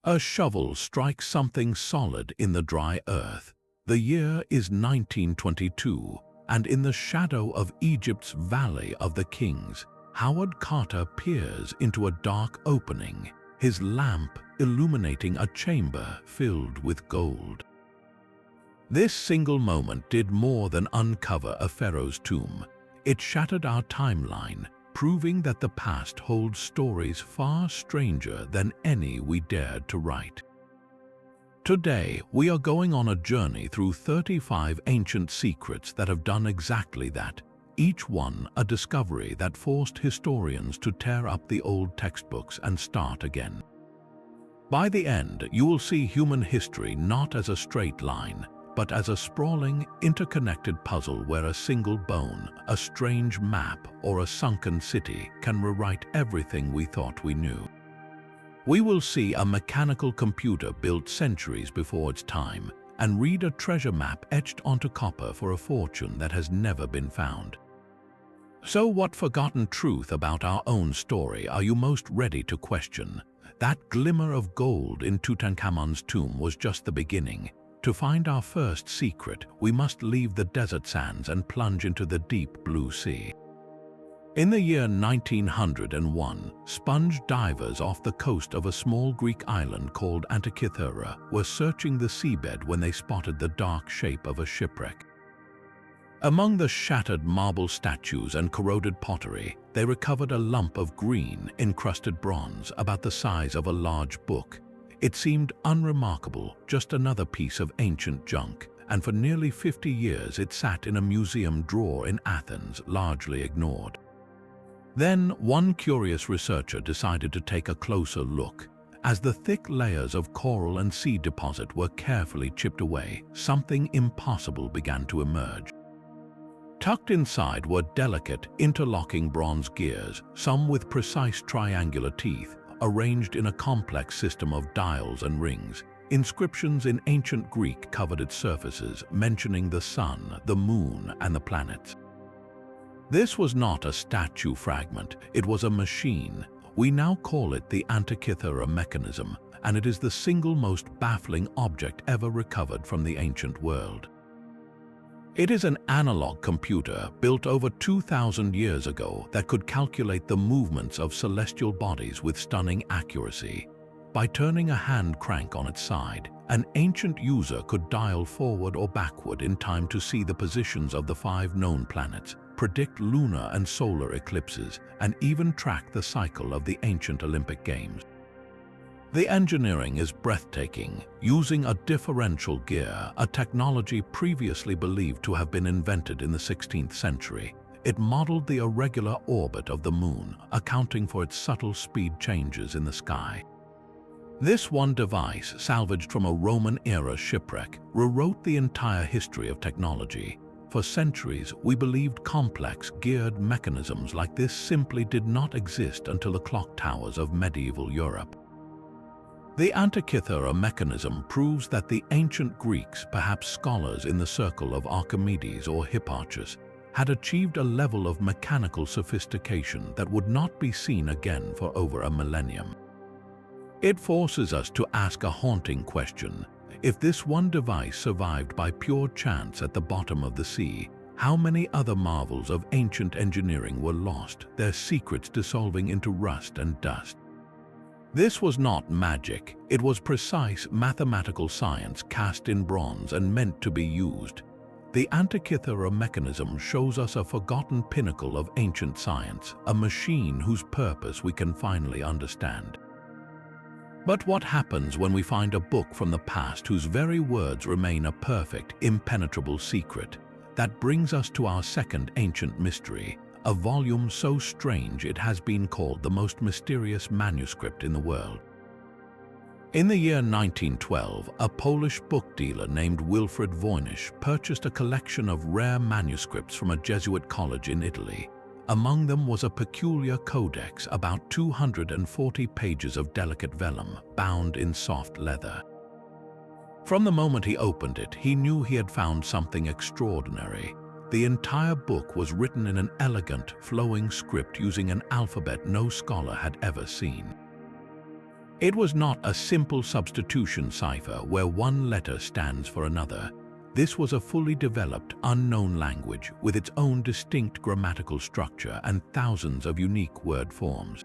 A shovel strikes something solid in the dry earth. The year is 1922, and in the shadow of Egypt's Valley of the Kings, Howard Carter peers into a dark opening, his lamp illuminating a chamber filled with gold. This single moment did more than uncover a pharaoh's tomb. It shattered our timeline, proving that the past holds stories far stranger than any we dared to write. Today, we are going on a journey through 35 ancient secrets that have done exactly that, each one a discovery that forced historians to tear up the old textbooks and start again. By the end, you will see human history not as a straight line, but as a sprawling, interconnected puzzle where a single bone, a strange map, or a sunken city can rewrite everything we thought we knew. We will see a mechanical computer built centuries before its time and read a treasure map etched onto copper for a fortune that has never been found. So what forgotten truth about our own story are you most ready to question? That glimmer of gold in Tutankhamun's tomb was just the beginning. To find our first secret, we must leave the desert sands and plunge into the deep blue sea. In the year 1901, sponge divers off the coast of a small Greek island called Antikythera were searching the seabed when they spotted the dark shape of a shipwreck. Among the shattered marble statues and corroded pottery, they recovered a lump of green, encrusted bronze about the size of a large book. It seemed unremarkable, just another piece of ancient junk, and for nearly 50 years it sat in a museum drawer in Athens, largely ignored. Then one curious researcher decided to take a closer look. As the thick layers of coral and sea deposit were carefully chipped away, something impossible began to emerge. Tucked inside were delicate, interlocking bronze gears, some with precise triangular teeth, arranged in a complex system of dials and rings. Inscriptions in ancient Greek covered its surfaces, mentioning the sun, the moon, and the planets. This was not a statue fragment, it was a machine. We now call it the Antikythera Mechanism, and it is the single most baffling object ever recovered from the ancient world. It is an analog computer built over 2,000 years ago that could calculate the movements of celestial bodies with stunning accuracy. By turning a hand crank on its side, an ancient user could dial forward or backward in time to see the positions of the 5 known planets, predict lunar and solar eclipses, and even track the cycle of the ancient Olympic Games. The engineering is breathtaking, using a differential gear, a technology previously believed to have been invented in the 16th century. It modeled the irregular orbit of the moon, accounting for its subtle speed changes in the sky. This one device, salvaged from a Roman-era shipwreck, rewrote the entire history of technology. For centuries, we believed complex, geared mechanisms like this simply did not exist until the clock towers of medieval Europe. The Antikythera Mechanism proves that the ancient Greeks, perhaps scholars in the circle of Archimedes or Hipparchus, had achieved a level of mechanical sophistication that would not be seen again for over a millennium. It forces us to ask a haunting question. If this one device survived by pure chance at the bottom of the sea, how many other marvels of ancient engineering were lost, their secrets dissolving into rust and dust? This was not magic, it was precise mathematical science cast in bronze and meant to be used. The Antikythera Mechanism shows us a forgotten pinnacle of ancient science, a machine whose purpose we can finally understand. But what happens when we find a book from the past whose very words remain a perfect, impenetrable secret? That brings us to our second ancient mystery, a volume so strange it has been called the most mysterious manuscript in the world. In the year 1912, a Polish book dealer named Wilfred Voynich purchased a collection of rare manuscripts from a Jesuit college in Italy. Among them was a peculiar codex, about 240 pages of delicate vellum, bound in soft leather. From the moment he opened it, he knew he had found something extraordinary. The entire book was written in an elegant, flowing script using an alphabet no scholar had ever seen. It was not a simple substitution cipher where one letter stands for another. This was a fully developed, unknown language with its own distinct grammatical structure and thousands of unique word forms.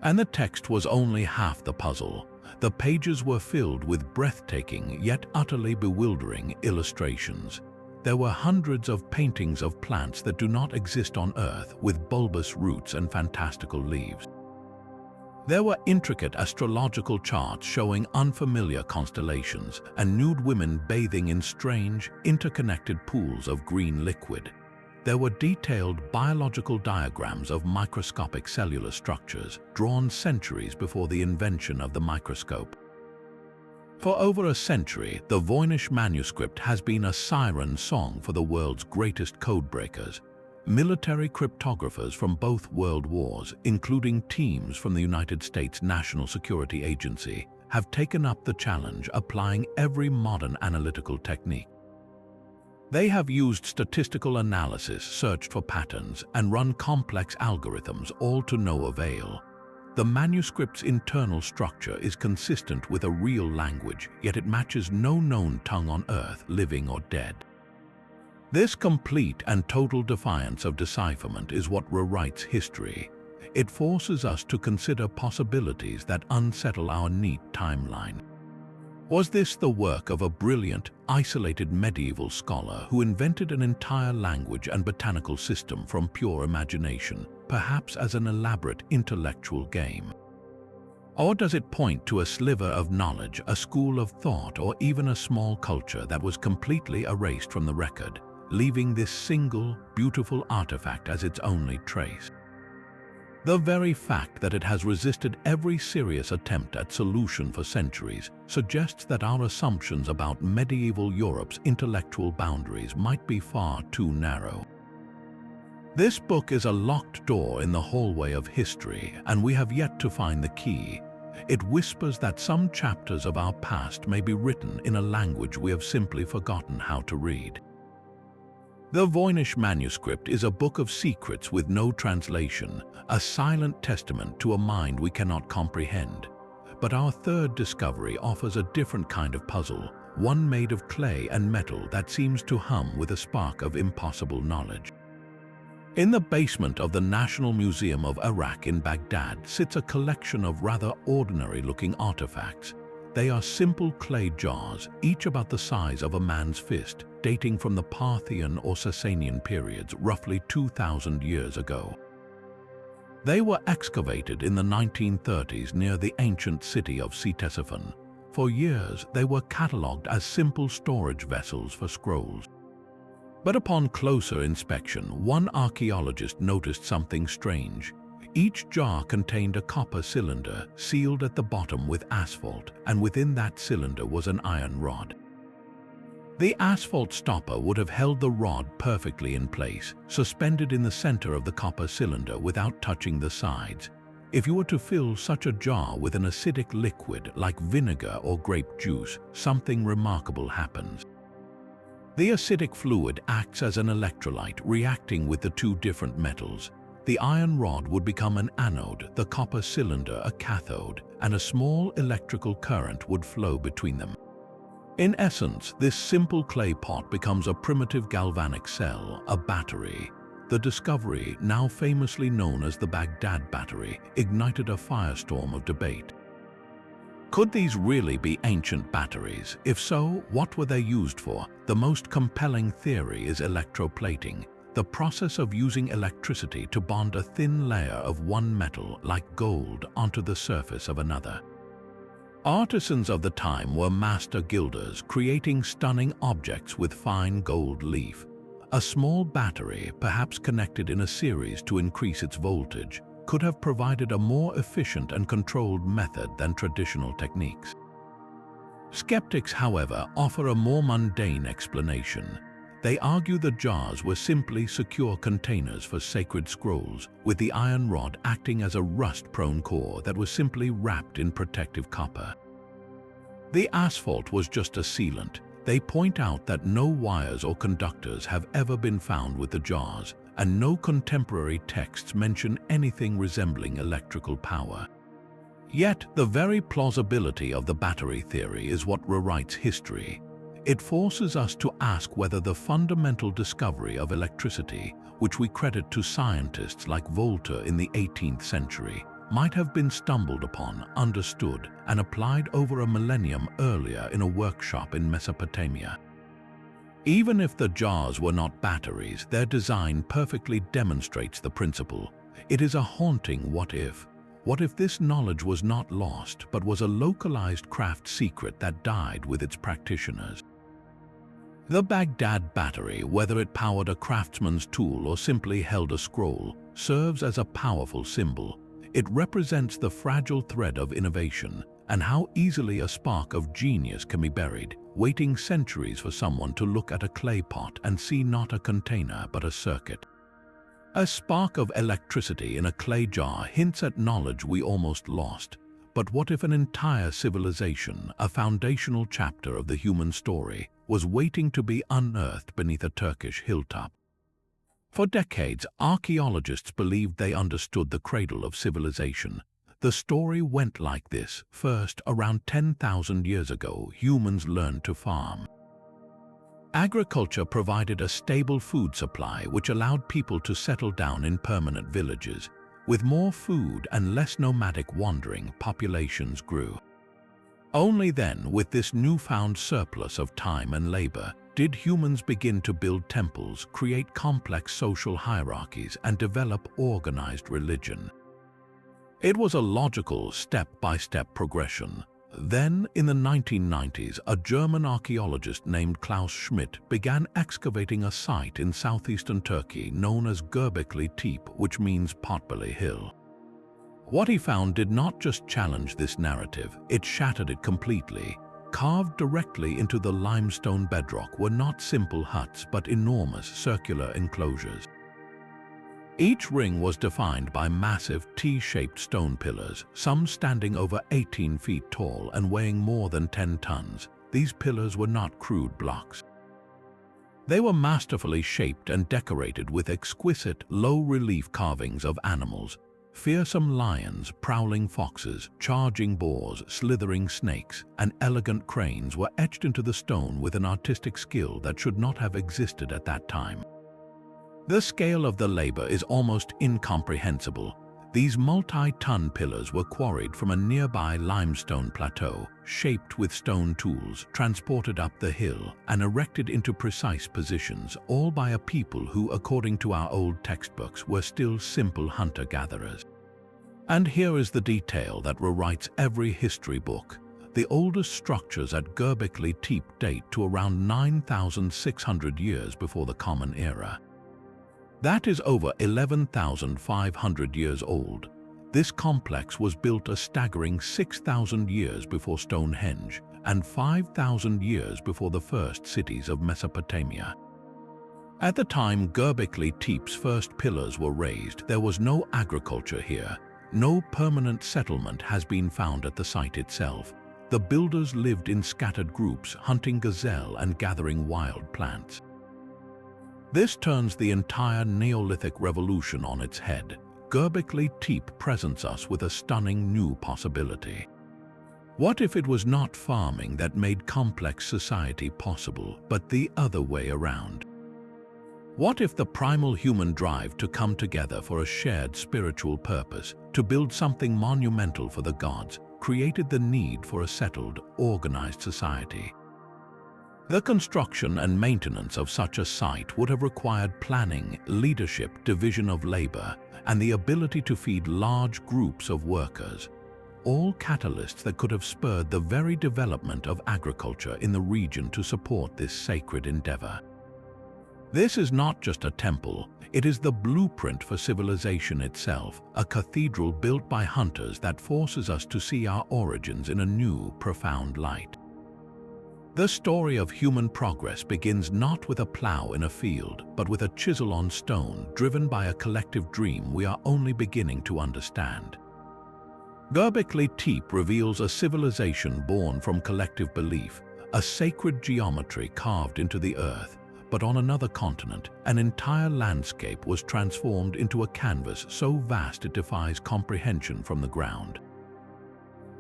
And the text was only half the puzzle. The pages were filled with breathtaking yet utterly bewildering illustrations. There were hundreds of paintings of plants that do not exist on Earth with bulbous roots and fantastical leaves. There were intricate astrological charts showing unfamiliar constellations and nude women bathing in strange, interconnected pools of green liquid. There were detailed biological diagrams of microscopic cellular structures drawn centuries before the invention of the microscope. For over a century, the Voynich Manuscript has been a siren song for the world's greatest codebreakers. Military cryptographers from both world wars, including teams from the United States National Security Agency, have taken up the challenge, applying every modern analytical technique. They have used statistical analysis, searched for patterns, and run complex algorithms, all to no avail. The manuscript's internal structure is consistent with a real language, yet it matches no known tongue on Earth, living or dead. This complete and total defiance of decipherment is what rewrites history. It forces us to consider possibilities that unsettle our neat timeline. Was this the work of a brilliant, isolated medieval scholar who invented an entire language and botanical system from pure imagination, perhaps as an elaborate intellectual game? Or does it point to a sliver of knowledge, a school of thought, or even a small culture that was completely erased from the record, leaving this single, beautiful artifact as its only trace? The very fact that it has resisted every serious attempt at solution for centuries suggests that our assumptions about medieval Europe's intellectual boundaries might be far too narrow. This book is a locked door in the hallway of history, and we have yet to find the key. It whispers that some chapters of our past may be written in a language we have simply forgotten how to read. The Voynich Manuscript is a book of secrets with no translation, a silent testament to a mind we cannot comprehend. But our third discovery offers a different kind of puzzle, one made of clay and metal that seems to hum with a spark of impossible knowledge. In the basement of the National Museum of Iraq in Baghdad sits a collection of rather ordinary-looking artifacts. They are simple clay jars, each about the size of a man's fist, dating from the Parthian or Sasanian periods, roughly 2,000 years ago. They were excavated in the 1930s near the ancient city of Ctesiphon. For years, they were catalogued as simple storage vessels for scrolls. But upon closer inspection, one archaeologist noticed something strange. Each jar contained a copper cylinder sealed at the bottom with asphalt, and within that cylinder was an iron rod. The asphalt stopper would have held the rod perfectly in place, suspended in the center of the copper cylinder without touching the sides. If you were to fill such a jar with an acidic liquid like vinegar or grape juice, something remarkable happens. The acidic fluid acts as an electrolyte, reacting with the two different metals. The iron rod would become an anode, the copper cylinder a cathode, and a small electrical current would flow between them. In essence, this simple clay pot becomes a primitive galvanic cell, a battery. The discovery, now famously known as the Baghdad Battery, ignited a firestorm of debate. Could these really be ancient batteries? If so, what were they used for? The most compelling theory is electroplating, the process of using electricity to bond a thin layer of one metal, like gold, onto the surface of another. Artisans of the time were master gilders, creating stunning objects with fine gold leaf. A small battery, perhaps connected in a series to increase its voltage, could have provided a more efficient and controlled method than traditional techniques. Skeptics, however, offer a more mundane explanation. They argue the jars were simply secure containers for sacred scrolls, with the iron rod acting as a rust-prone core that was simply wrapped in protective copper. The asphalt was just a sealant. They point out that no wires or conductors have ever been found with the jars, and no contemporary texts mention anything resembling electrical power. Yet, the very plausibility of the battery theory is what rewrites history. It forces us to ask whether the fundamental discovery of electricity, which we credit to scientists like Volta in the 18th century, might have been stumbled upon, understood, and applied over a millennium earlier in a workshop in Mesopotamia. Even if the jars were not batteries, their design perfectly demonstrates the principle. It is a haunting what if. What if this knowledge was not lost, but was a localized craft secret that died with its practitioners? The Baghdad Battery, whether it powered a craftsman's tool or simply held a scroll, serves as a powerful symbol. It represents the fragile thread of innovation and how easily a spark of genius can be buried, waiting centuries for someone to look at a clay pot and see not a container but a circuit. A spark of electricity in a clay jar hints at knowledge we almost lost. But what if an entire civilization, a foundational chapter of the human story, was waiting to be unearthed beneath a Turkish hilltop? For decades, archaeologists believed they understood the cradle of civilization. The story went like this. First, around 10,000 years ago, humans learned to farm. Agriculture provided a stable food supply which allowed people to settle down in permanent villages. With more food and less nomadic wandering, populations grew. Only then, with this newfound surplus of time and labor, did humans begin to build temples, create complex social hierarchies, and develop organized religion. It was a logical, step-by-step progression. Then, in the 1990s, a German archaeologist named Klaus Schmidt began excavating a site in southeastern Turkey known as Göbekli Tepe, which means Potbelly Hill. What he found did not just challenge this narrative, it shattered it completely. Carved directly into the limestone bedrock were not simple huts but enormous circular enclosures. Each ring was defined by massive T-shaped stone pillars, some standing over 18 feet tall and weighing more than 10 tons. These pillars were not crude blocks. They were masterfully shaped and decorated with exquisite, low-relief carvings of animals. Fearsome lions, prowling foxes, charging boars, slithering snakes, and elegant cranes were etched into the stone with an artistic skill that should not have existed at that time. The scale of the labor is almost incomprehensible. These multi-ton pillars were quarried from a nearby limestone plateau, shaped with stone tools, transported up the hill, and erected into precise positions, all by a people who, according to our old textbooks, were still simple hunter-gatherers. And here is the detail that rewrites every history book. The oldest structures at Göbekli Tepe date to around 9,600 years before the Common Era. That is over 11,500 years old. This complex was built a staggering 6,000 years before Stonehenge and 5,000 years before the first cities of Mesopotamia. At the time Göbekli Tepe's first pillars were raised, there was no agriculture here. No permanent settlement has been found at the site itself. The builders lived in scattered groups, hunting gazelle and gathering wild plants. This turns the entire Neolithic revolution on its head. Göbekli Tepe presents us with a stunning new possibility. What if it was not farming that made complex society possible, but the other way around? What if the primal human drive to come together for a shared spiritual purpose, to build something monumental for the gods, created the need for a settled, organized society? The construction and maintenance of such a site would have required planning, leadership, division of labor, and the ability to feed large groups of workers. All catalysts that could have spurred the very development of agriculture in the region to support this sacred endeavor. This is not just a temple, it is the blueprint for civilization itself, a cathedral built by hunters that forces us to see our origins in a new, profound light. The story of human progress begins not with a plow in a field, but with a chisel on stone, driven by a collective dream we are only beginning to understand. Göbekli Tepe reveals a civilization born from collective belief, a sacred geometry carved into the earth. But on another continent, an entire landscape was transformed into a canvas so vast it defies comprehension from the ground.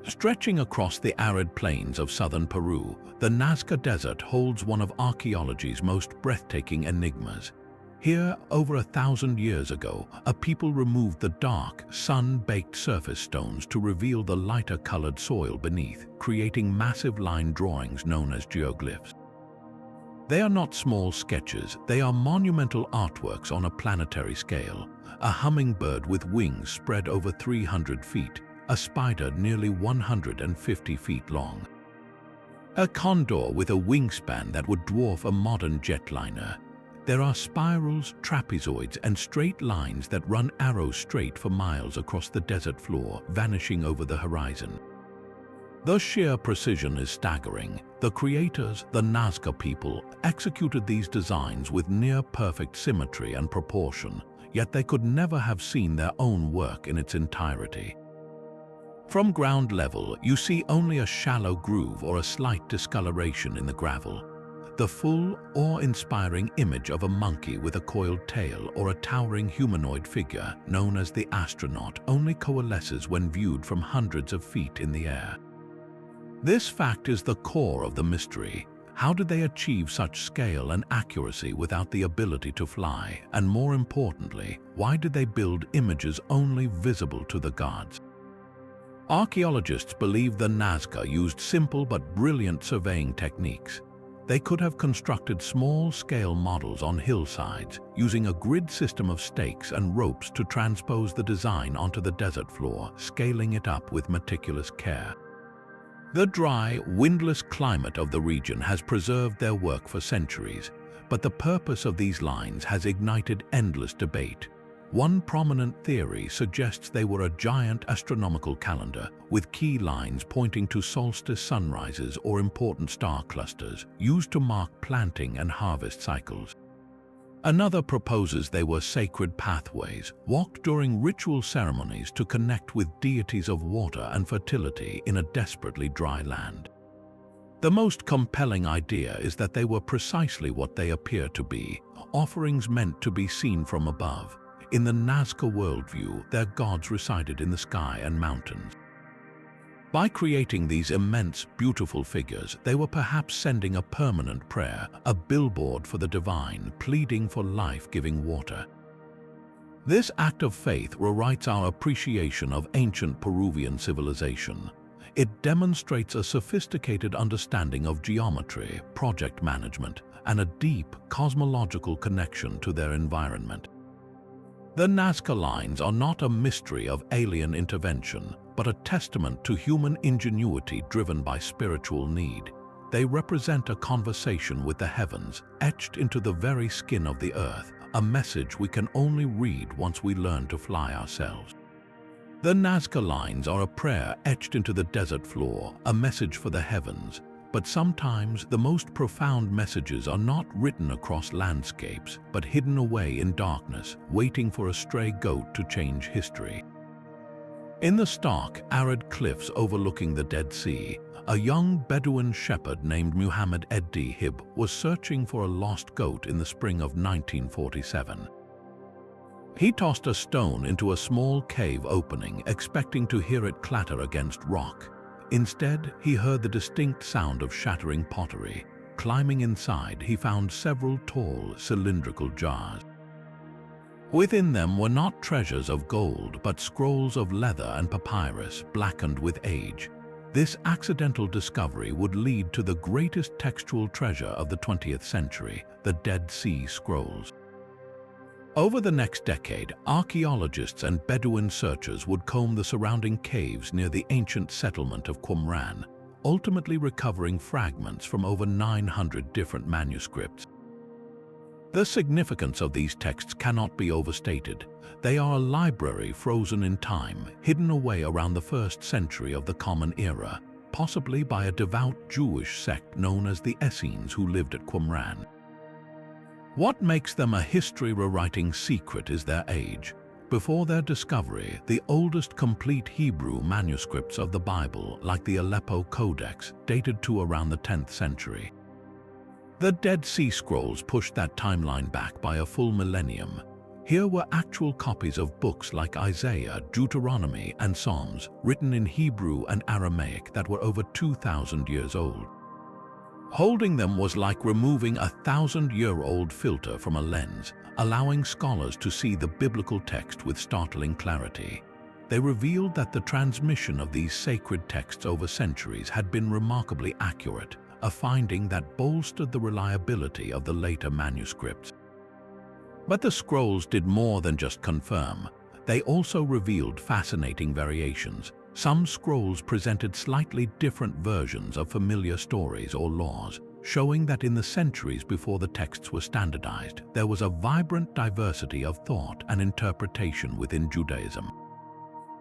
Stretching across the arid plains of southern Peru, the Nazca Desert holds one of archaeology's most breathtaking enigmas. Here, over 1,000 years ago, a people removed the dark, sun-baked surface stones to reveal the lighter-colored soil beneath, creating massive line drawings known as geoglyphs. They are not small sketches, they are monumental artworks on a planetary scale. A hummingbird with wings spread over 300 feet, a spider nearly 150 feet long. A condor with a wingspan that would dwarf a modern jetliner. There are spirals, trapezoids, and straight lines that run arrows straight for miles across the desert floor, vanishing over the horizon. The sheer precision is staggering. The creators, the Nazca people, executed these designs with near-perfect symmetry and proportion, yet they could never have seen their own work in its entirety. From ground level, you see only a shallow groove or a slight discoloration in the gravel. The full, awe-inspiring image of a monkey with a coiled tail or a towering humanoid figure, known as the astronaut, only coalesces when viewed from hundreds of feet in the air. This fact is the core of the mystery. How did they achieve such scale and accuracy without the ability to fly? And more importantly, why did they build images only visible to the gods? Archaeologists believe the Nazca used simple but brilliant surveying techniques. They could have constructed small-scale models on hillsides, using a grid system of stakes and ropes to transpose the design onto the desert floor, scaling it up with meticulous care. The dry, windless climate of the region has preserved their work for centuries, but the purpose of these lines has ignited endless debate. One prominent theory suggests they were a giant astronomical calendar, with key lines pointing to solstice sunrises or important star clusters, used to mark planting and harvest cycles. Another proposes they were sacred pathways, walked during ritual ceremonies to connect with deities of water and fertility in a desperately dry land. The most compelling idea is that they were precisely what they appear to be, offerings meant to be seen from above. In the Nazca worldview, their gods resided in the sky and mountains. By creating these immense, beautiful figures, they were perhaps sending a permanent prayer, a billboard for the divine, pleading for life-giving water. This act of faith rewrites our appreciation of ancient Peruvian civilization. It demonstrates a sophisticated understanding of geometry, project management, and a deep cosmological connection to their environment. The Nazca lines are not a mystery of alien intervention, but a testament to human ingenuity driven by spiritual need. They represent a conversation with the heavens, etched into the very skin of the earth, a message we can only read once we learn to fly ourselves. The Nazca lines are a prayer etched into the desert floor, a message for the heavens. But sometimes the most profound messages are not written across landscapes, but hidden away in darkness, waiting for a stray goat to change history. In the stark, arid cliffs overlooking the Dead Sea, a young Bedouin shepherd named Muhammad Ed-Dihib was searching for a lost goat in the spring of 1947. He tossed a stone into a small cave opening, expecting to hear it clatter against rock. Instead, he heard the distinct sound of shattering pottery. Climbing inside, he found several tall, cylindrical jars. Within them were not treasures of gold, but scrolls of leather and papyrus, blackened with age. This accidental discovery would lead to the greatest textual treasure of the 20th century, the Dead Sea Scrolls. Over the next decade, archaeologists and Bedouin searchers would comb the surrounding caves near the ancient settlement of Qumran, ultimately recovering fragments from over 900 different manuscripts. The significance of these texts cannot be overstated. They are a library frozen in time, hidden away around the 1st century of the Common Era, possibly by a devout Jewish sect known as the Essenes who lived at Qumran. What makes them a history-rewriting secret is their age. Before their discovery, the oldest complete Hebrew manuscripts of the Bible, like the Aleppo Codex, dated to around the 10th century. The Dead Sea Scrolls pushed that timeline back by a full millennium. Here were actual copies of books like Isaiah, Deuteronomy, and Psalms, written in Hebrew and Aramaic that were over 2,000 years old. Holding them was like removing a 1,000-year-old filter from a lens, allowing scholars to see the biblical text with startling clarity. They revealed that the transmission of these sacred texts over centuries had been remarkably accurate, a finding that bolstered the reliability of the later manuscripts. But the scrolls did more than just confirm. They also revealed fascinating variations. Some scrolls presented slightly different versions of familiar stories or laws, showing that in the centuries before the texts were standardized, there was a vibrant diversity of thought and interpretation within Judaism.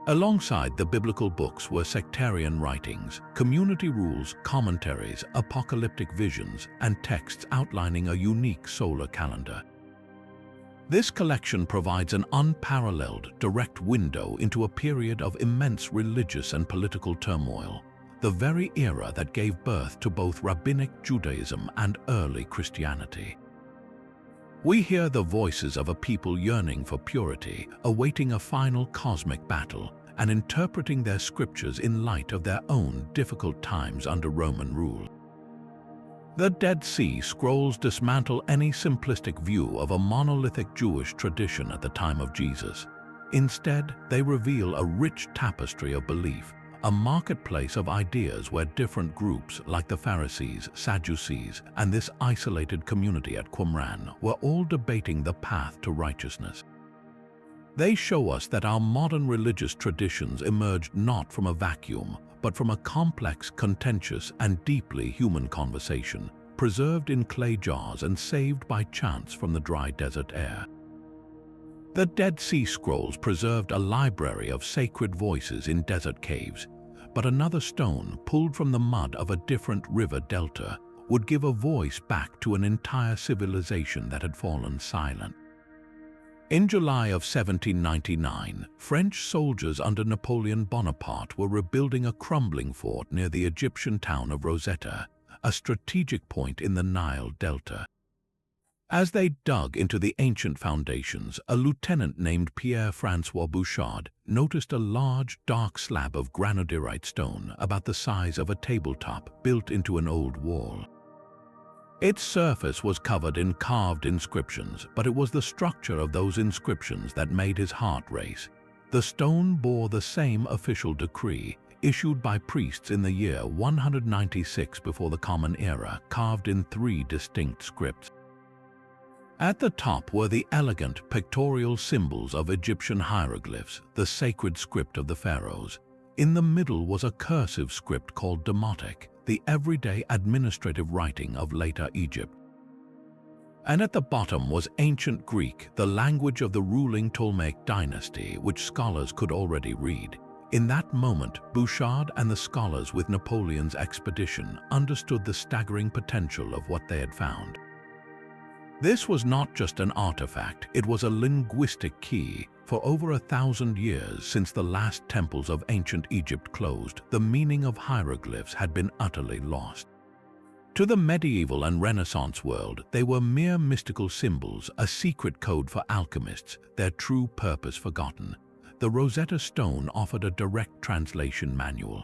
Alongside the biblical books were sectarian writings, community rules, commentaries, apocalyptic visions, and texts outlining a unique solar calendar. This collection provides an unparalleled, direct window into a period of immense religious and political turmoil, the very era that gave birth to both rabbinic Judaism and early Christianity. We hear the voices of a people yearning for purity, awaiting a final cosmic battle, and interpreting their scriptures in light of their own difficult times under Roman rule. The Dead Sea Scrolls dismantle any simplistic view of a monolithic Jewish tradition at the time of Jesus. Instead, they reveal a rich tapestry of belief, a marketplace of ideas where different groups like the Pharisees, Sadducees, and this isolated community at Qumran were all debating the path to righteousness. They show us that our modern religious traditions emerged not from a vacuum, but from a complex, contentious, and deeply human conversation, preserved in clay jars and saved by chance from the dry desert air. The Dead Sea Scrolls preserved a library of sacred voices in desert caves, but another stone pulled from the mud of a different river delta would give a voice back to an entire civilization that had fallen silent. In July of 1799, French soldiers under Napoleon Bonaparte were rebuilding a crumbling fort near the Egyptian town of Rosetta, a strategic point in the Nile Delta. As they dug into the ancient foundations, a lieutenant named Pierre-François Bouchard noticed a large, dark slab of granodiorite stone about the size of a tabletop built into an old wall. Its surface was covered in carved inscriptions, but it was the structure of those inscriptions that made his heart race. The stone bore the same official decree, issued by priests in the year 196 before the Common Era, carved in 3 distinct scripts. At the top were the elegant pictorial symbols of Egyptian hieroglyphs, the sacred script of the pharaohs. In the middle was a cursive script called Demotic, the everyday administrative writing of later Egypt. And at the bottom was ancient Greek, the language of the ruling Ptolemaic dynasty, which scholars could already read. In that moment, Bouchard and the scholars with Napoleon's expedition understood the staggering potential of what they had found. This was not just an artifact, it was a linguistic key. For over 1,000 years since the last temples of ancient Egypt closed, the meaning of hieroglyphs had been utterly lost. To the medieval and Renaissance world, they were mere mystical symbols, a secret code for alchemists, their true purpose forgotten. The Rosetta Stone offered a direct translation manual.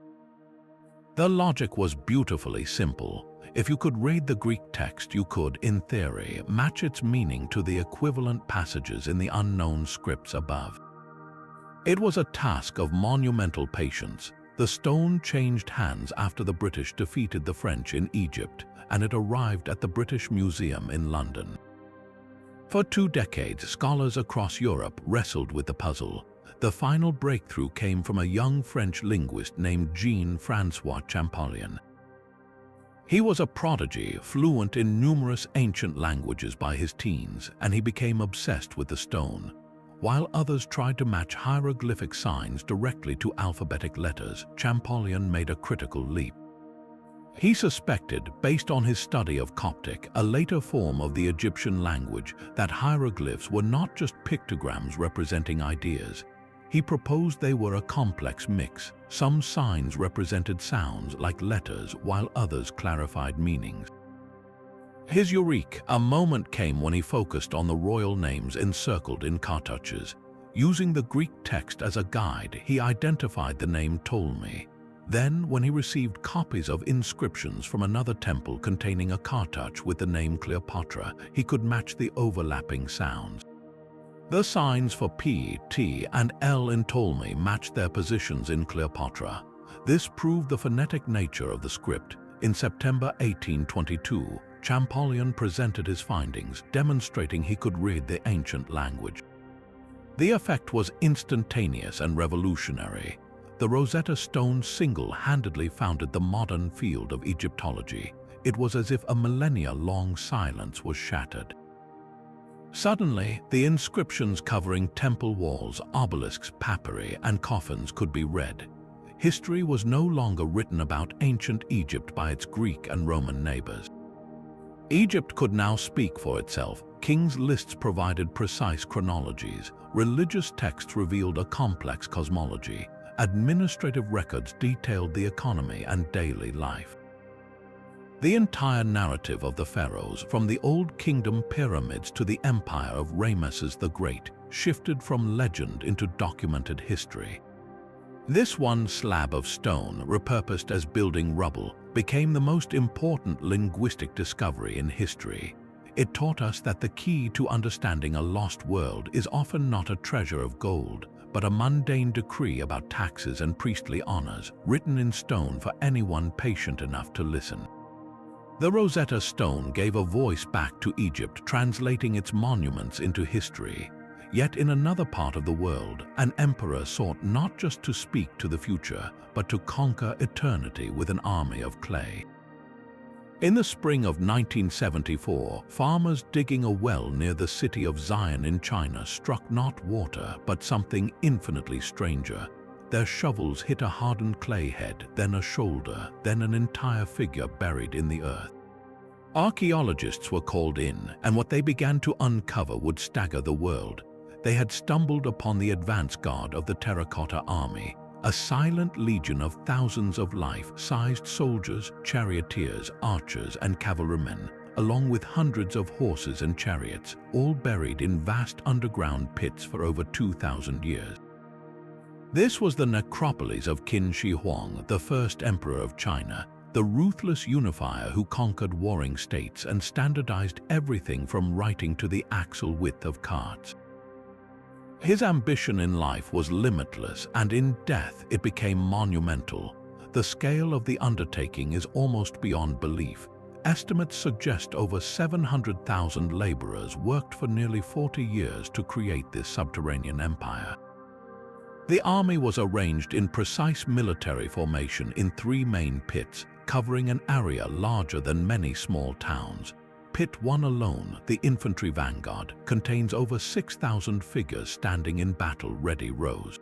The logic was beautifully simple. If you could read the Greek text, you could, in theory, match its meaning to the equivalent passages in the unknown scripts above. It was a task of monumental patience. The stone changed hands after the British defeated the French in Egypt, and it arrived at the British Museum in London. For 2 decades, scholars across Europe wrestled with the puzzle. The final breakthrough came from a young French linguist named Jean-François Champollion. He was a prodigy, fluent in numerous ancient languages by his teens, and he became obsessed with the stone. While others tried to match hieroglyphic signs directly to alphabetic letters, Champollion made a critical leap. He suspected, based on his study of Coptic, a later form of the Egyptian language, that hieroglyphs were not just pictograms representing ideas. He proposed they were a complex mix. Some signs represented sounds like letters, while others clarified meanings. His eureka, a moment came when he focused on the royal names encircled in cartouches. Using the Greek text as a guide, he identified the name Ptolemy. Then, when he received copies of inscriptions from another temple containing a cartouche with the name Cleopatra, he could match the overlapping sounds. The signs for P, T, and L in Ptolemy matched their positions in Cleopatra. This proved the phonetic nature of the script. In September 1822, Champollion presented his findings, demonstrating he could read the ancient language. The effect was instantaneous and revolutionary. The Rosetta Stone single-handedly founded the modern field of Egyptology. It was as if a millennia-long silence was shattered. Suddenly, the inscriptions covering temple walls, obelisks, papyri, and coffins could be read. History was no longer written about ancient Egypt by its Greek and Roman neighbors. Egypt could now speak for itself. Kings' lists provided precise chronologies. Religious texts revealed a complex cosmology. Administrative records detailed the economy and daily life. The entire narrative of the pharaohs, from the Old Kingdom pyramids to the empire of Rameses the Great, shifted from legend into documented history. This one slab of stone, repurposed as building rubble, became the most important linguistic discovery in history. It taught us that the key to understanding a lost world is often not a treasure of gold, but a mundane decree about taxes and priestly honors, written in stone for anyone patient enough to listen. The Rosetta Stone gave a voice back to Egypt, translating its monuments into history. Yet in another part of the world, an emperor sought not just to speak to the future, but to conquer eternity with an army of clay. In the spring of 1974, farmers digging a well near the city of Zion in China struck not water, but something infinitely stranger. Their shovels hit a hardened clay head, then a shoulder, then an entire figure buried in the earth. Archaeologists were called in, and what they began to uncover would stagger the world. They had stumbled upon the advance guard of the terracotta army, a silent legion of thousands of life-sized soldiers, charioteers, archers, and cavalrymen, along with hundreds of horses and chariots, all buried in vast underground pits for over 2,000 years. This was the necropolis of Qin Shi Huang, the first emperor of China, the ruthless unifier who conquered warring states and standardized everything from writing to the axle width of carts. His ambition in life was limitless, and in death it became monumental. The scale of the undertaking is almost beyond belief. Estimates suggest over 700,000 laborers worked for nearly 40 years to create this subterranean empire. The army was arranged in precise military formation in 3 main pits, covering an area larger than many small towns. Pit 1 alone, the infantry vanguard, contains over 6,000 figures standing in battle-ready rows.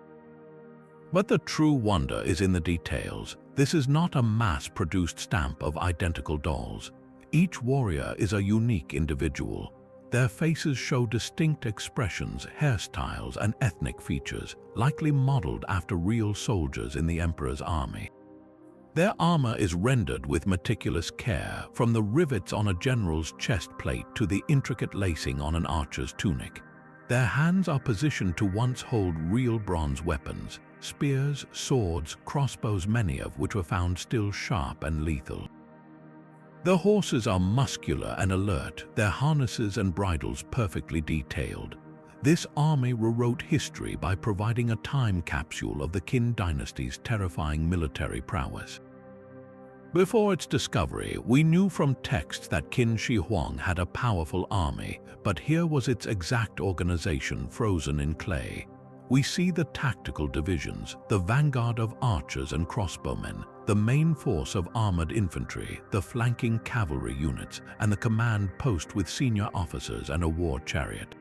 But the true wonder is in the details. This is not a mass-produced stamp of identical dolls. Each warrior is a unique individual. Their faces show distinct expressions, hairstyles, and ethnic features, likely modeled after real soldiers in the emperor's army. Their armor is rendered with meticulous care, from the rivets on a general's chest plate to the intricate lacing on an archer's tunic. Their hands are positioned to once hold real bronze weapons, spears, swords, crossbows, many of which were found still sharp and lethal. The horses are muscular and alert, their harnesses and bridles perfectly detailed. This army rewrote history by providing a time capsule of the Qin dynasty's terrifying military prowess. Before its discovery, we knew from texts that Qin Shi Huang had a powerful army, but here was its exact organization frozen in clay. We see the tactical divisions, the vanguard of archers and crossbowmen, the main force of armored infantry, the flanking cavalry units, and the command post with senior officers and a war chariot.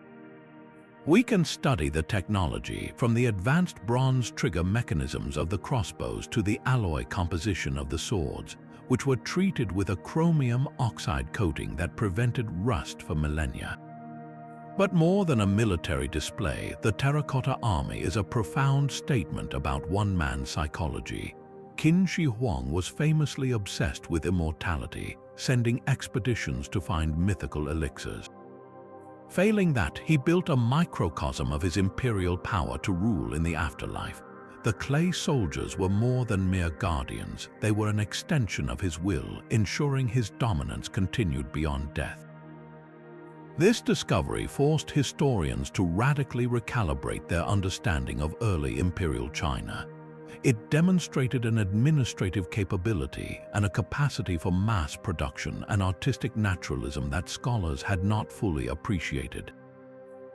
We can study the technology, from the advanced bronze trigger mechanisms of the crossbows to the alloy composition of the swords, which were treated with a chromium oxide coating that prevented rust for millennia. But more than a military display, the terracotta army is a profound statement about one man's psychology. Qin Shi Huang was famously obsessed with immortality, sending expeditions to find mythical elixirs. Failing that, he built a microcosm of his imperial power to rule in the afterlife. The clay soldiers were more than mere guardians. They were an extension of his will, ensuring his dominance continued beyond death. This discovery forced historians to radically recalibrate their understanding of early imperial China. It demonstrated an administrative capability and a capacity for mass production and artistic naturalism that scholars had not fully appreciated.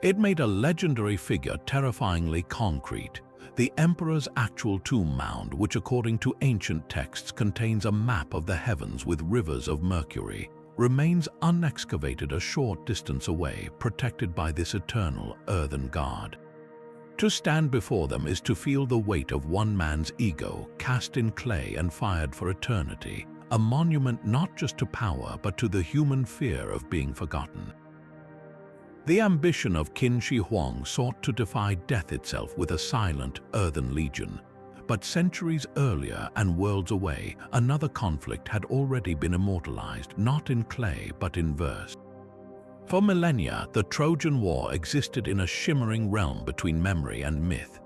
It made a legendary figure terrifyingly concrete. The emperor's actual tomb mound, which according to ancient texts contains a map of the heavens with rivers of mercury, remains unexcavated a short distance away, protected by this eternal earthen guard. To stand before them is to feel the weight of one man's ego, cast in clay and fired for eternity, a monument not just to power but to the human fear of being forgotten. The ambition of Qin Shi Huang sought to defy death itself with a silent, earthen legion. But centuries earlier and worlds away, another conflict had already been immortalized, not in clay but in verse. For millennia, the Trojan War existed in a shimmering realm between memory and myth.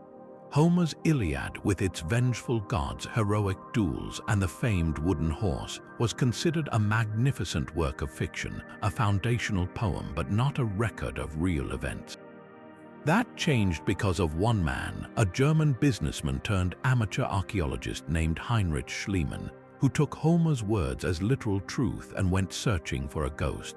Homer's Iliad, with its vengeful gods, heroic duels, and the famed wooden horse, was considered a magnificent work of fiction, a foundational poem but not a record of real events. That changed because of one man, a German businessman turned amateur archaeologist named Heinrich Schliemann, who took Homer's words as literal truth and went searching for a ghost.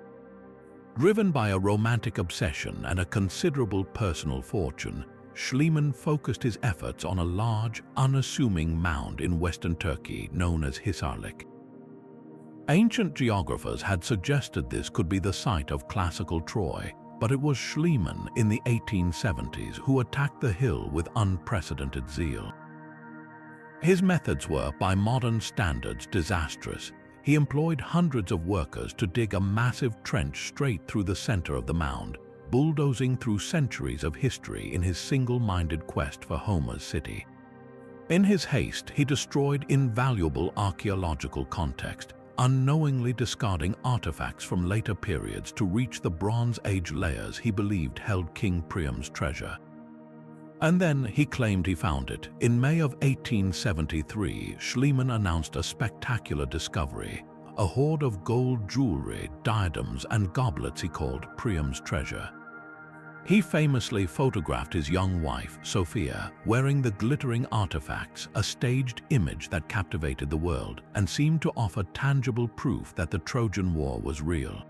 Driven by a romantic obsession and a considerable personal fortune, Schliemann focused his efforts on a large, unassuming mound in western Turkey known as Hisarlik. Ancient geographers had suggested this could be the site of classical Troy, but it was Schliemann in the 1870s who attacked the hill with unprecedented zeal. His methods were, by modern standards, disastrous. He employed hundreds of workers to dig a massive trench straight through the center of the mound, bulldozing through centuries of history in his single-minded quest for Homer's city. In his haste, he destroyed invaluable archaeological context, unknowingly discarding artifacts from later periods to reach the Bronze Age layers he believed held King Priam's treasure. And then he claimed he found it. In May of 1873, Schliemann announced a spectacular discovery, a hoard of gold jewelry, diadems, and goblets he called Priam's treasure. He famously photographed his young wife, Sophia, wearing the glittering artifacts, a staged image that captivated the world and seemed to offer tangible proof that the Trojan War was real.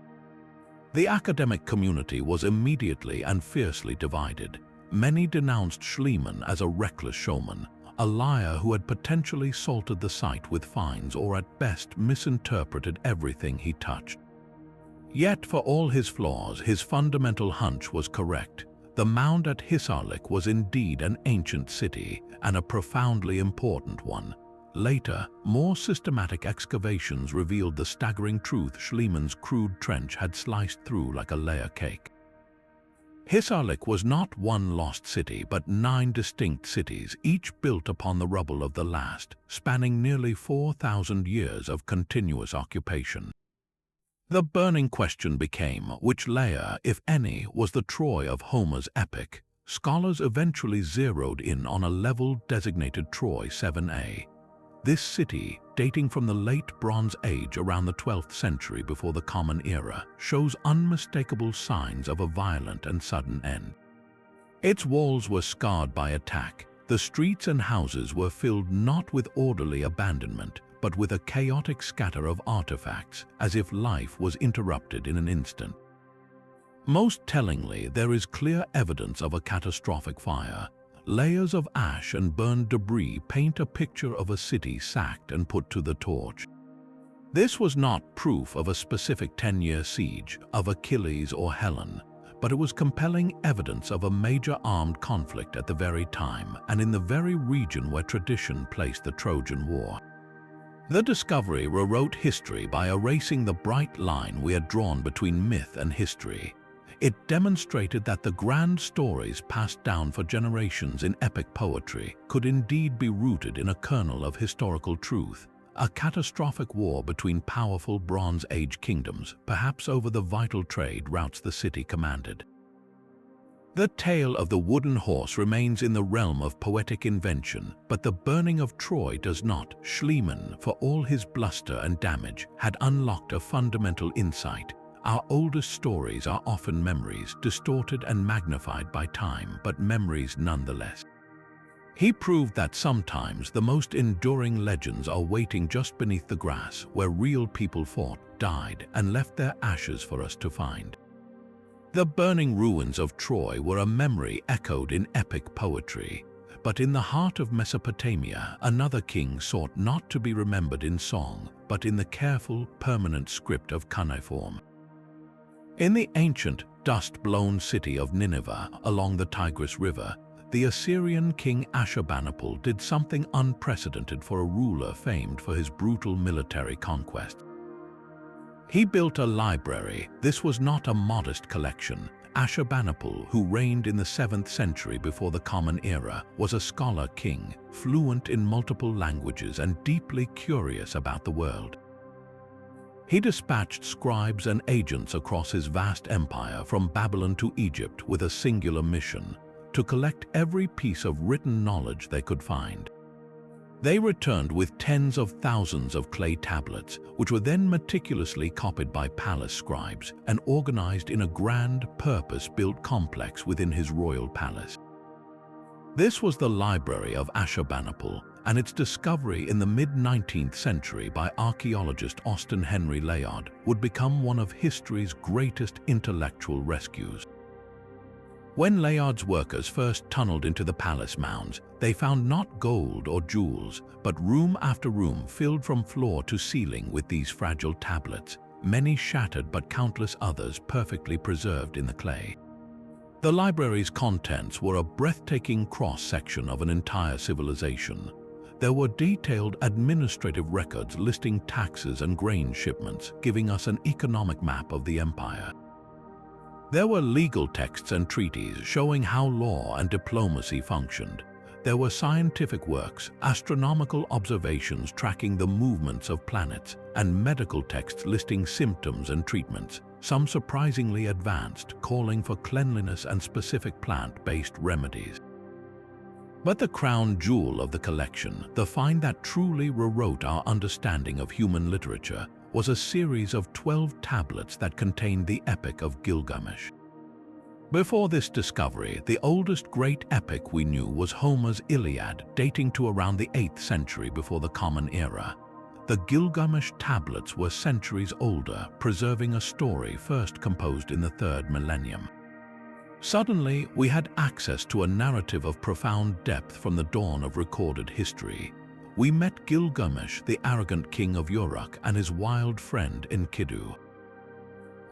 The academic community was immediately and fiercely divided. Many denounced Schliemann as a reckless showman, a liar who had potentially salted the site with fines or at best misinterpreted everything he touched. Yet for all his flaws, his fundamental hunch was correct. The mound at Hisarlik was indeed an ancient city and a profoundly important one. Later, more systematic excavations revealed the staggering truth: Schliemann's crude trench had sliced through like a layer cake. Hisarlik was not one lost city, but 9 distinct cities, each built upon the rubble of the last, spanning nearly 4,000 years of continuous occupation. The burning question became, which layer, if any, was the Troy of Homer's epic? Scholars eventually zeroed in on a level designated Troy 7a. This city, dating from the late Bronze Age around the 12th century before the Common Era, shows unmistakable signs of a violent and sudden end. Its walls were scarred by attack. The streets and houses were filled not with orderly abandonment, but with a chaotic scatter of artifacts, as if life was interrupted in an instant. Most tellingly, there is clear evidence of a catastrophic fire. Layers of ash and burned debris paint a picture of a city sacked and put to the torch. This was not proof of a specific 10-year siege, of Achilles or Helen, but it was compelling evidence of a major armed conflict at the very time and in the very region where tradition placed the Trojan War. The discovery rewrote history by erasing the bright line we had drawn between myth and history. It demonstrated that the grand stories passed down for generations in epic poetry could indeed be rooted in a kernel of historical truth. A catastrophic war between powerful Bronze Age kingdoms, perhaps over the vital trade routes the city commanded. The tale of the wooden horse remains in the realm of poetic invention, but the burning of Troy does not. Schliemann, for all his bluster and damage, had unlocked a fundamental insight. Our oldest stories are often memories, distorted and magnified by time, but memories nonetheless. He proved that sometimes the most enduring legends are waiting just beneath the grass, where real people fought, died, and left their ashes for us to find. The burning ruins of Troy were a memory echoed in epic poetry, but in the heart of Mesopotamia, another king sought not to be remembered in song, but in the careful, permanent script of cuneiform. In the ancient, dust-blown city of Nineveh along the Tigris River, the Assyrian king Ashurbanipal did something unprecedented for a ruler famed for his brutal military conquest. He built a library. This was not a modest collection. Ashurbanipal, who reigned in the 7th century before the Common Era, was a scholar king, fluent in multiple languages and deeply curious about the world. He dispatched scribes and agents across his vast empire from Babylon to Egypt with a singular mission: to collect every piece of written knowledge they could find. They returned with tens of thousands of clay tablets, which were then meticulously copied by palace scribes and organized in a grand, purpose-built complex within his royal palace. This was the library of Ashurbanipal, and its discovery in the mid-19th century by archaeologist Austen Henry Layard would become one of history's greatest intellectual rescues. When Layard's workers first tunneled into the palace mounds, they found not gold or jewels, but room after room filled from floor to ceiling with these fragile tablets, many shattered but countless others perfectly preserved in the clay. The library's contents were a breathtaking cross-section of an entire civilization. There were detailed administrative records listing taxes and grain shipments, giving us an economic map of the empire. There were legal texts and treaties showing how law and diplomacy functioned. There were scientific works, astronomical observations tracking the movements of planets, and medical texts listing symptoms and treatments, some surprisingly advanced, calling for cleanliness and specific plant-based remedies. But the crown jewel of the collection, the find that truly rewrote our understanding of human literature, was a series of 12 tablets that contained the Epic of Gilgamesh. Before this discovery, the oldest great epic we knew was Homer's Iliad, dating to around the 8th century before the Common Era. The Gilgamesh tablets were centuries older, preserving a story first composed in the 3rd millennium. Suddenly, we had access to a narrative of profound depth from the dawn of recorded history. We met Gilgamesh, the arrogant king of Uruk, and his wild friend Enkidu.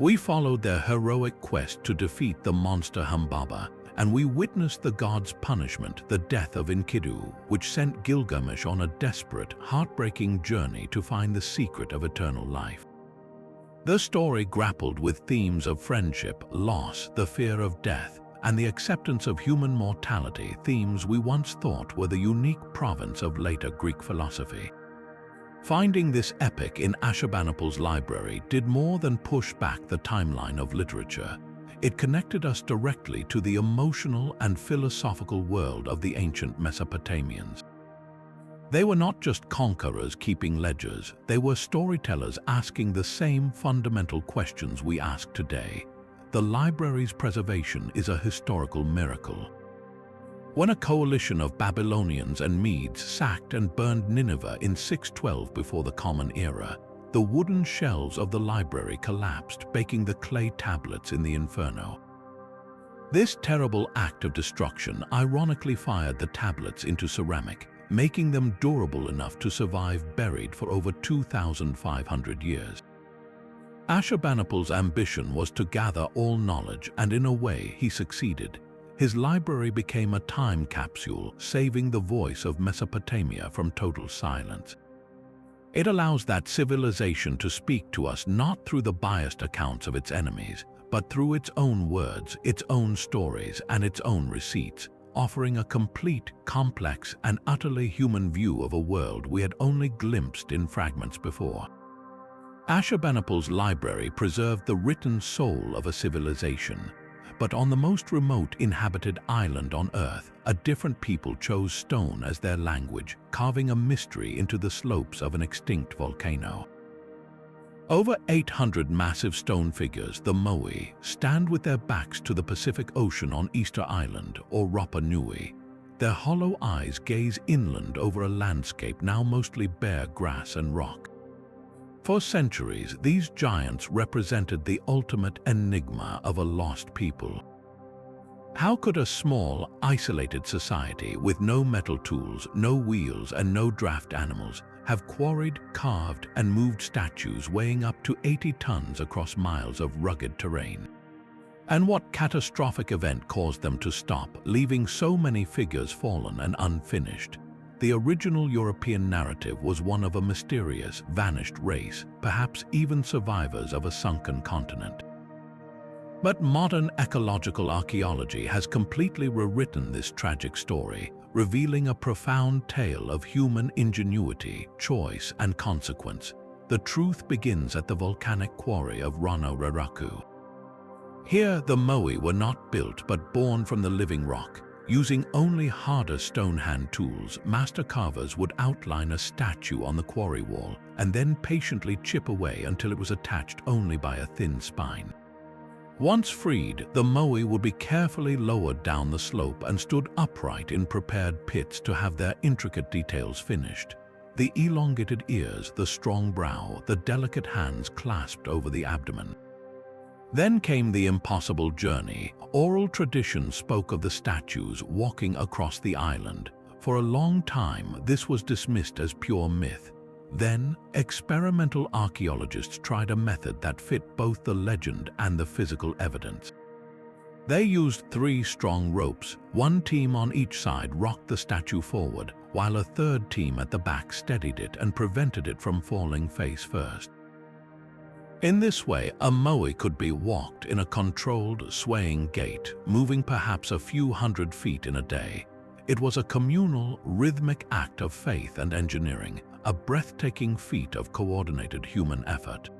We followed their heroic quest to defeat the monster Humbaba, and we witnessed the gods' punishment, the death of Enkidu, which sent Gilgamesh on a desperate, heartbreaking journey to find the secret of eternal life. The story grappled with themes of friendship, loss, the fear of death, and the acceptance of human mortality, themes we once thought were the unique province of later Greek philosophy. Finding this epic in Ashurbanipal's library did more than push back the timeline of literature. It connected us directly to the emotional and philosophical world of the ancient Mesopotamians. They were not just conquerors keeping ledgers, they were storytellers asking the same fundamental questions we ask today. The library's preservation is a historical miracle. When a coalition of Babylonians and Medes sacked and burned Nineveh in 612 before the Common Era, the wooden shelves of the library collapsed, baking the clay tablets in the inferno. This terrible act of destruction ironically fired the tablets into ceramic, making them durable enough to survive buried for over 2,500 years. Ashurbanipal's ambition was to gather all knowledge, and in a way, he succeeded. His library became a time capsule, saving the voice of Mesopotamia from total silence. It allows that civilization to speak to us not through the biased accounts of its enemies, but through its own words, its own stories, and its own receipts, offering a complete, complex, and utterly human view of a world we had only glimpsed in fragments before. Ashurbanipal's library preserved the written soul of a civilization, but on the most remote inhabited island on Earth, a different people chose stone as their language, carving a mystery into the slopes of an extinct volcano. Over 800 massive stone figures, the Moai, stand with their backs to the Pacific Ocean on Easter Island, or Rapa Nui. Their hollow eyes gaze inland over a landscape now mostly bare grass and rock. For centuries, these giants represented the ultimate enigma of a lost people. How could a small, isolated society with no metal tools, no wheels, and no draft animals have quarried, carved, and moved statues weighing up to 80 tons across miles of rugged terrain? And what catastrophic event caused them to stop, leaving so many figures fallen and unfinished? The original European narrative was one of a mysterious, vanished race, perhaps even survivors of a sunken continent. But modern ecological archaeology has completely rewritten this tragic story, revealing a profound tale of human ingenuity, choice, and consequence. The truth begins at the volcanic quarry of Rano Raraku. Here, the Moai were not built but born from the living rock. Using only harder stone hand tools, master carvers would outline a statue on the quarry wall and then patiently chip away until it was attached only by a thin spine. Once freed, the Moai would be carefully lowered down the slope and stood upright in prepared pits to have their intricate details finished. The elongated ears, the strong brow, the delicate hands clasped over the abdomen. Then came the impossible journey. Oral tradition spoke of the statues walking across the island. For a long time, this was dismissed as pure myth. Then, experimental archaeologists tried a method that fit both the legend and the physical evidence. They used 3 strong ropes. One team on each side rocked the statue forward, while a third team at the back steadied it and prevented it from falling face first. In this way, a Moai could be walked in a controlled, swaying gait, moving perhaps a few hundred feet in a day. It was a communal, rhythmic act of faith and engineering, a breathtaking feat of coordinated human effort.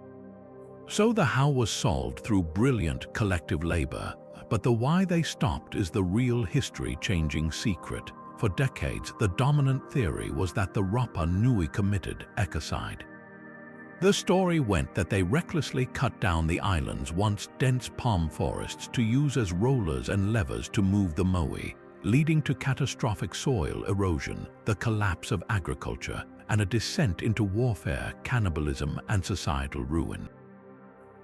So the how was solved through brilliant collective labor, but the why they stopped is the real history-changing secret. For decades, the dominant theory was that the Rapa Nui committed ecocide. The story went that they recklessly cut down the island's once dense palm forests to use as rollers and levers to move the Moai, leading to catastrophic soil erosion, the collapse of agriculture, and a descent into warfare, cannibalism, and societal ruin.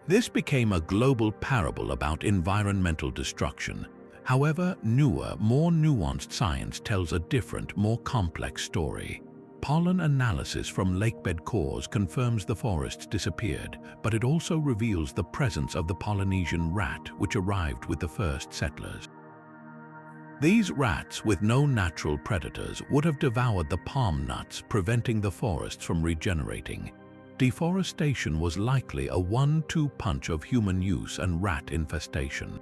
This became a global parable about environmental destruction. However, newer, more nuanced science tells a different, more complex story. Pollen analysis from lakebed cores confirms the forests disappeared, but it also reveals the presence of the Polynesian rat, which arrived with the first settlers. These rats, with no natural predators, would have devoured the palm nuts, preventing the forests from regenerating. Deforestation was likely a 1-2 punch of human use and rat infestation.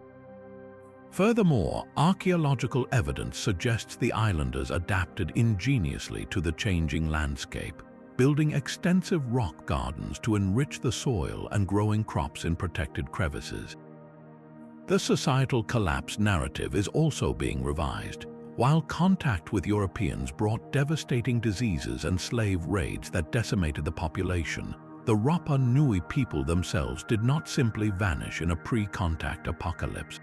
Furthermore, archaeological evidence suggests the islanders adapted ingeniously to the changing landscape, building extensive rock gardens to enrich the soil and growing crops in protected crevices. The societal collapse narrative is also being revised. While contact with Europeans brought devastating diseases and slave raids that decimated the population, the Rapa Nui people themselves did not simply vanish in a pre-contact apocalypse.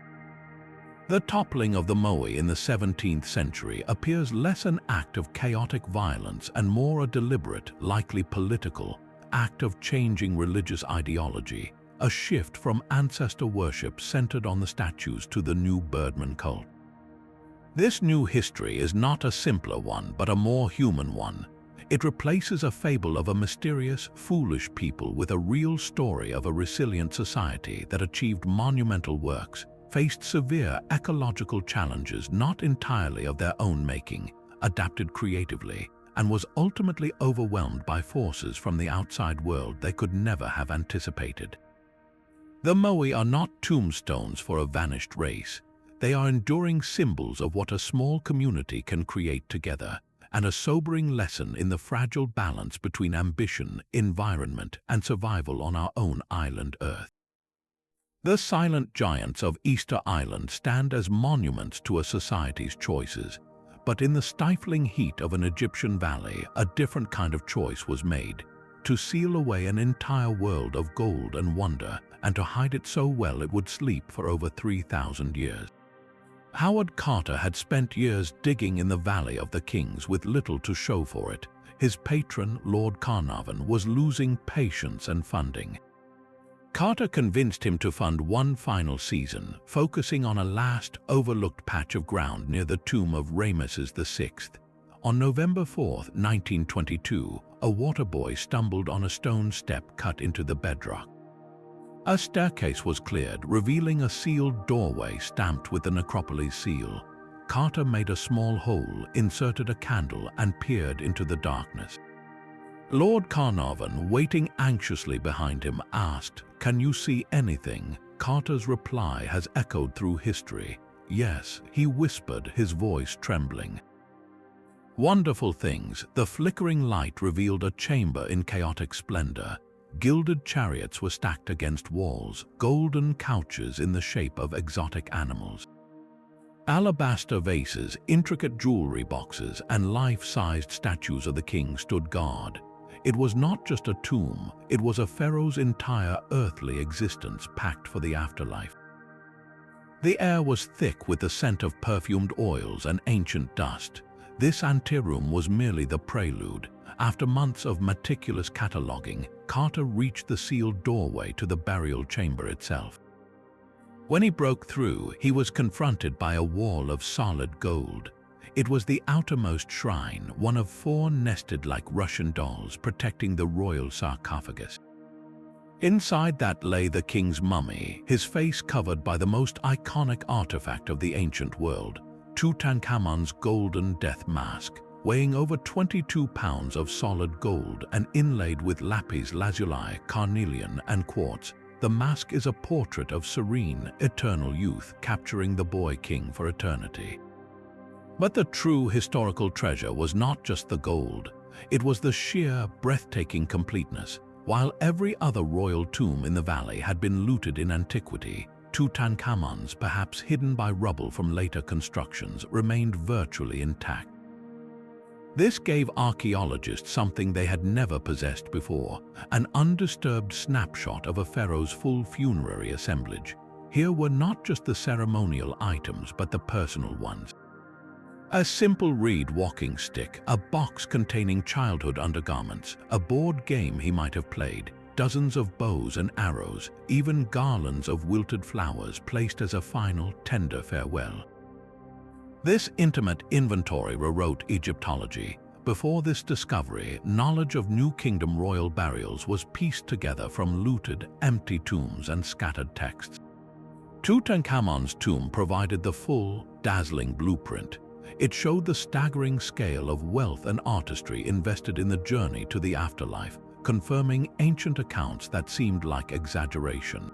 The toppling of the Moai in the 17th century appears less an act of chaotic violence and more a deliberate, likely political, act of changing religious ideology, a shift from ancestor worship centered on the statues to the new Birdman cult. This new history is not a simpler one, but a more human one. It replaces a fable of a mysterious, foolish people with a real story of a resilient society that achieved monumental works, faced severe ecological challenges not entirely of their own making, adapted creatively, and was ultimately overwhelmed by forces from the outside world they could never have anticipated. The moai are not tombstones for a vanished race. They are enduring symbols of what a small community can create together, and a sobering lesson in the fragile balance between ambition, environment, and survival on our own island Earth. The silent giants of Easter Island stand as monuments to a society's choices, but in the stifling heat of an Egyptian valley, a different kind of choice was made: to seal away an entire world of gold and wonder, and to hide it so well it would sleep for over 3,000 years. Howard Carter had spent years digging in the Valley of the Kings with little to show for it. His patron, Lord Carnarvon, was losing patience and funding. Carter convinced him to fund one final season, focusing on a last, overlooked patch of ground near the tomb of Ramesses VI. On November 4, 1922, a water boy stumbled on a stone step cut into the bedrock. A staircase was cleared, revealing a sealed doorway stamped with the necropolis seal. Carter made a small hole, inserted a candle, and peered into the darkness. Lord Carnarvon, waiting anxiously behind him, asked, "Can you see anything?" Carter's reply has echoed through history. "Yes," he whispered, his voice trembling. Wonderful things. The flickering light revealed a chamber in chaotic splendor. Gilded chariots were stacked against walls, golden couches in the shape of exotic animals. Alabaster vases, intricate jewelry boxes, and life-sized statues of the king stood guard. It was not just a tomb, it was a pharaoh's entire earthly existence packed for the afterlife. The air was thick with the scent of perfumed oils and ancient dust. This anteroom was merely the prelude. After months of meticulous cataloging, Carter reached the sealed doorway to the burial chamber itself. When he broke through, he was confronted by a wall of solid gold. It was the outermost shrine, one of 4 nested like Russian dolls protecting the royal sarcophagus. Inside that lay the king's mummy, his face covered by the most iconic artifact of the ancient world, Tutankhamun's golden death mask. Weighing over 22 pounds of solid gold and inlaid with lapis lazuli, carnelian, and quartz, the mask is a portrait of serene, eternal youth capturing the boy king for eternity. But the true historical treasure was not just the gold. It was the sheer, breathtaking completeness. While every other royal tomb in the valley had been looted in antiquity, Tutankhamun's, perhaps hidden by rubble from later constructions, remained virtually intact. This gave archaeologists something they had never possessed before: an undisturbed snapshot of a pharaoh's full funerary assemblage. Here were not just the ceremonial items, but the personal ones. A simple reed walking stick, a box containing childhood undergarments, a board game he might have played, dozens of bows and arrows, even garlands of wilted flowers placed as a final, tender farewell. This intimate inventory rewrote Egyptology. Before this discovery, knowledge of New Kingdom royal burials was pieced together from looted, empty tombs and scattered texts. Tutankhamun's tomb provided the full, dazzling blueprint. It showed the staggering scale of wealth and artistry invested in the journey to the afterlife, confirming ancient accounts that seemed like exaggeration.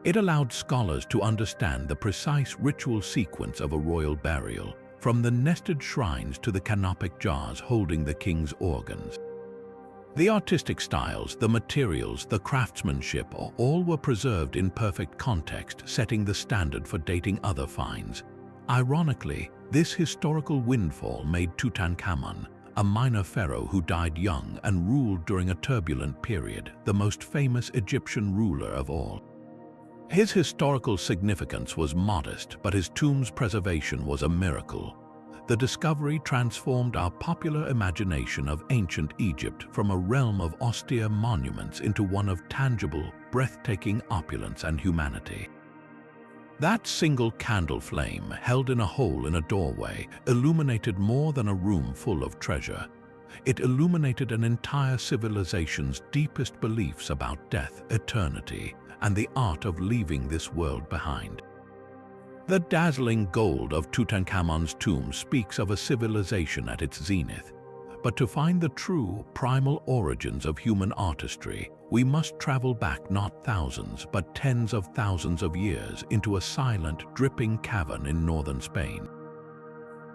It allowed scholars to understand the precise ritual sequence of a royal burial, from the nested shrines to the canopic jars holding the king's organs. The artistic styles, the materials, the craftsmanship, all were preserved in perfect context, setting the standard for dating other finds. Ironically, this historical windfall made Tutankhamun, a minor pharaoh who died young and ruled during a turbulent period, the most famous Egyptian ruler of all. His historical significance was modest, but his tomb's preservation was a miracle. The discovery transformed our popular imagination of ancient Egypt from a realm of austere monuments into one of tangible, breathtaking opulence and humanity. That single candle flame, held in a hole in a doorway, illuminated more than a room full of treasure. It illuminated an entire civilization's deepest beliefs about death, eternity, and the art of leaving this world behind. The dazzling gold of Tutankhamun's tomb speaks of a civilization at its zenith. But to find the true, primal origins of human artistry, we must travel back not thousands, but tens of thousands of years into a silent, dripping cavern in northern Spain.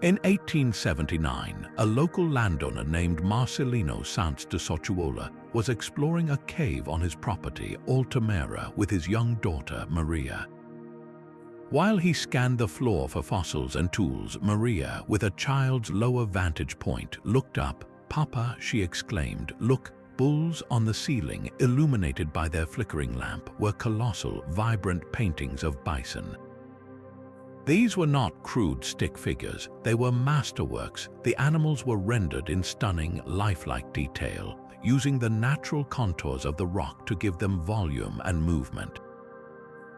In 1879, a local landowner named Marcelino Sanz de Sochuola was exploring a cave on his property, Altamira, with his young daughter, Maria. While he scanned the floor for fossils and tools, Maria, with a child's lower vantage point, looked up. "Papa," she exclaimed, "look, bulls on the ceiling, illuminated by their flickering lamp, were colossal, vibrant paintings of bison." These were not crude stick figures, they were masterworks. The animals were rendered in stunning, lifelike detail, using the natural contours of the rock to give them volume and movement.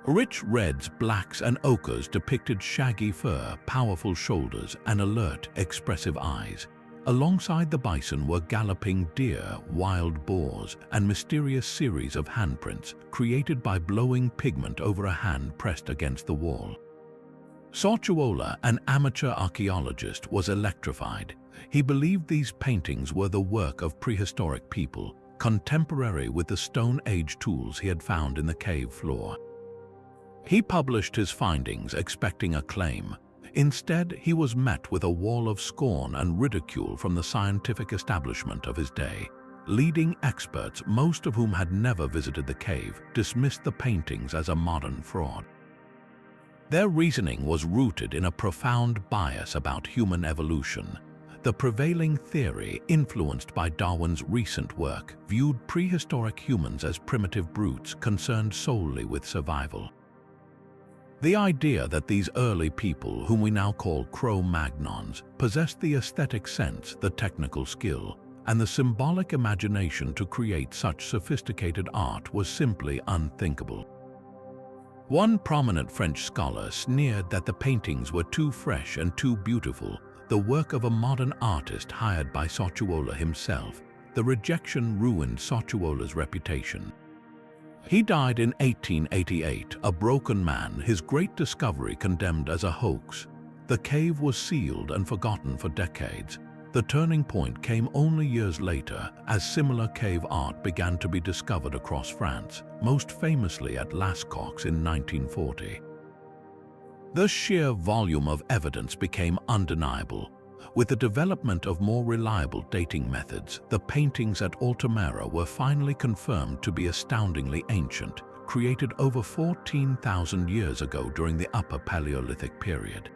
Rich reds, blacks, and ochres depicted shaggy fur, powerful shoulders, and alert, expressive eyes. Alongside the bison were galloping deer, wild boars, and mysterious series of handprints created by blowing pigment over a hand pressed against the wall. Sochuola, an amateur archaeologist, was electrified. He believed these paintings were the work of prehistoric people, contemporary with the Stone Age tools he had found in the cave floor. He published his findings expecting acclaim. Instead, he was met with a wall of scorn and ridicule from the scientific establishment of his day. Leading experts, most of whom had never visited the cave, dismissed the paintings as a modern fraud. Their reasoning was rooted in a profound bias about human evolution. The prevailing theory, influenced by Darwin's recent work, viewed prehistoric humans as primitive brutes concerned solely with survival. The idea that these early people, whom we now call Cro-Magnons, possessed the aesthetic sense, the technical skill, and the symbolic imagination to create such sophisticated art was simply unthinkable. One prominent French scholar sneered that the paintings were too fresh and too beautiful, the work of a modern artist hired by Sochuola himself. The rejection ruined Sochuola's reputation. He died in 1888, a broken man, his great discovery condemned as a hoax. The cave was sealed and forgotten for decades. The turning point came only years later, as similar cave art began to be discovered across France, most famously at Lascaux in 1940. The sheer volume of evidence became undeniable. With the development of more reliable dating methods, the paintings at Altamira were finally confirmed to be astoundingly ancient, created over 14,000 years ago during the Upper Paleolithic period.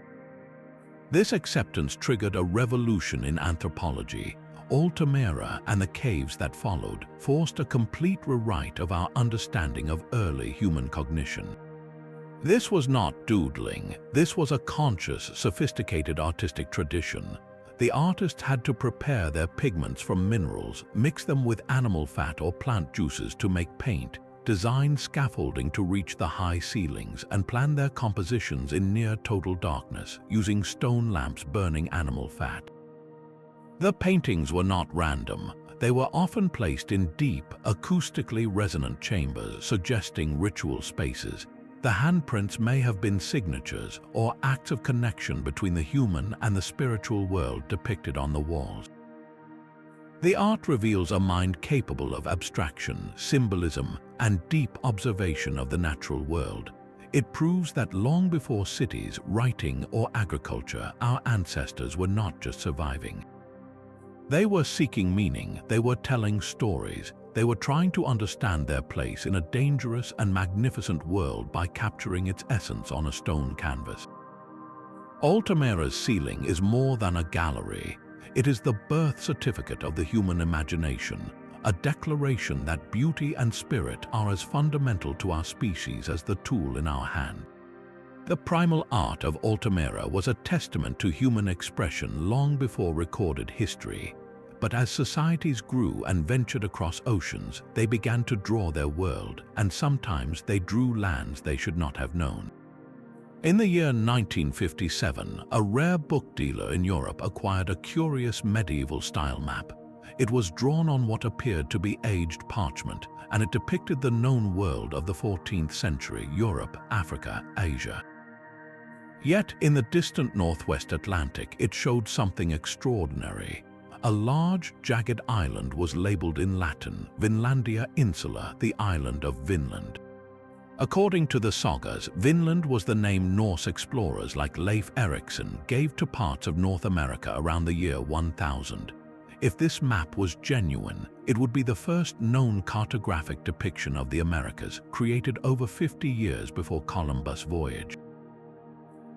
This acceptance triggered a revolution in anthropology. Altamira and the caves that followed forced a complete rewrite of our understanding of early human cognition. This was not doodling. This was a conscious, sophisticated artistic tradition. The artists had to prepare their pigments from minerals, mix them with animal fat or plant juices to make paint, design scaffolding to reach the high ceilings, and plan their compositions in near-total darkness, using stone lamps burning animal fat. The paintings were not random. They were often placed in deep, acoustically resonant chambers, suggesting ritual spaces. The handprints may have been signatures or acts of connection between the human and the spiritual world depicted on the walls. The art reveals a mind capable of abstraction, symbolism, and deep observation of the natural world. It proves that long before cities, writing, or agriculture, our ancestors were not just surviving. They were seeking meaning, they were telling stories, they were trying to understand their place in a dangerous and magnificent world by capturing its essence on a stone canvas. Altamira's ceiling is more than a gallery. It is the birth certificate of the human imagination, a declaration that beauty and spirit are as fundamental to our species as the tool in our hand. The primal art of Altamira was a testament to human expression long before recorded history. But as societies grew and ventured across oceans, they began to draw their world, and sometimes they drew lands they should not have known. In the year 1957, a rare book dealer in Europe acquired a curious medieval-style map. It was drawn on what appeared to be aged parchment, and it depicted the known world of the 14th century: Europe, Africa, Asia. Yet, in the distant northwest Atlantic, it showed something extraordinary. A large, jagged island was labeled in Latin, Vinlandia Insula, the island of Vinland. According to the sagas, Vinland was the name Norse explorers like Leif Erikson gave to parts of North America around the year 1000. If this map was genuine, it would be the first known cartographic depiction of the Americas, created over 50 years before Columbus' voyage.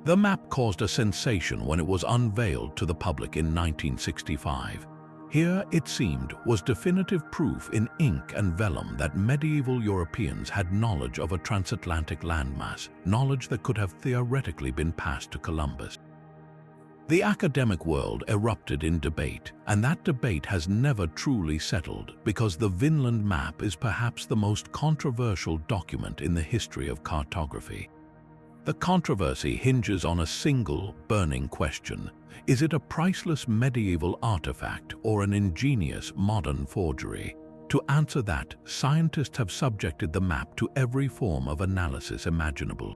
The map caused a sensation when it was unveiled to the public in 1965. Here, it seemed, was definitive proof in ink and vellum that medieval Europeans had knowledge of a transatlantic landmass, knowledge that could have theoretically been passed to Columbus. The academic world erupted in debate, and that debate has never truly settled because the Vinland map is perhaps the most controversial document in the history of cartography. The controversy hinges on a single, burning question. Is it a priceless medieval artifact or an ingenious modern forgery? To answer that, scientists have subjected the map to every form of analysis imaginable.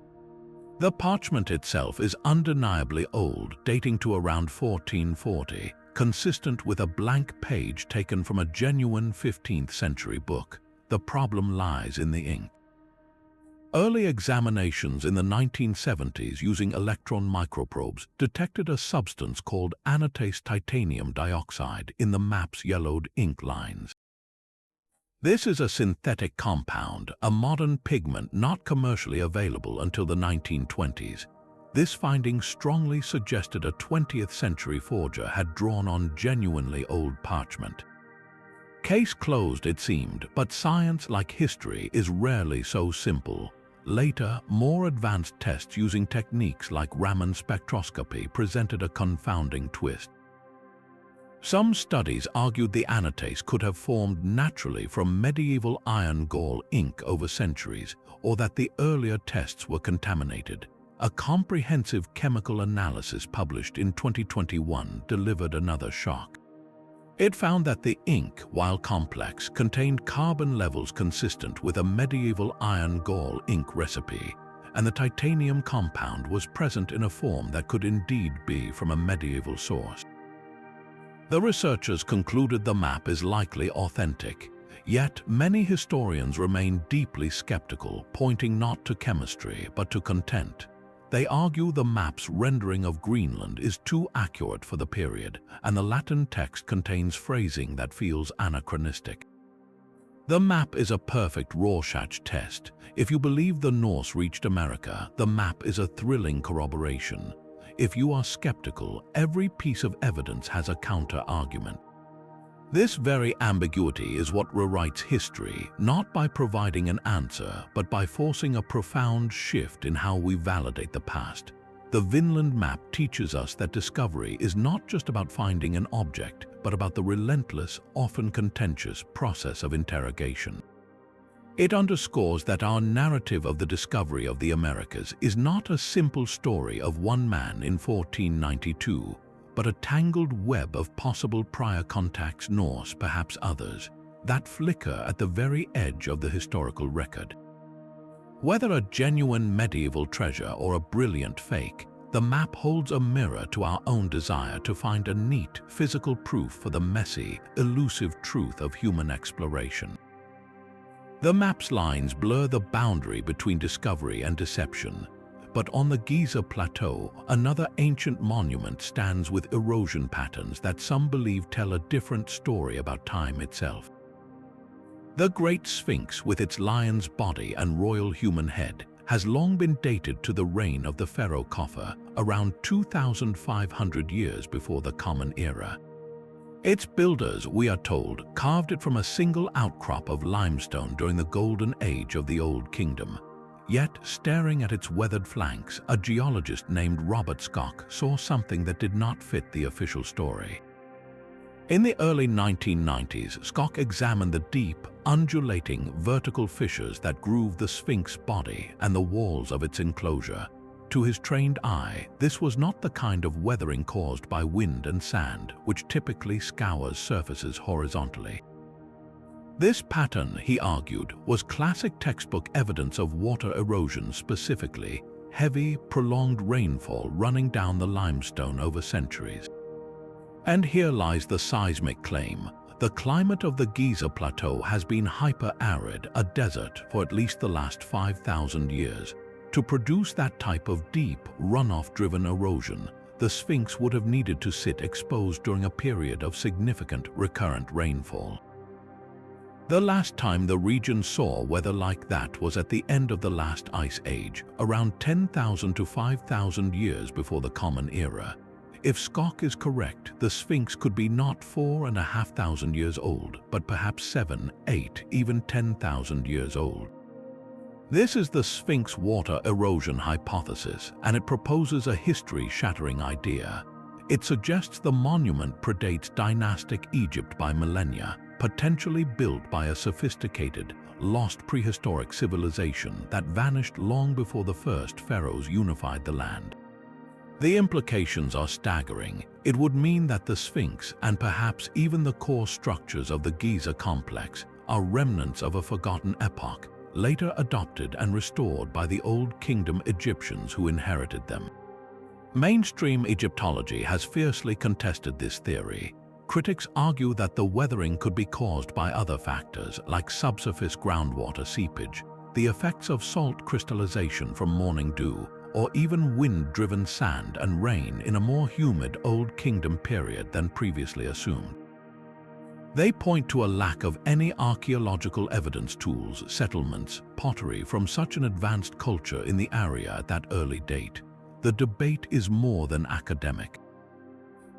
The parchment itself is undeniably old, dating to around 1440, consistent with a blank page taken from a genuine 15th century book. The problem lies in the ink. Early examinations in the 1970s using electron microprobes detected a substance called anatase titanium dioxide in the map's yellowed ink lines. This is a synthetic compound, a modern pigment not commercially available until the 1920s. This finding strongly suggested a 20th century forger had drawn on genuinely old parchment. Case closed, it seemed, but science, like history, is rarely so simple. Later, more advanced tests using techniques like Raman spectroscopy presented a confounding twist. Some studies argued the anatase could have formed naturally from medieval iron gall ink over centuries, or that the earlier tests were contaminated. A comprehensive chemical analysis published in 2021 delivered another shock. It found that the ink, while complex, contained carbon levels consistent with a medieval iron gall ink recipe, and the titanium compound was present in a form that could indeed be from a medieval source. The researchers concluded the map is likely authentic, yet many historians remain deeply skeptical, pointing not to chemistry but to content. They argue the map's rendering of Greenland is too accurate for the period, and the Latin text contains phrasing that feels anachronistic. The map is a perfect Rorschach test. If you believe the Norse reached America, the map is a thrilling corroboration. If you are skeptical, every piece of evidence has a counter-argument. This very ambiguity is what rewrites history, not by providing an answer, but by forcing a profound shift in how we validate the past. The Vinland map teaches us that discovery is not just about finding an object, but about the relentless, often contentious process of interrogation. It underscores that our narrative of the discovery of the Americas is not a simple story of one man in 1492, but a tangled web of possible prior contacts, Norse, perhaps others, that flicker at the very edge of the historical record. Whether a genuine medieval treasure or a brilliant fake, the map holds a mirror to our own desire to find a neat, physical proof for the messy, elusive truth of human exploration. The map's lines blur the boundary between discovery and deception, but on the Giza Plateau, another ancient monument stands with erosion patterns that some believe tell a different story about time itself. The Great Sphinx, with its lion's body and royal human head, has long been dated to the reign of the Pharaoh Khafre, around 2,500 years before the Common Era. Its builders, we are told, carved it from a single outcrop of limestone during the Golden Age of the Old Kingdom. Yet, staring at its weathered flanks, a geologist named Robert Schoch saw something that did not fit the official story. In the early 1990s, Schoch examined the deep, undulating, vertical fissures that groove the Sphinx body and the walls of its enclosure. To his trained eye, this was not the kind of weathering caused by wind and sand, which typically scours surfaces horizontally. This pattern, he argued, was classic textbook evidence of water erosion, specifically heavy, prolonged rainfall running down the limestone over centuries. And here lies the seismic claim. The climate of the Giza Plateau has been hyper-arid, a desert, for at least the last 5,000 years. To produce that type of deep, runoff-driven erosion, the Sphinx would have needed to sit exposed during a period of significant recurrent rainfall. The last time the region saw weather like that was at the end of the last ice age, around 10,000 to 5,000 years before the Common Era. If Scott is correct, the Sphinx could be not 4,500 years old, but perhaps 7, 8, even 10,000 years old. This is the Sphinx water erosion hypothesis, and it proposes a history-shattering idea. It suggests the monument predates dynastic Egypt by millennia, potentially built by a sophisticated, lost prehistoric civilization that vanished long before the first pharaohs unified the land. The implications are staggering. It would mean that the Sphinx, and perhaps even the core structures of the Giza complex, are remnants of a forgotten epoch, later adopted and restored by the Old Kingdom Egyptians who inherited them. Mainstream Egyptology has fiercely contested this theory. Critics argue that the weathering could be caused by other factors like subsurface groundwater seepage, the effects of salt crystallization from morning dew, or even wind-driven sand and rain in a more humid Old Kingdom period than previously assumed. They point to a lack of any archaeological evidence tools, settlements, pottery from such an advanced culture in the area at that early date. The debate is more than academic.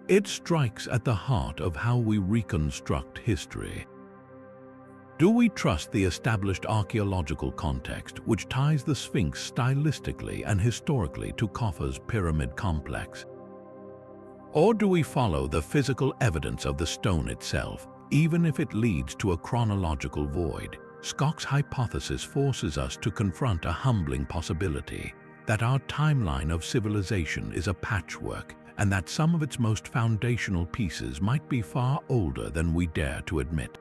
It strikes at the heart of how we reconstruct history. Do we trust the established archaeological context which ties the Sphinx stylistically and historically to Khufu's pyramid complex? Or do we follow the physical evidence of the stone itself, even if it leads to a chronological void? Scott's hypothesis forces us to confront a humbling possibility, that our timeline of civilization is a patchwork, and that some of its most foundational pieces might be far older than we dare to admit.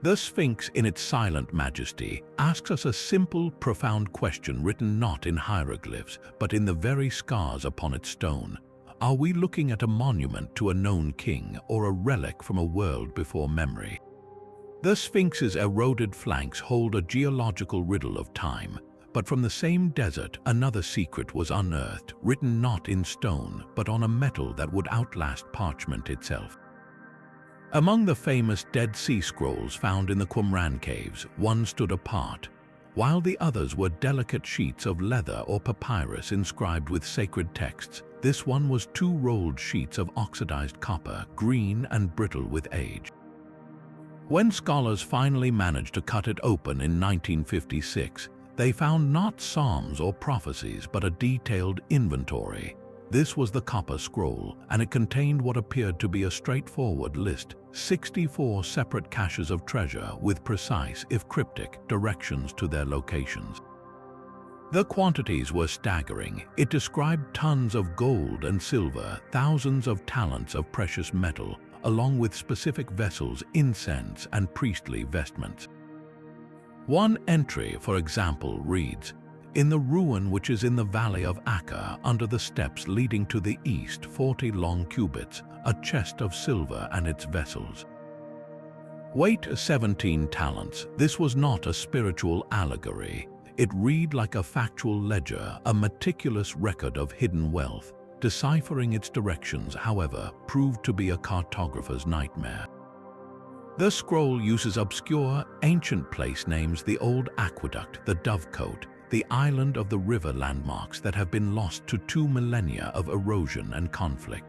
The Sphinx, in its silent majesty, asks us a simple, profound question written not in hieroglyphs, but in the very scars upon its stone. Are we looking at a monument to a known king or a relic from a world before memory? The Sphinx's eroded flanks hold a geological riddle of time, but from the same desert another secret was unearthed, written not in stone, but on a metal that would outlast parchment itself. Among the famous Dead Sea Scrolls found in the Qumran caves, one stood apart, while the others were delicate sheets of leather or papyrus inscribed with sacred texts. This one was two rolled sheets of oxidized copper, green and brittle with age. When scholars finally managed to cut it open in 1956, they found not psalms or prophecies, but a detailed inventory. This was the copper scroll, and it contained what appeared to be a straightforward list, 64 separate caches of treasure with precise, if cryptic, directions to their locations. The quantities were staggering. It described tons of gold and silver, thousands of talents of precious metal, along with specific vessels, incense, and priestly vestments. One entry, for example, reads, "In the ruin which is in the valley of Akka, under the steps leading to the east, 40 long cubits, a chest of silver and its vessels." Weight 17 talents. This was not a spiritual allegory. It read like a factual ledger, a meticulous record of hidden wealth. Deciphering its directions, however, proved to be a cartographer's nightmare. The scroll uses obscure, ancient place names, the Old Aqueduct, the Dovecote, the island of the river landmarks that have been lost to 2 millennia of erosion and conflict.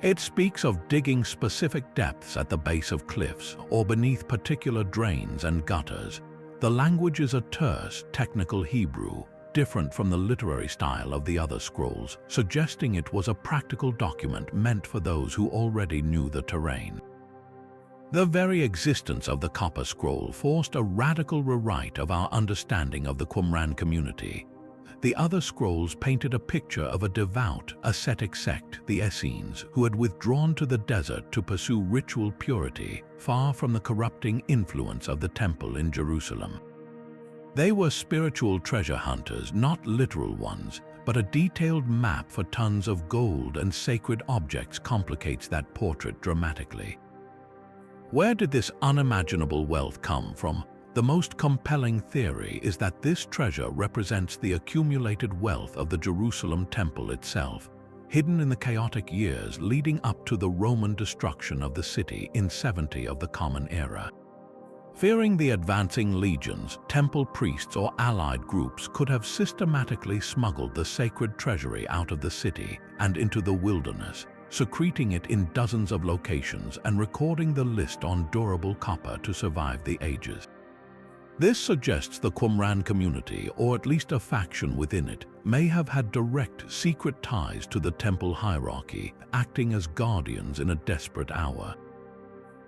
It speaks of digging specific depths at the base of cliffs or beneath particular drains and gutters. The language is a terse, technical Hebrew, different from the literary style of the other scrolls, suggesting it was a practical document meant for those who already knew the terrain. The very existence of the copper scroll forced a radical rewrite of our understanding of the Qumran community. The other scrolls painted a picture of a devout, ascetic sect, the Essenes, who had withdrawn to the desert to pursue ritual purity, far from the corrupting influence of the temple in Jerusalem. They were spiritual treasure hunters, not literal ones, but a detailed map for tons of gold and sacred objects complicates that portrait dramatically. Where did this unimaginable wealth come from? The most compelling theory is that this treasure represents the accumulated wealth of the Jerusalem temple itself, hidden in the chaotic years leading up to the Roman destruction of the city in 70 of the Common Era. Fearing the advancing legions, temple priests or allied groups could have systematically smuggled the sacred treasury out of the city and into the wilderness, secreting it in dozens of locations and recording the list on durable copper to survive the ages. This suggests the Qumran community, or at least a faction within it, may have had direct secret ties to the temple hierarchy, acting as guardians in a desperate hour.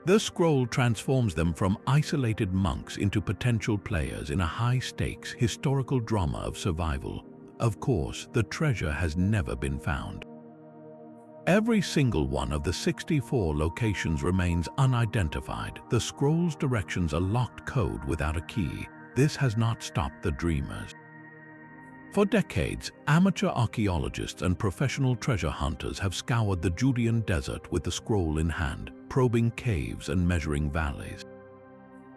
The scroll transforms them from isolated monks into potential players in a high-stakes historical drama of survival. Of course, the treasure has never been found. Every single one of the 64 locations remains unidentified. The scroll's directions are locked code without a key. This has not stopped the dreamers. For decades, amateur archaeologists and professional treasure hunters have scoured the Judean desert with the scroll in hand, probing caves and measuring valleys.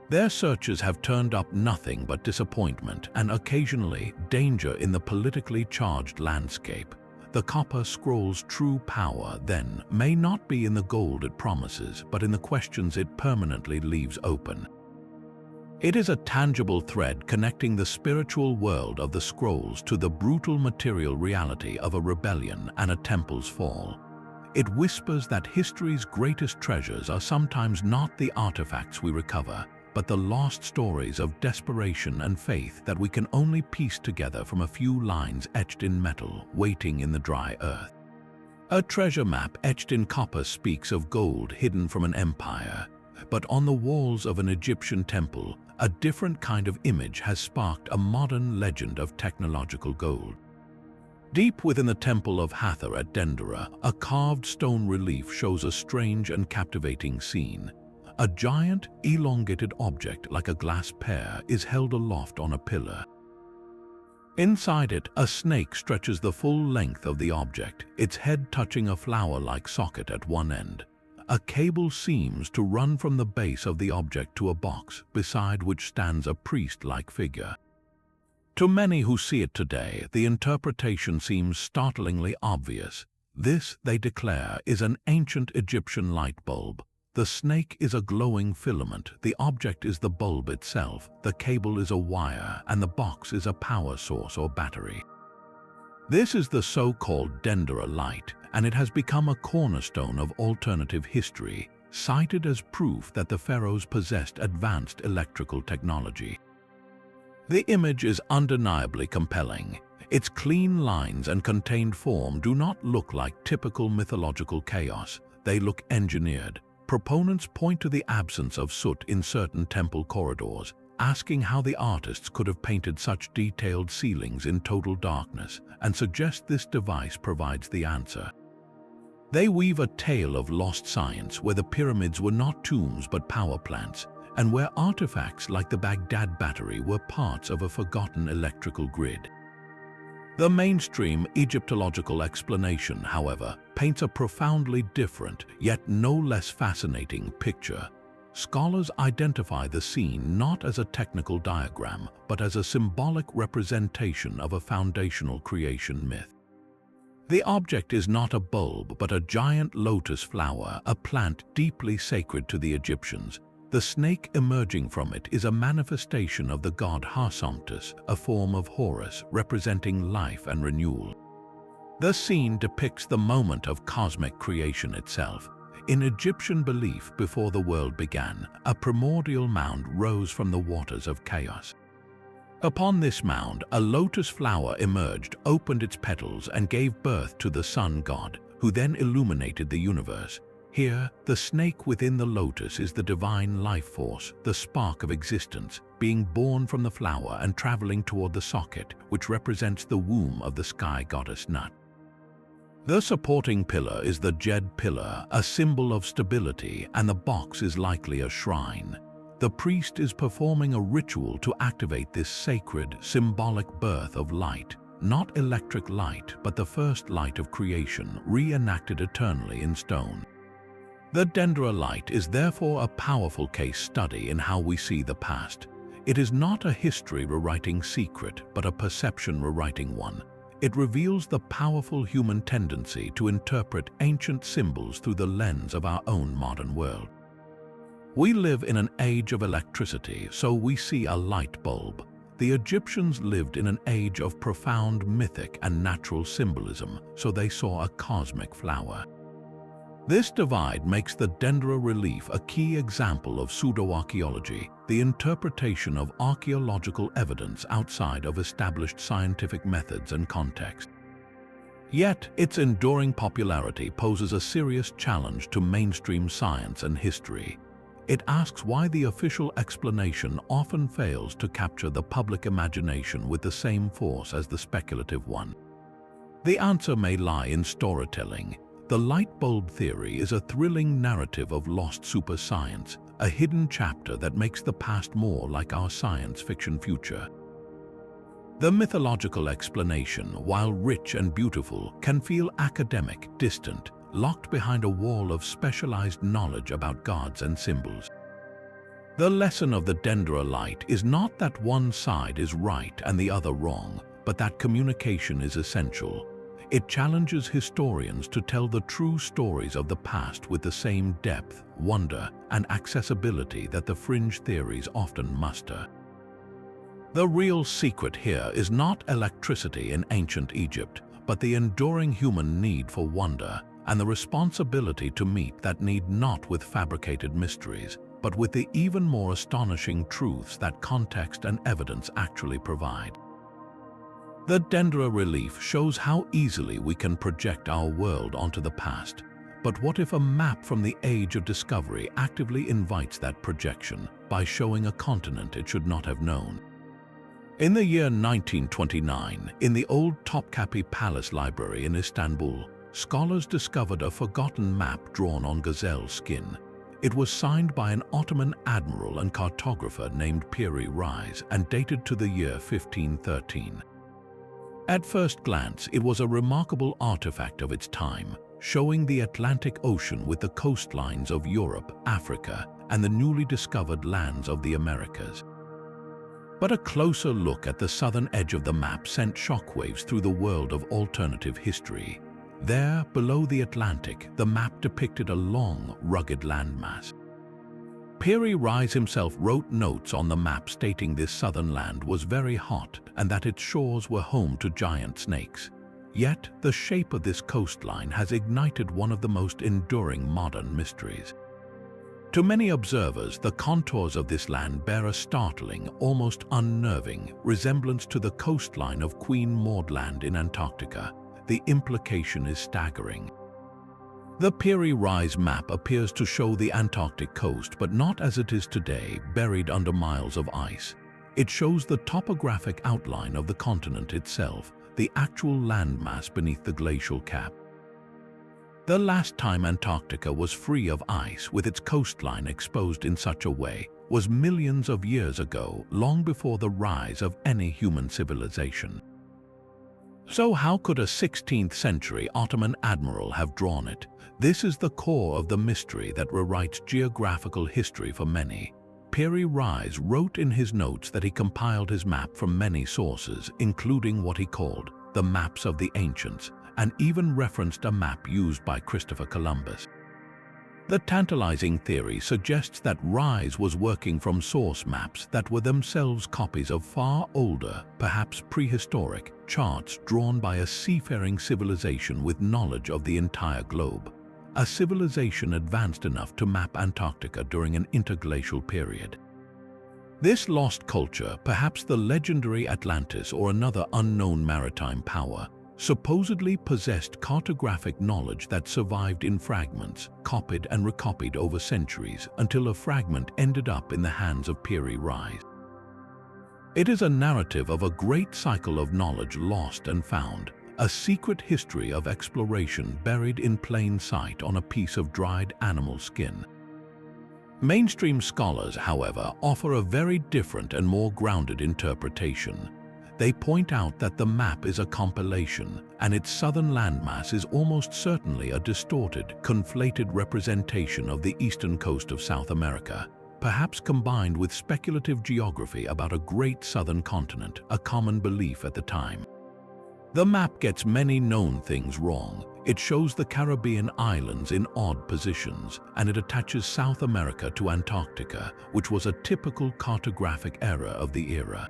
Their searches have turned up nothing but disappointment and occasionally danger in the politically charged landscape. The copper scroll's true power, then, may not be in the gold it promises, but in the questions it permanently leaves open. It is a tangible thread connecting the spiritual world of the scrolls to the brutal material reality of a rebellion and a temple's fall. It whispers that history's greatest treasures are sometimes not the artifacts we recover, but the lost stories of desperation and faith that we can only piece together from a few lines etched in metal, waiting in the dry earth. A treasure map etched in copper speaks of gold hidden from an empire, but on the walls of an Egyptian temple, a different kind of image has sparked a modern legend of technological gold. Deep within the temple of Hathor at Dendera, a carved stone relief shows a strange and captivating scene. A giant, elongated object like a glass pear is held aloft on a pillar. Inside it, a snake stretches the full length of the object, its head touching a flower-like socket at one end. A cable seems to run from the base of the object to a box, beside which stands a priest-like figure. To many who see it today, the interpretation seems startlingly obvious. This, they declare, is an ancient Egyptian light bulb. The snake is a glowing filament, the object is the bulb itself, the cable is a wire, and the box is a power source or battery. This is the so-called Dendera light, and it has become a cornerstone of alternative history, cited as proof that the pharaohs possessed advanced electrical technology. The image is undeniably compelling. Its clean lines and contained form do not look like typical mythological chaos, they look engineered. Proponents point to the absence of soot in certain temple corridors, asking how the artists could have painted such detailed ceilings in total darkness, and suggest this device provides the answer. They weave a tale of lost science where the pyramids were not tombs but power plants, and where artifacts like the Baghdad Battery were parts of a forgotten electrical grid. The mainstream Egyptological explanation, however, paints a profoundly different, yet no less fascinating picture. Scholars identify the scene not as a technical diagram, but as a symbolic representation of a foundational creation myth. The object is not a bulb, but a giant lotus flower, a plant deeply sacred to the Egyptians. The snake emerging from it is a manifestation of the god Harsomptus, a form of Horus representing life and renewal. The scene depicts the moment of cosmic creation itself. In Egyptian belief, before the world began, a primordial mound rose from the waters of chaos. Upon this mound, a lotus flower emerged, opened its petals, and gave birth to the sun god, who then illuminated the universe. Here, the snake within the lotus is the divine life force, the spark of existence, being born from the flower and traveling toward the socket, which represents the womb of the sky goddess Nut. The supporting pillar is the Jed pillar, a symbol of stability, and the box is likely a shrine. The priest is performing a ritual to activate this sacred, symbolic birth of light. not electric light, but the first light of creation, reenacted eternally in stone. The dendrolite is therefore a powerful case study in how we see the past. It is not a history rewriting secret, but a perception rewriting one. It reveals the powerful human tendency to interpret ancient symbols through the lens of our own modern world. We live in an age of electricity, so we see a light bulb. The Egyptians lived in an age of profound mythic and natural symbolism, so they saw a cosmic flower. This divide makes the dendro relief a key example of pseudo-archaeology, the interpretation of archaeological evidence outside of established scientific methods and context. Yet, its enduring popularity poses a serious challenge to mainstream science and history. It asks why the official explanation often fails to capture the public imagination with the same force as the speculative one. The answer may lie in storytelling. The light bulb theory is a thrilling narrative of lost super science, a hidden chapter that makes the past more like our science fiction future. The mythological explanation, while rich and beautiful, can feel academic, distant, locked behind a wall of specialized knowledge about gods and symbols. The lesson of the dendrolite is not that one side is right and the other wrong, but that communication is essential. It challenges historians to tell the true stories of the past with the same depth, wonder, and accessibility that the fringe theories often muster. The real secret here is not electricity in ancient Egypt, but the enduring human need for wonder and the responsibility to meet that need not with fabricated mysteries, but with the even more astonishing truths that context and evidence actually provide. The dendro relief shows how easily we can project our world onto the past. But what if a map from the age of discovery actively invites that projection by showing a continent it should not have known? In the year 1929, in the old Topkapi Palace Library in Istanbul, scholars discovered a forgotten map drawn on gazelle skin. It was signed by an Ottoman admiral and cartographer named Piri Reis and dated to the year 1513. At first glance, it was a remarkable artifact of its time, showing the Atlantic Ocean with the coastlines of Europe, Africa, and the newly discovered lands of the Americas. But a closer look at the southern edge of the map sent shockwaves through the world of alternative history. There, below the Atlantic, the map depicted a long, rugged landmass. Piri Reis himself wrote notes on the map stating this southern land was very hot and that its shores were home to giant snakes. Yet, the shape of this coastline has ignited one of the most enduring modern mysteries. To many observers, the contours of this land bear a startling, almost unnerving, resemblance to the coastline of Queen Maud Land in Antarctica. The implication is staggering. The Piri Reis map appears to show the Antarctic coast, but not as it is today, buried under miles of ice. It shows the topographic outline of the continent itself, the actual landmass beneath the glacial cap. The last time Antarctica was free of ice, with its coastline exposed in such a way, was millions of years ago, long before the rise of any human civilization. So how could a 16th century Ottoman admiral have drawn it? This is the core of the mystery that rewrites geographical history for many. Piri Reis wrote in his notes that he compiled his map from many sources, including what he called the maps of the ancients, and even referenced a map used by Christopher Columbus. The tantalizing theory suggests that Reis was working from source maps that were themselves copies of far older, perhaps prehistoric, charts drawn by a seafaring civilization with knowledge of the entire globe. A civilization advanced enough to map Antarctica during an interglacial period. This lost culture, perhaps the legendary Atlantis or another unknown maritime power, supposedly possessed cartographic knowledge that survived in fragments, copied and recopied over centuries until a fragment ended up in the hands of Piri Reis. It is a narrative of a great cycle of knowledge lost and found, a secret history of exploration buried in plain sight on a piece of dried animal skin. Mainstream scholars, however, offer a very different and more grounded interpretation. They point out that the map is a compilation, and its southern landmass is almost certainly a distorted, conflated representation of the eastern coast of South America, perhaps combined with speculative geography about a great southern continent, a common belief at the time. The map gets many known things wrong. It shows the Caribbean islands in odd positions, and it attaches South America to Antarctica, which was a typical cartographic error of the era.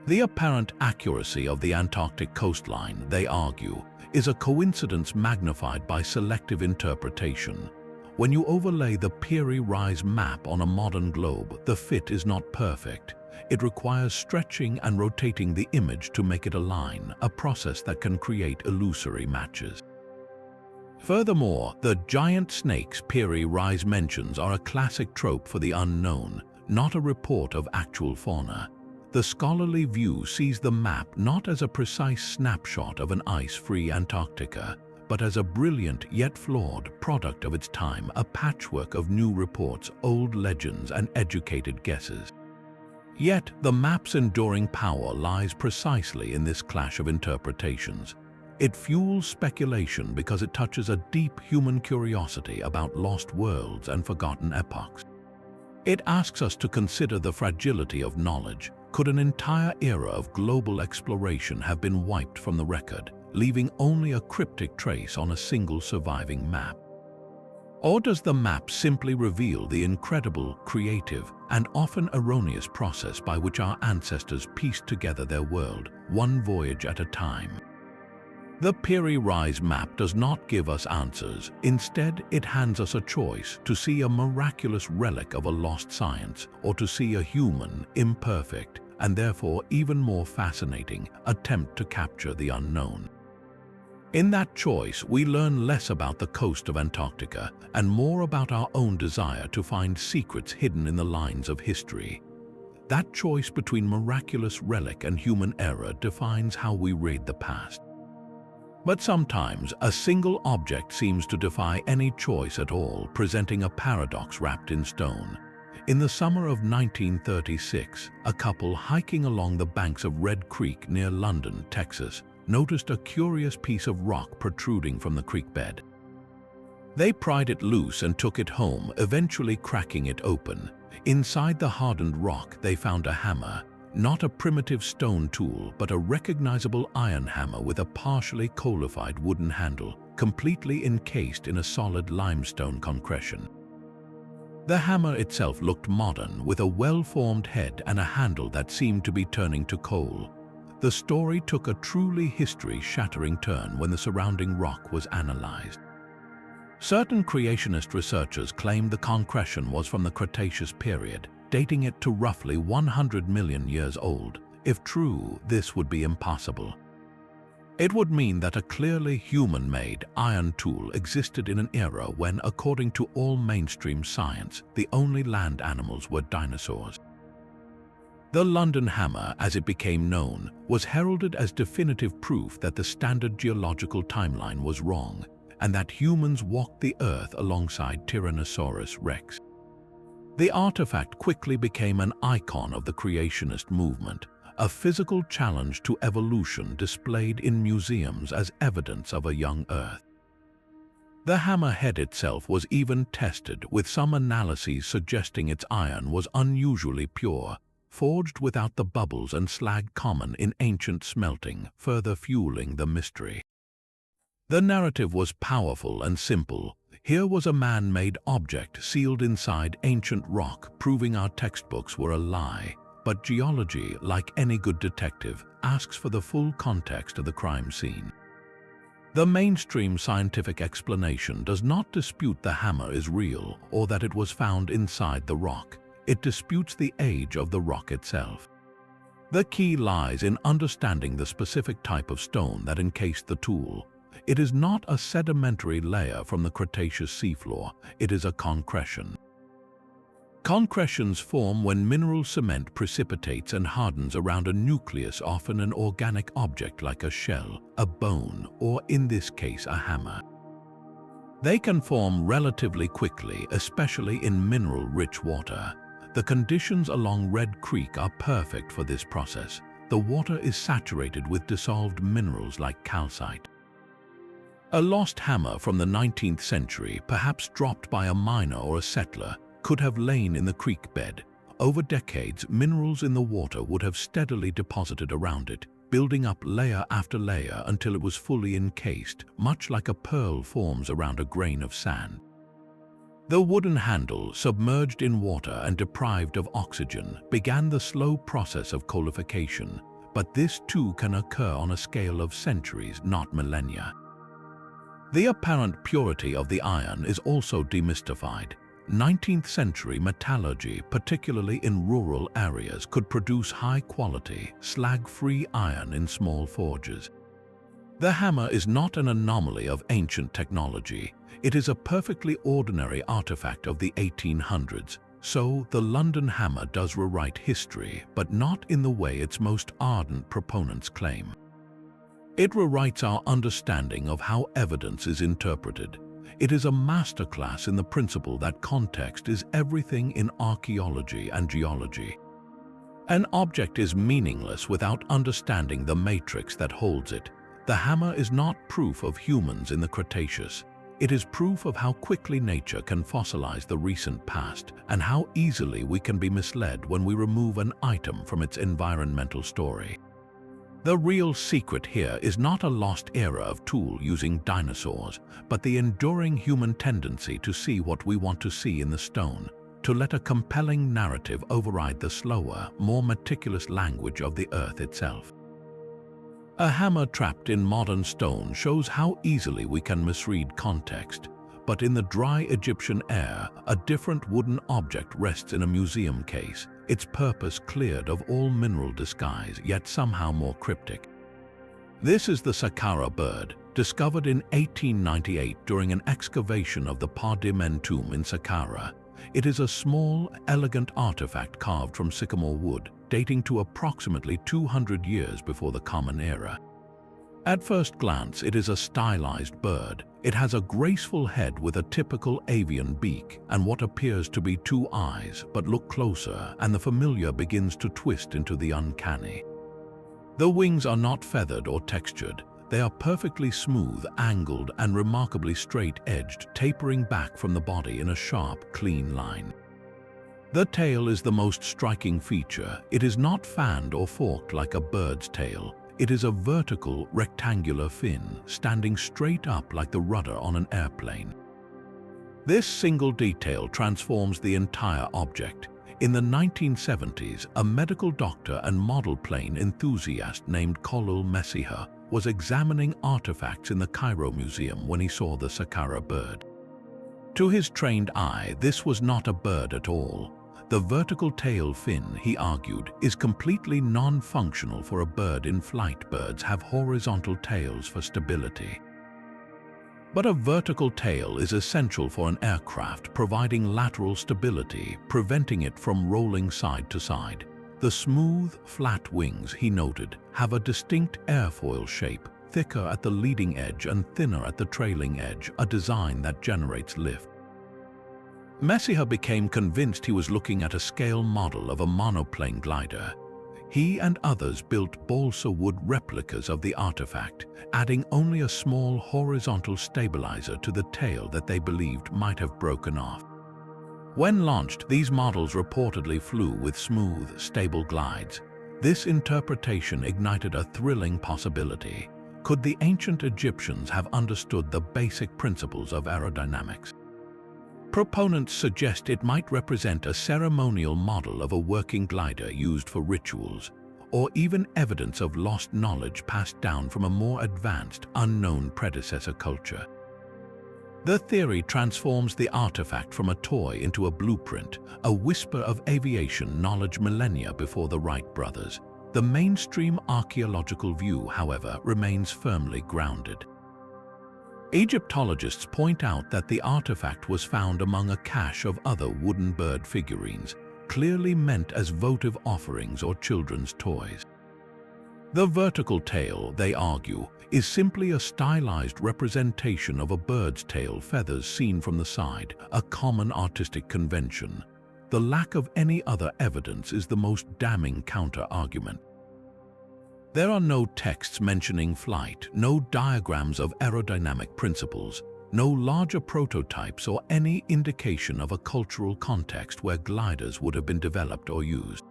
The apparent accuracy of the Antarctic coastline, they argue, is a coincidence magnified by selective interpretation. When you overlay the Piri Reis map on a modern globe, the fit is not perfect. It requires stretching and rotating the image to make it align, a process that can create illusory matches. Furthermore, the giant snakes Piri Reis mentions are a classic trope for the unknown, not a report of actual fauna. The scholarly view sees the map not as a precise snapshot of an ice-free Antarctica, but as a brilliant yet flawed product of its time, a patchwork of new reports, old legends, and educated guesses. Yet, the map's enduring power lies precisely in this clash of interpretations. It fuels speculation because it touches a deep human curiosity about lost worlds and forgotten epochs. It asks us to consider the fragility of knowledge. Could an entire era of global exploration have been wiped from the record, leaving only a cryptic trace on a single surviving map? Or does the map simply reveal the incredible, creative, and often erroneous process by which our ancestors pieced together their world, one voyage at a time? The Piri Reis map does not give us answers. Instead, it hands us a choice: to see a miraculous relic of a lost science, or to see a human, imperfect, and therefore even more fascinating, attempt to capture the unknown. In that choice, we learn less about the coast of Antarctica and more about our own desire to find secrets hidden in the lines of history. That choice between miraculous relic and human error defines how we read the past. But sometimes, a single object seems to defy any choice at all, presenting a paradox wrapped in stone. In the summer of 1936, a couple hiking along the banks of Red Creek near London, Texas, noticed a curious piece of rock protruding from the creek bed. They pried it loose and took it home, eventually cracking it open. Inside the hardened rock, they found a hammer. Not a primitive stone tool, but a recognizable iron hammer with a partially colified wooden handle, completely encased in a solid limestone concretion. The hammer itself looked modern, with a well-formed head and a handle that seemed to be turning to coal. The story took a truly history-shattering turn when the surrounding rock was analyzed. Certain creationist researchers claimed the concretion was from the Cretaceous period, dating it to roughly 100 million years old. If true, this would be impossible. It would mean that a clearly human-made iron tool existed in an era when, according to all mainstream science, the only land animals were dinosaurs. The London hammer, as it became known, was heralded as definitive proof that the standard geological timeline was wrong, and that humans walked the Earth alongside Tyrannosaurus rex. The artifact quickly became an icon of the creationist movement, a physical challenge to evolution displayed in museums as evidence of a young Earth. The hammerhead itself was even tested, with some analyses suggesting its iron was unusually pure, forged without the bubbles and slag common in ancient smelting, further fueling the mystery. The narrative was powerful and simple. Here was a man-made object sealed inside ancient rock, proving our textbooks were a lie. But geology, like any good detective, asks for the full context of the crime scene. The mainstream scientific explanation does not dispute the hammer is real or that it was found inside the rock. It disputes the age of the rock itself. The key lies in understanding the specific type of stone that encased the tool. It is not a sedimentary layer from the Cretaceous seafloor, it is a concretion. Concretions form when mineral cement precipitates and hardens around a nucleus, often an organic object like a shell, a bone, or in this case a hammer. They can form relatively quickly, especially in mineral-rich water. The conditions along Red Creek are perfect for this process. the water is saturated with dissolved minerals like calcite. A lost hammer from the 19th century, perhaps dropped by a miner or a settler, could have lain in the creek bed. Over decades, minerals in the water would have steadily deposited around it, building up layer after layer until it was fully encased, much like a pearl forms around a grain of sand. The wooden handle, submerged in water and deprived of oxygen, began the slow process of coalification, but this too can occur on a scale of centuries, not millennia. The apparent purity of the iron is also demystified. 19th century metallurgy, particularly in rural areas, could produce high-quality, slag-free iron in small forges. The hammer is not an anomaly of ancient technology. It is a perfectly ordinary artifact of the 1800s. So, the London hammer does rewrite history, but not in the way its most ardent proponents claim. It rewrites our understanding of how evidence is interpreted. It is a masterclass in the principle that context is everything in archaeology and geology. An object is meaningless without understanding the matrix that holds it. The hammer is not proof of humans in the Cretaceous. It is proof of how quickly nature can fossilize the recent past and how easily we can be misled when we remove an item from its environmental story. The real secret here is not a lost era of tool using dinosaurs, but the enduring human tendency to see what we want to see in the stone, to let a compelling narrative override the slower, more meticulous language of the earth itself. A hammer trapped in modern stone shows how easily we can misread context, but in the dry Egyptian air, a different wooden object rests in a museum case, its purpose cleared of all mineral disguise, yet somehow more cryptic. This is the Saqqara bird, discovered in 1898 during an excavation of the Pardimen tomb in Saqqara. It is a small, elegant artifact carved from sycamore wood, dating to approximately 200 years before the Common Era. At first glance, it is a stylized bird. It has a graceful head with a typical avian beak and what appears to be two eyes, but look closer and the familiar begins to twist into the uncanny. The wings are not feathered or textured. They are perfectly smooth, angled, and remarkably straight-edged, tapering back from the body in a sharp, clean line. The tail is the most striking feature. It is not fanned or forked like a bird's tail. It is a vertical, rectangular fin, standing straight up like the rudder on an airplane. This single detail transforms the entire object. In the 1970s, a medical doctor and model plane enthusiast named Kolul Messiha was examining artifacts in the Cairo Museum when he saw the Saqqara bird. To his trained eye, this was not a bird at all. The vertical tail fin, he argued, is completely non-functional for a bird in flight. Birds have horizontal tails for stability. But a vertical tail is essential for an aircraft, providing lateral stability, preventing it from rolling side to side. The smooth, flat wings, he noted, have a distinct airfoil shape, thicker at the leading edge and thinner at the trailing edge, a design that generates lift. Messiha became convinced he was looking at a scale model of a monoplane glider. He and others built balsa wood replicas of the artifact, adding only a small horizontal stabilizer to the tail that they believed might have broken off. When launched, these models reportedly flew with smooth, stable glides. This interpretation ignited a thrilling possibility. Could the ancient Egyptians have understood the basic principles of aerodynamics? Proponents suggest it might represent a ceremonial model of a working glider used for rituals, or even evidence of lost knowledge passed down from a more advanced, unknown predecessor culture. The theory transforms the artifact from a toy into a blueprint, a whisper of aviation knowledge millennia before the Wright brothers. The mainstream archaeological view, however, remains firmly grounded. Egyptologists point out that the artifact was found among a cache of other wooden bird figurines, clearly meant as votive offerings or children's toys. The vertical tail, they argue, is simply a stylized representation of a bird's tail feathers seen from the side, a common artistic convention. The lack of any other evidence is the most damning counter-argument. There are no texts mentioning flight, no diagrams of aerodynamic principles, no larger prototypes or any indication of a cultural context where gliders would have been developed or used.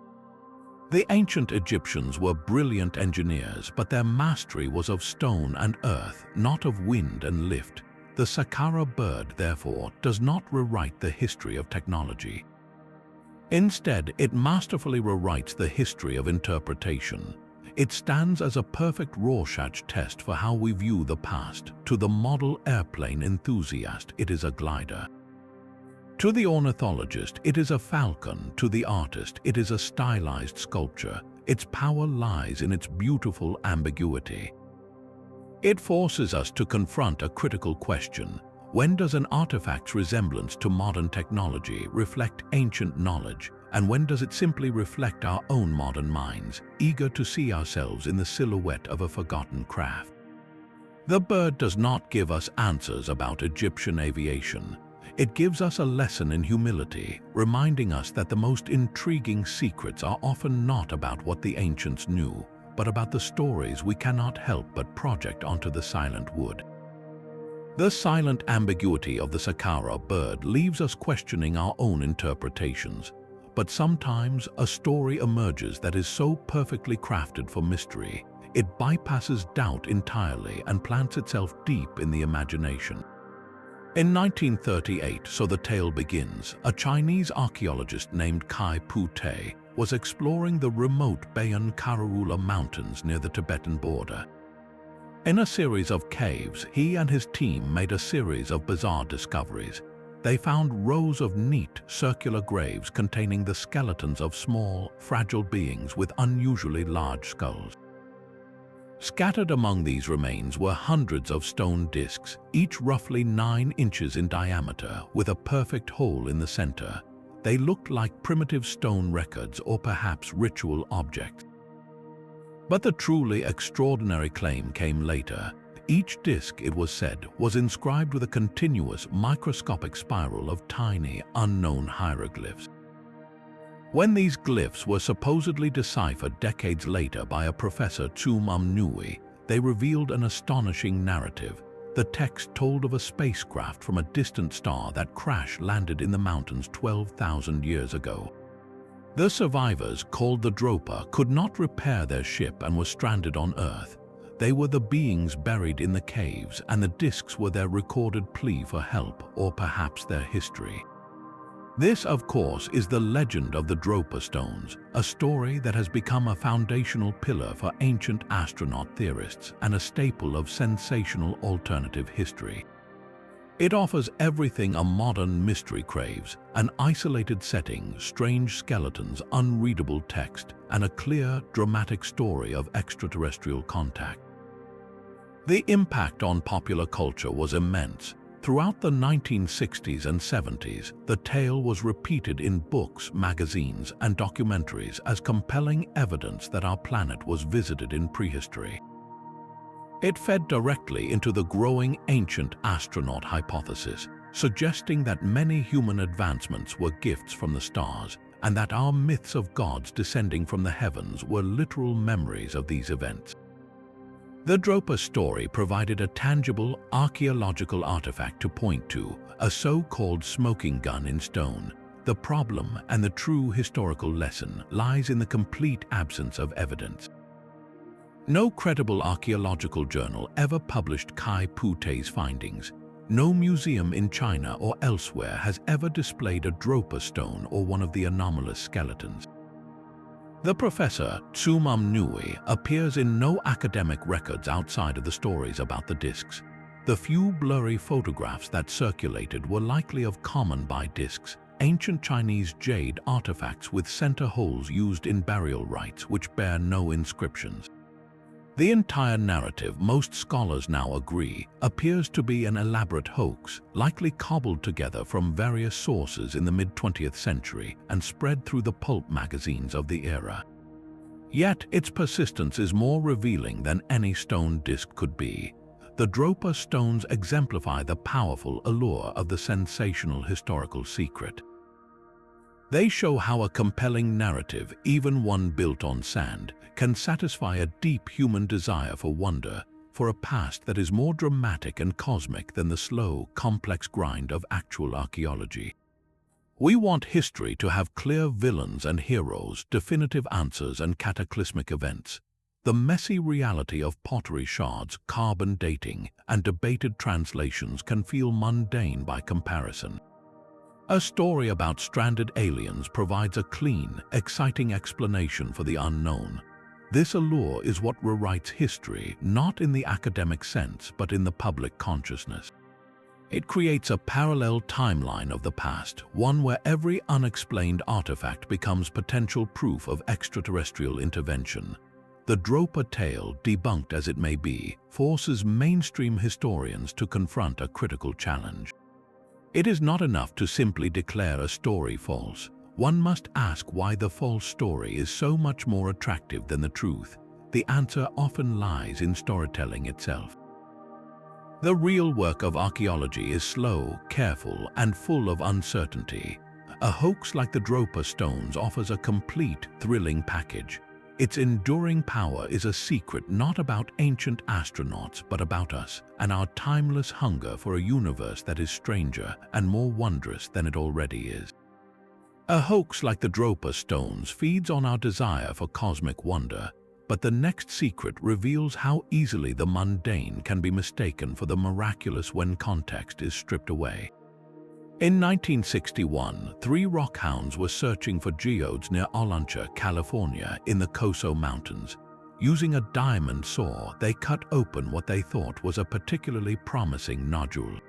The ancient Egyptians were brilliant engineers, but their mastery was of stone and earth, not of wind and lift. The Saqqara bird, therefore, does not rewrite the history of technology. Instead, it masterfully rewrites the history of interpretation. It stands as a perfect Rorschach test for how we view the past. To the model airplane enthusiast, it is a glider. To the ornithologist, it is a falcon. To the artist, it is a stylized sculpture. Its power lies in its beautiful ambiguity. It forces us to confront a critical question. When does an artifact's resemblance to modern technology reflect ancient knowledge, and when does it simply reflect our own modern minds, eager to see ourselves in the silhouette of a forgotten craft? The bird does not give us answers about Egyptian aviation. It gives us a lesson in humility, reminding us that the most intriguing secrets are often not about what the ancients knew, but about the stories we cannot help but project onto the silent wood. The silent ambiguity of the Saqqara bird leaves us questioning our own interpretations. But sometimes a story emerges that is so perfectly crafted for mystery, it bypasses doubt entirely and plants itself deep in the imagination. In 1938, so the tale begins, a Chinese archaeologist named Kai Pu-te was exploring the remote Bayan Karaula Mountains near the Tibetan border. In a series of caves, he and his team made a series of bizarre discoveries. They found rows of neat, circular graves containing the skeletons of small, fragile beings with unusually large skulls. Scattered among these remains were hundreds of stone discs, each roughly 9 inches in diameter, with a perfect hole in the center. They looked like primitive stone records or perhaps ritual objects. But the truly extraordinary claim came later. Each disc, it was said, was inscribed with a continuous, microscopic spiral of tiny, unknown hieroglyphs. When these glyphs were supposedly deciphered decades later by a professor Nui, they revealed an astonishing narrative. The text told of a spacecraft from a distant star that crash-landed in the mountains 12,000 years ago. The survivors, called the Dropa, could not repair their ship and were stranded on Earth. They were the beings buried in the caves, and the discs were their recorded plea for help, or perhaps their history. This, of course, is the legend of the Dropa stones, a story that has become a foundational pillar for ancient astronaut theorists and a staple of sensational alternative history. It offers everything a modern mystery craves: an isolated setting, strange skeletons, unreadable text, and a clear, dramatic story of extraterrestrial contact. The impact on popular culture was immense. Throughout the 1960s and 70s, the tale was repeated in books, magazines, and documentaries as compelling evidence that our planet was visited in prehistory. It fed directly into the growing ancient astronaut hypothesis, suggesting that many human advancements were gifts from the stars, and that our myths of gods descending from the heavens were literal memories of these events. The Dropa story provided a tangible archaeological artifact to point to, a so-called smoking gun in stone. The problem and the true historical lesson lies in the complete absence of evidence. No credible archaeological journal ever published Kai Pu-te's findings. No museum in China or elsewhere has ever displayed a Dropa stone or one of the anomalous skeletons. The professor, Nui, appears in no academic records outside of the stories about the discs. The few blurry photographs that circulated were likely of common-buy discs, ancient Chinese jade artifacts with center holes used in burial rites which bear no inscriptions. The entire narrative, most scholars now agree, appears to be an elaborate hoax, likely cobbled together from various sources in the mid-20th century and spread through the pulp magazines of the era. Yet its persistence is more revealing than any stone disc could be. The Dropa stones exemplify the powerful allure of the sensational historical secret. They show how a compelling narrative, even one built on sand, can satisfy a deep human desire for wonder, for a past that is more dramatic and cosmic than the slow, complex grind of actual archaeology. We want history to have clear villains and heroes, definitive answers and cataclysmic events. The messy reality of pottery shards, carbon dating, and debated translations can feel mundane by comparison. A story about stranded aliens provides a clean, exciting explanation for the unknown. This allure is what rewrites history, not in the academic sense, but in the public consciousness. It creates a parallel timeline of the past, one where every unexplained artifact becomes potential proof of extraterrestrial intervention. The Dropa tale, debunked as it may be, forces mainstream historians to confront a critical challenge. It is not enough to simply declare a story false. One must ask why the false story is so much more attractive than the truth. The answer often lies in storytelling itself. The real work of archaeology is slow, careful, and full of uncertainty. A hoax like the Dropa stones offers a complete, thrilling package. Its enduring power is a secret not about ancient astronauts but about us and our timeless hunger for a universe that is stranger and more wondrous than it already is. A hoax like the Dropa stones feeds on our desire for cosmic wonder, but the next secret reveals how easily the mundane can be mistaken for the miraculous when context is stripped away. In 1961, 3 rockhounds were searching for geodes near Olancha, California, in the Coso Mountains. Using a diamond saw, they cut open what they thought was a particularly promising nodule.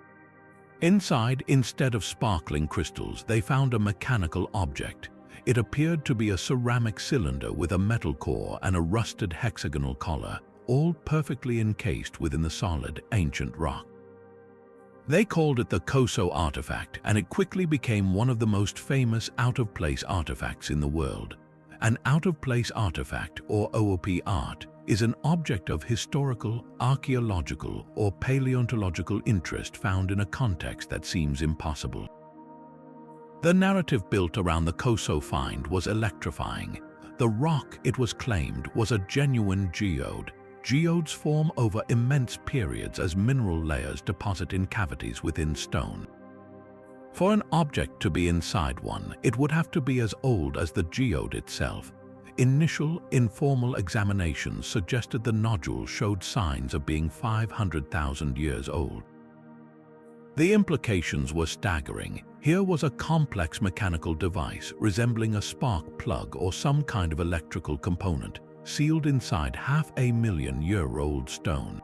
Inside, instead of sparkling crystals, they found a mechanical object. It appeared to be a ceramic cylinder with a metal core and a rusted hexagonal collar, all perfectly encased within the solid, ancient rock. They called it the Coso artifact, and it quickly became one of the most famous out-of-place artifacts in the world. An out-of-place artifact, or OOP art, is an object of historical, archaeological, or paleontological interest found in a context that seems impossible. The narrative built around the Coso find was electrifying. The rock, it was claimed, was a genuine geode. Geodes form over immense periods as mineral layers deposit in cavities within stone. For an object to be inside one, it would have to be as old as the geode itself. Initial, informal examinations suggested the nodule showed signs of being 500,000 years old. The implications were staggering. Here was a complex mechanical device resembling a spark plug or some kind of electrical component, sealed inside 500,000-year-old stone.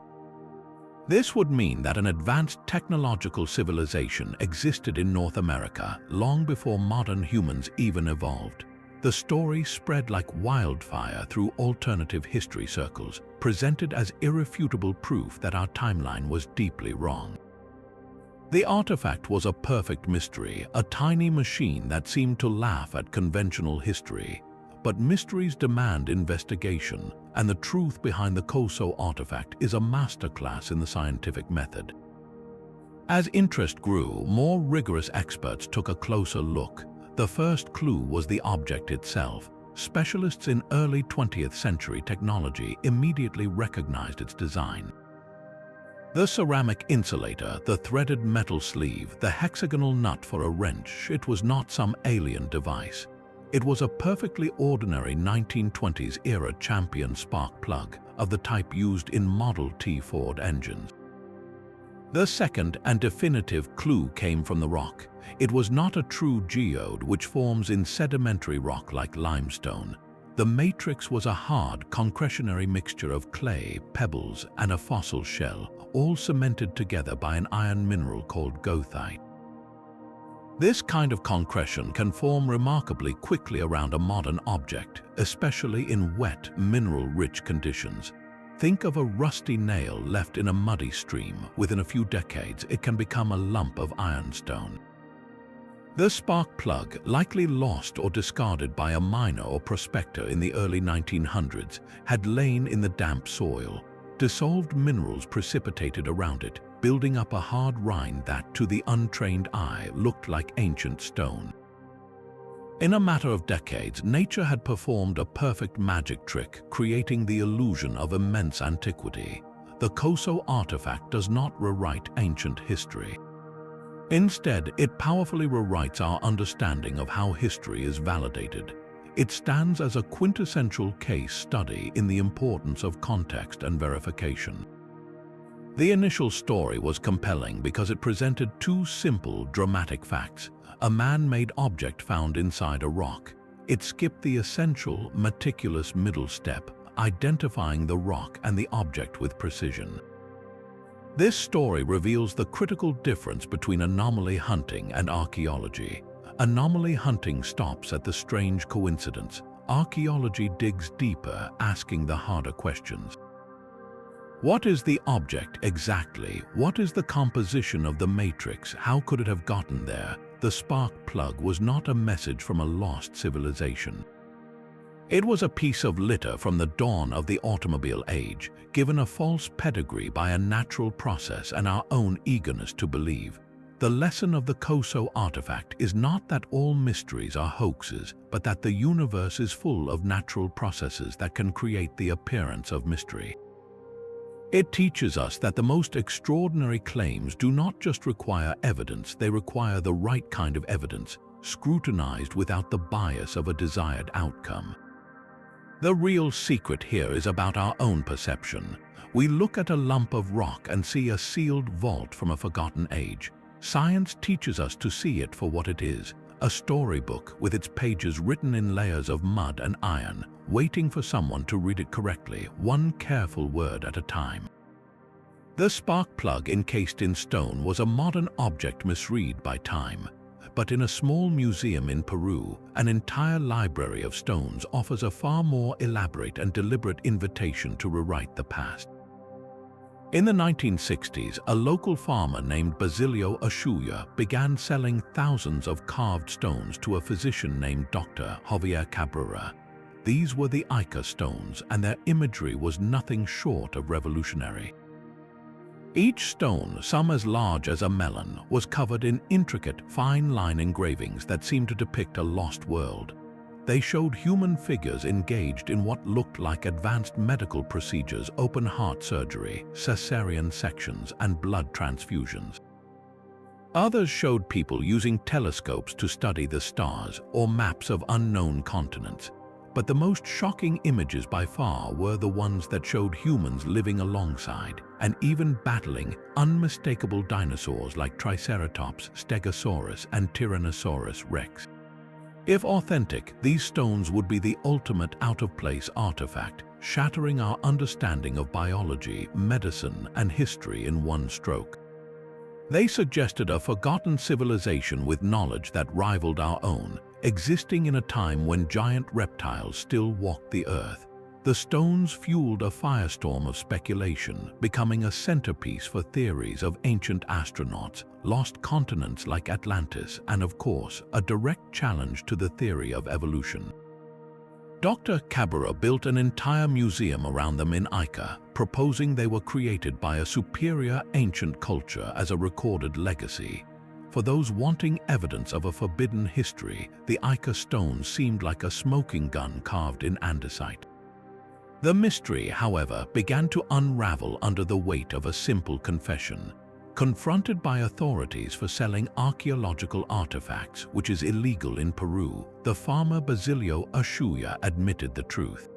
This would mean that an advanced technological civilization existed in North America long before modern humans even evolved. The story spread like wildfire through alternative history circles, presented as irrefutable proof that our timeline was deeply wrong. The artifact was a perfect mystery, a tiny machine that seemed to laugh at conventional history. But mysteries demand investigation, and the truth behind the Coso artifact is a masterclass in the scientific method. As interest grew, more rigorous experts took a closer look. The first clue was the object itself. Specialists in early 20th century technology immediately recognized its design. The ceramic insulator, the threaded metal sleeve, the hexagonal nut for a wrench, it was not some alien device. It was a perfectly ordinary 1920s-era Champion spark plug of the type used in Model T Ford engines. The second and definitive clue came from the rock. It was not a true geode which forms in sedimentary rock like limestone. The matrix was a hard, concretionary mixture of clay, pebbles, and a fossil shell, all cemented together by an iron mineral called goethite. This kind of concretion can form remarkably quickly around a modern object, especially in wet, mineral-rich conditions. Think of a rusty nail left in a muddy stream. Within a few decades, it can become a lump of ironstone. The spark plug, likely lost or discarded by a miner or prospector in the early 1900s, had lain in the damp soil. Dissolved minerals precipitated around it, building up a hard rind that, to the untrained eye, looked like ancient stone. In a matter of decades, nature had performed a perfect magic trick, creating the illusion of immense antiquity. The Khoso artifact does not rewrite ancient history. Instead, it powerfully rewrites our understanding of how history is validated. It stands as a quintessential case study in the importance of context and verification. The initial story was compelling because it presented two simple, dramatic facts: a man-made object found inside a rock. It skipped the essential, meticulous middle step, identifying the rock and the object with precision. This story reveals the critical difference between anomaly hunting and archaeology. Anomaly hunting stops at the strange coincidence. Archaeology digs deeper, asking the harder questions. What is the object exactly? What is the composition of the matrix? How could it have gotten there? The spark plug was not a message from a lost civilization. It was a piece of litter from the dawn of the automobile age, given a false pedigree by a natural process and our own eagerness to believe. The lesson of the Khoso artifact is not that all mysteries are hoaxes, but that the universe is full of natural processes that can create the appearance of mystery. It teaches us that the most extraordinary claims do not just require evidence, they require the right kind of evidence, scrutinized without the bias of a desired outcome. The real secret here is about our own perception. We look at a lump of rock and see a sealed vault from a forgotten age. Science teaches us to see it for what it is, a storybook with its pages written in layers of mud and iron, waiting for someone to read it correctly, one careful word at a time. The spark plug encased in stone was a modern object misread by time. But in a small museum in Peru, an entire library of stones offers a far more elaborate and deliberate invitation to rewrite the past. In the 1960s, a local farmer named Basilio Ashuya began selling thousands of carved stones to a physician named Dr. Javier Cabrera. These were the Ica stones, and their imagery was nothing short of revolutionary. Each stone, some as large as a melon, was covered in intricate, fine-line engravings that seemed to depict a lost world. They showed human figures engaged in what looked like advanced medical procedures: open heart surgery, cesarean sections, and blood transfusions. Others showed people using telescopes to study the stars or maps of unknown continents. But the most shocking images by far were the ones that showed humans living alongside and even battling unmistakable dinosaurs like Triceratops, Stegosaurus, and Tyrannosaurus rex. If authentic, these stones would be the ultimate out-of-place artifact, shattering our understanding of biology, medicine, and history in one stroke. They suggested a forgotten civilization with knowledge that rivaled our own, existing in a time when giant reptiles still walked the earth. The stones fueled a firestorm of speculation, becoming a centerpiece for theories of ancient astronauts, lost continents like Atlantis, and of course, a direct challenge to the theory of evolution. Dr. Cabrera built an entire museum around them in Ica, proposing they were created by a superior ancient culture as a recorded legacy. For those wanting evidence of a forbidden history, the Ica stones seemed like a smoking gun carved in andesite. The mystery, however, began to unravel under the weight of a simple confession. Confronted by authorities for selling archaeological artifacts, which is illegal in Peru, the farmer Basilio Ashuya admitted the truth.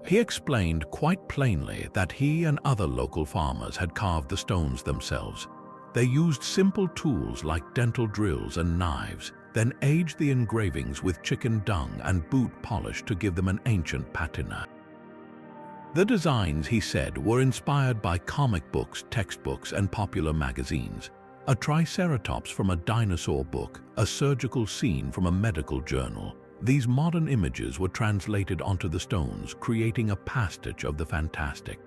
He explained quite plainly that he and other local farmers had carved the stones themselves. They used simple tools like dental drills and knives, then aged the engravings with chicken dung and boot polish to give them an ancient patina. The designs, he said, were inspired by comic books, textbooks, and popular magazines. A triceratops from a dinosaur book, a surgical scene from a medical journal. These modern images were translated onto the stones, creating a pastiche of the fantastic.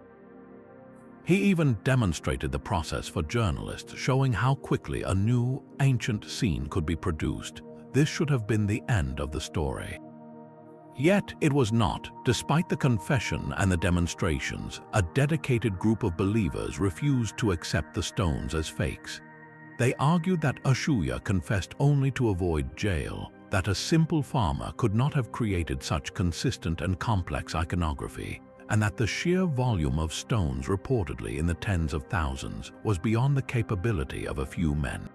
He even demonstrated the process for journalists, showing how quickly a new, ancient scene could be produced. This should have been the end of the story. Yet it was not. Despite the confession and the demonstrations, a dedicated group of believers refused to accept the stones as fakes. They argued that Ashuya confessed only to avoid jail, that a simple farmer could not have created such consistent and complex iconography, and that the sheer volume of stones reportedly in the tens of thousands was beyond the capability of a few men.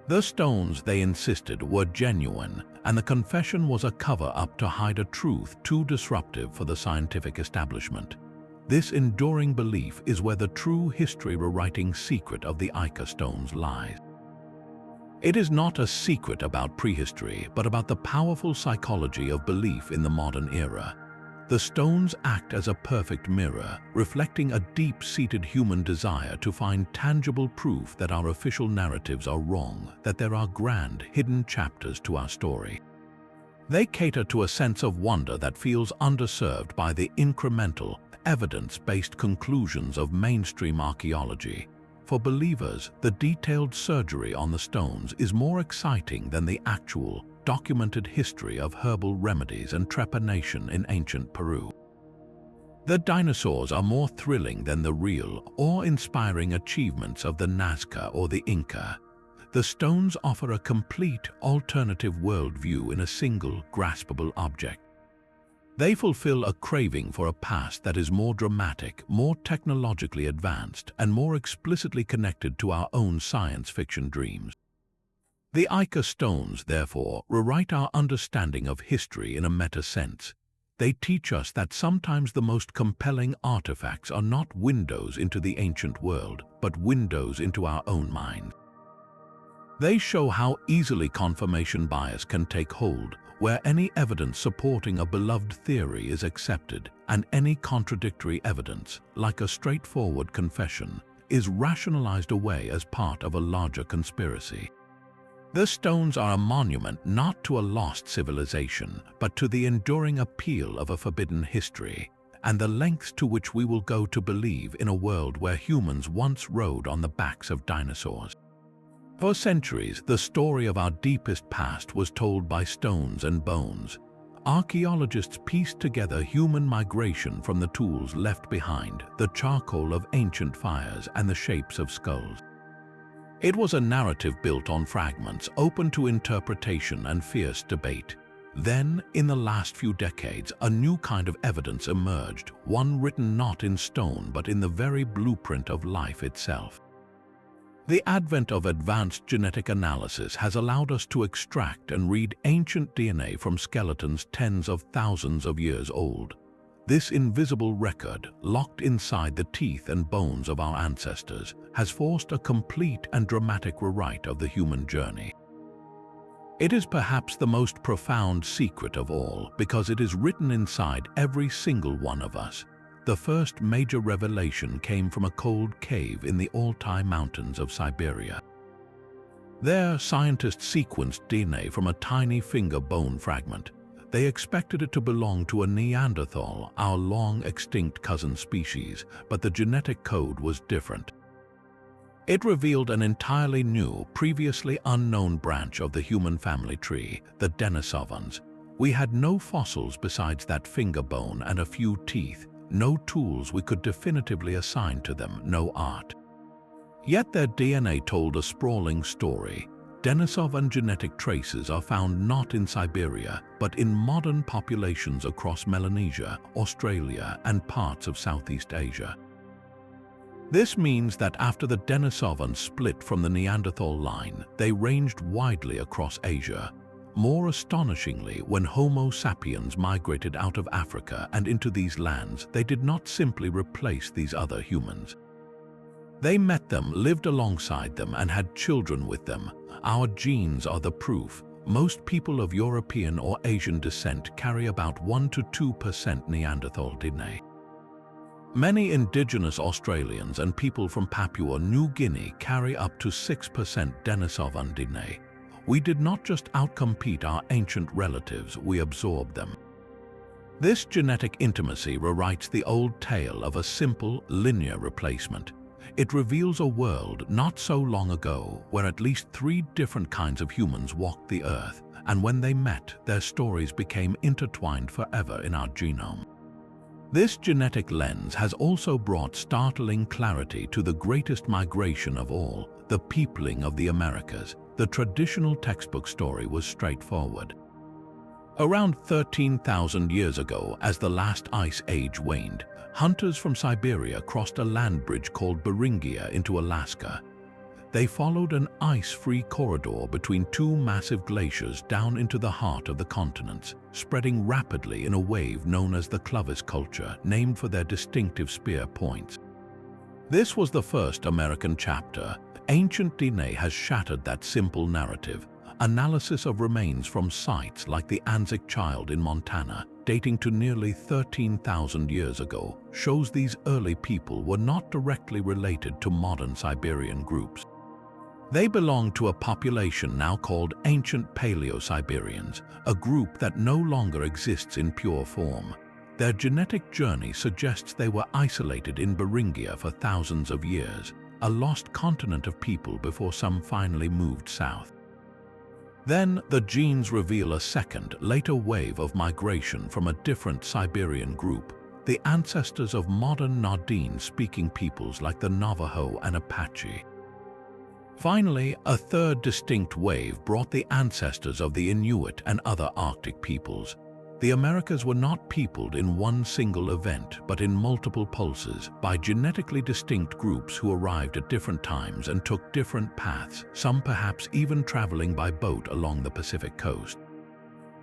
The stones, they insisted, were genuine, and the confession was a cover-up to hide a truth too disruptive for the scientific establishment. This enduring belief is where the true history-rewriting secret of the Ica stones lies. It is not a secret about prehistory, but about the powerful psychology of belief in the modern era. The stones act as a perfect mirror, reflecting a deep-seated human desire to find tangible proof that our official narratives are wrong, that there are grand, hidden chapters to our story. They cater to a sense of wonder that feels underserved by the incremental, evidence-based conclusions of mainstream archaeology. For believers, the detailed surgery on the stones is more exciting than the actual, documented history of herbal remedies and trepanation in ancient Peru. The dinosaurs are more thrilling than the real, awe-inspiring achievements of the Nazca or the Inca. The stones offer a complete, alternative worldview in a single, graspable object. They fulfill a craving for a past that is more dramatic, more technologically advanced, and more explicitly connected to our own science fiction dreams. The Ica stones, therefore, rewrite our understanding of history in a meta-sense. They teach us that sometimes the most compelling artifacts are not windows into the ancient world, but windows into our own minds. They show how easily confirmation bias can take hold, where any evidence supporting a beloved theory is accepted, and any contradictory evidence, like a straightforward confession, is rationalized away as part of a larger conspiracy. The stones are a monument not to a lost civilization, but to the enduring appeal of a forbidden history, and the lengths to which we will go to believe in a world where humans once rode on the backs of dinosaurs. For centuries, the story of our deepest past was told by stones and bones. Archaeologists pieced together human migration from the tools left behind, the charcoal of ancient fires, and the shapes of skulls. It was a narrative built on fragments, open to interpretation and fierce debate. Then, in the last few decades, a new kind of evidence emerged, one written not in stone but in the very blueprint of life itself. The advent of advanced genetic analysis has allowed us to extract and read ancient DNA from skeletons tens of thousands of years old. This invisible record, locked inside the teeth and bones of our ancestors, has forced a complete and dramatic rewrite of the human journey. It is perhaps the most profound secret of all, because it is written inside every single one of us. The first major revelation came from a cold cave in the Altai Mountains of Siberia. There, scientists sequenced DNA from a tiny finger bone fragment. They expected it to belong to a Neanderthal, our long-extinct cousin species, but the genetic code was different. It revealed an entirely new, previously unknown branch of the human family tree, the Denisovans. We had no fossils besides that finger bone and a few teeth, no tools we could definitively assign to them, no art. Yet their DNA told a sprawling story. Denisovan genetic traces are found not in Siberia, but in modern populations across Melanesia, Australia, and parts of Southeast Asia. This means that after the Denisovans split from the Neanderthal line, they ranged widely across Asia. More astonishingly, when Homo sapiens migrated out of Africa and into these lands, they did not simply replace these other humans. They met them, lived alongside them, and had children with them. Our genes are the proof. Most people of European or Asian descent carry about 1 to 2% Neanderthal DNA. Many indigenous Australians and people from Papua New Guinea carry up to 6% Denisovan DNA. We did not just outcompete our ancient relatives, we absorbed them. This genetic intimacy rewrites the old tale of a simple, linear replacement. It reveals a world not so long ago where at least 3 different kinds of humans walked the earth, and when they met, their stories became intertwined forever in our genome. This genetic lens has also brought startling clarity to the greatest migration of all, the peopling of the Americas. The traditional textbook story was straightforward. Around 13,000 years ago, as the last ice age waned, hunters from Siberia crossed a land bridge called Beringia into Alaska. They followed an ice-free corridor between two massive glaciers down into the heart of the continents, spreading rapidly in a wave known as the Clovis culture, named for their distinctive spear points. This was the first American chapter. Ancient DNA has shattered that simple narrative. Analysis of remains from sites like the Anzac Child in Montana, dating to nearly 13,000 years ago, shows these early people were not directly related to modern Siberian groups. They belonged to a population now called Ancient Paleo-Siberians, a group that no longer exists in pure form. Their genetic journey suggests they were isolated in Beringia for thousands of years, a lost continent of people before some finally moved south. Then, the genes reveal a second, later wave of migration from a different Siberian group, the ancestors of modern Nardine-speaking peoples like the Navajo and Apache. Finally, a third distinct wave brought the ancestors of the Inuit and other Arctic peoples. The Americas were not peopled in one single event, but in multiple pulses, by genetically distinct groups who arrived at different times and took different paths, some perhaps even traveling by boat along the Pacific coast.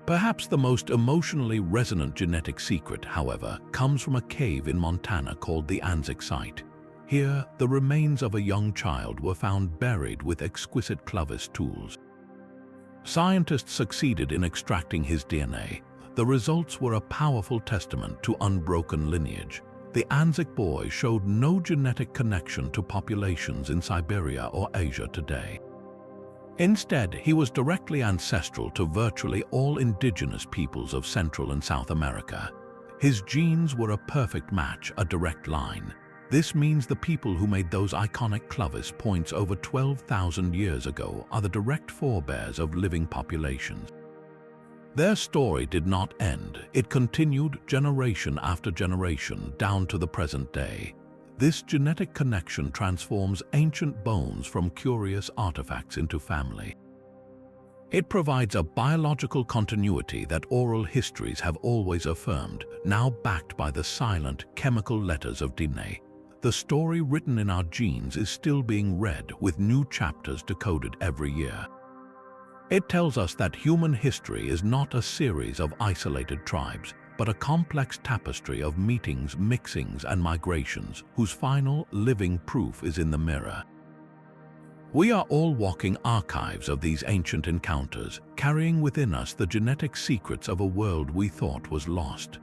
Perhaps the most emotionally resonant genetic secret, however, comes from a cave in Montana called the Anzac Site. Here, the remains of a young child were found buried with exquisite Clovis tools. Scientists succeeded in extracting his DNA. The results were a powerful testament to unbroken lineage. The Anzac boy showed no genetic connection to populations in Siberia or Asia today. Instead, he was directly ancestral to virtually all indigenous peoples of Central and South America. His genes were a perfect match, a direct line. This means the people who made those iconic Clovis points over 12,000 years ago are the direct forebears of living populations. Their story did not end. It continued generation after generation down to the present day. This genetic connection transforms ancient bones from curious artifacts into family. It provides a biological continuity that oral histories have always affirmed, now backed by the silent, chemical letters of DNA. The story written in our genes is still being read, with new chapters decoded every year. It tells us that human history is not a series of isolated tribes, but a complex tapestry of meetings, mixings, and migrations whose final, living proof is in the mirror. We are all walking archives of these ancient encounters, carrying within us the genetic secrets of a world we thought was lost.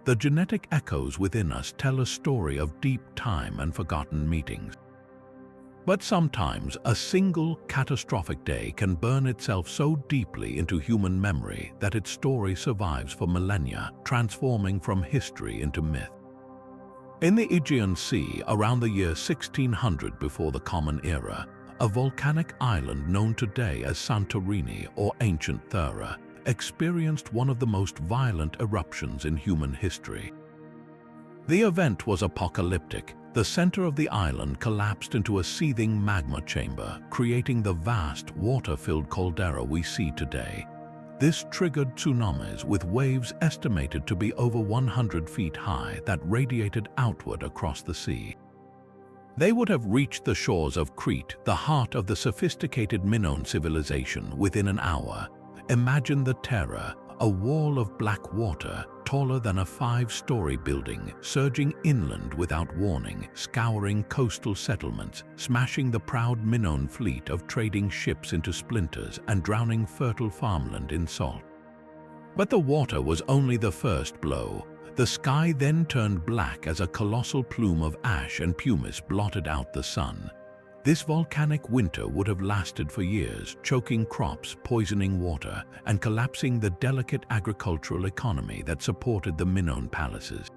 The genetic echoes within us tell a story of deep time and forgotten meetings. But sometimes a single catastrophic day can burn itself so deeply into human memory that its story survives for millennia, transforming from history into myth. In the Aegean Sea, around the year 1600 before the Common Era, a volcanic island known today as Santorini or Ancient Thera experienced one of the most violent eruptions in human history. The event was apocalyptic. The center of the island collapsed into a seething magma chamber, creating the vast, water-filled caldera we see today. This triggered tsunamis with waves estimated to be over 100 feet high that radiated outward across the sea. They would have reached the shores of Crete, the heart of the sophisticated Minoan civilization, within an hour. Imagine the terror, a wall of black water, taller than a 5-story building, surging inland without warning, scouring coastal settlements, smashing the proud Minoan fleet of trading ships into splinters and drowning fertile farmland in salt. But the water was only the first blow. The sky then turned black as a colossal plume of ash and pumice blotted out the sun. This volcanic winter would have lasted for years, choking crops, poisoning water, and collapsing the delicate agricultural economy that supported the Minoan palaces.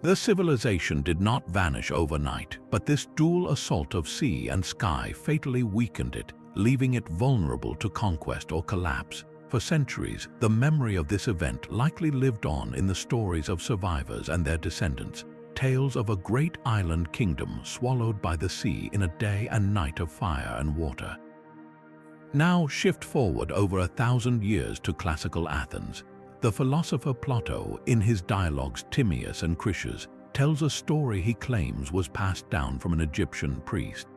The civilization did not vanish overnight, but this dual assault of sea and sky fatally weakened it, leaving it vulnerable to conquest or collapse. For centuries, the memory of this event likely lived on in the stories of survivors and their descendants, tales of a great island kingdom swallowed by the sea in a day and night of fire and water. Now shift forward over 1,000 years to classical Athens. The philosopher Plato, in his dialogues Timaeus and Critias, tells a story he claims was passed down from an Egyptian priest.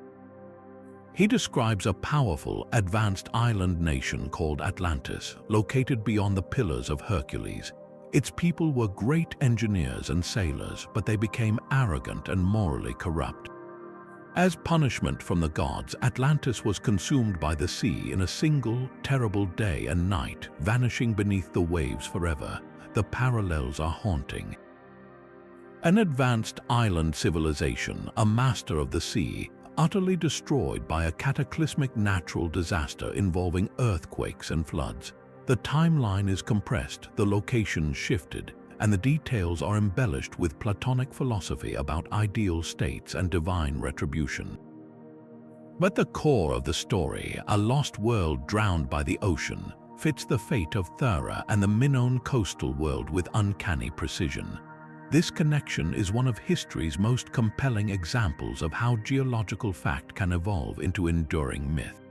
He describes a powerful, advanced island nation called Atlantis, located beyond the Pillars of Hercules. Its people were great engineers and sailors, but they became arrogant and morally corrupt. As punishment from the gods, Atlantis was consumed by the sea in a single, terrible day and night, vanishing beneath the waves forever. The parallels are haunting. An advanced island civilization, a master of the sea, utterly destroyed by a cataclysmic natural disaster involving earthquakes and floods. The timeline is compressed, the location shifted, and the details are embellished with Platonic philosophy about ideal states and divine retribution. But the core of the story, a lost world drowned by the ocean, fits the fate of Thera and the Minoan coastal world with uncanny precision. This connection is one of history's most compelling examples of how geological fact can evolve into enduring myth.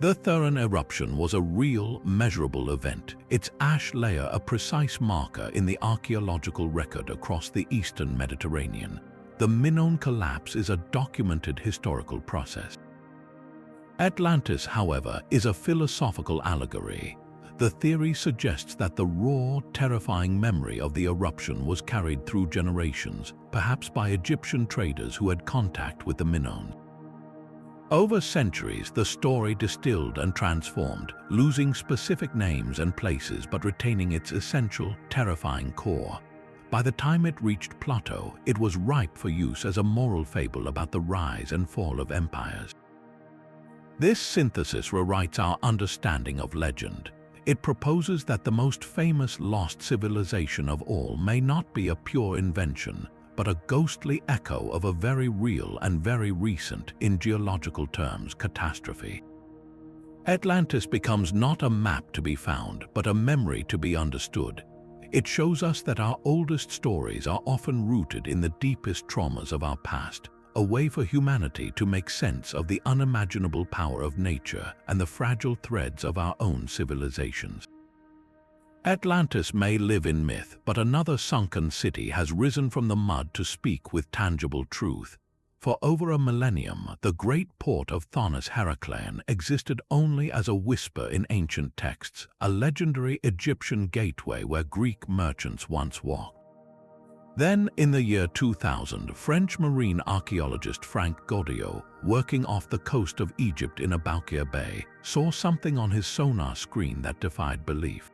The Theran eruption was a real, measurable event, its ash layer a precise marker in the archaeological record across the eastern Mediterranean. The Minoan collapse is a documented historical process. Atlantis, however, is a philosophical allegory. The theory suggests that the raw, terrifying memory of the eruption was carried through generations, perhaps by Egyptian traders who had contact with the Minoans. Over centuries, the story distilled and transformed, losing specific names and places but retaining its essential, terrifying core. By the time it reached Plato, it was ripe for use as a moral fable about the rise and fall of empires. This synthesis rewrites our understanding of legend. It proposes that the most famous lost civilization of all may not be a pure invention, but a ghostly echo of a very real and very recent, in geological terms, catastrophe. Atlantis becomes not a map to be found, but a memory to be understood. It shows us that our oldest stories are often rooted in the deepest traumas of our past, a way for humanity to make sense of the unimaginable power of nature and the fragile threads of our own civilizations. Atlantis may live in myth, but another sunken city has risen from the mud to speak with tangible truth. For over a millennium, the great port of Thonis Heracleion existed only as a whisper in ancient texts, a legendary Egyptian gateway where Greek merchants once walked. Then, in the year 2000, French marine archaeologist Frank Goddio, working off the coast of Egypt in Aboukir Bay, saw something on his sonar screen that defied belief.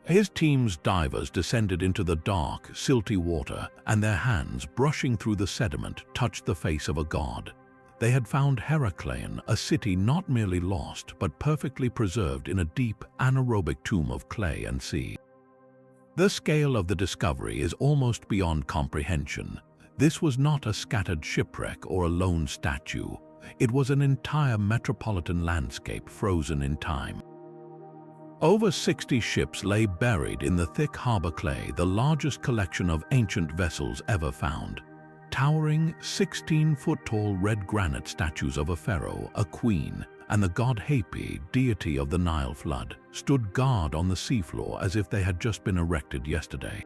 His team's divers descended into the dark, silty water, and their hands, brushing through the sediment, touched the face of a god. They had found Heracleion, a city not merely lost, but perfectly preserved in a deep, anaerobic tomb of clay and sea. The scale of the discovery is almost beyond comprehension. This was not a scattered shipwreck or a lone statue. It was an entire metropolitan landscape frozen in time. Over 60 ships lay buried in the thick harbor clay, the largest collection of ancient vessels ever found. Towering, 16-foot-tall red granite statues of a pharaoh, a queen, and the god Hapi, deity of the Nile flood, stood guard on the seafloor as if they had just been erected yesterday.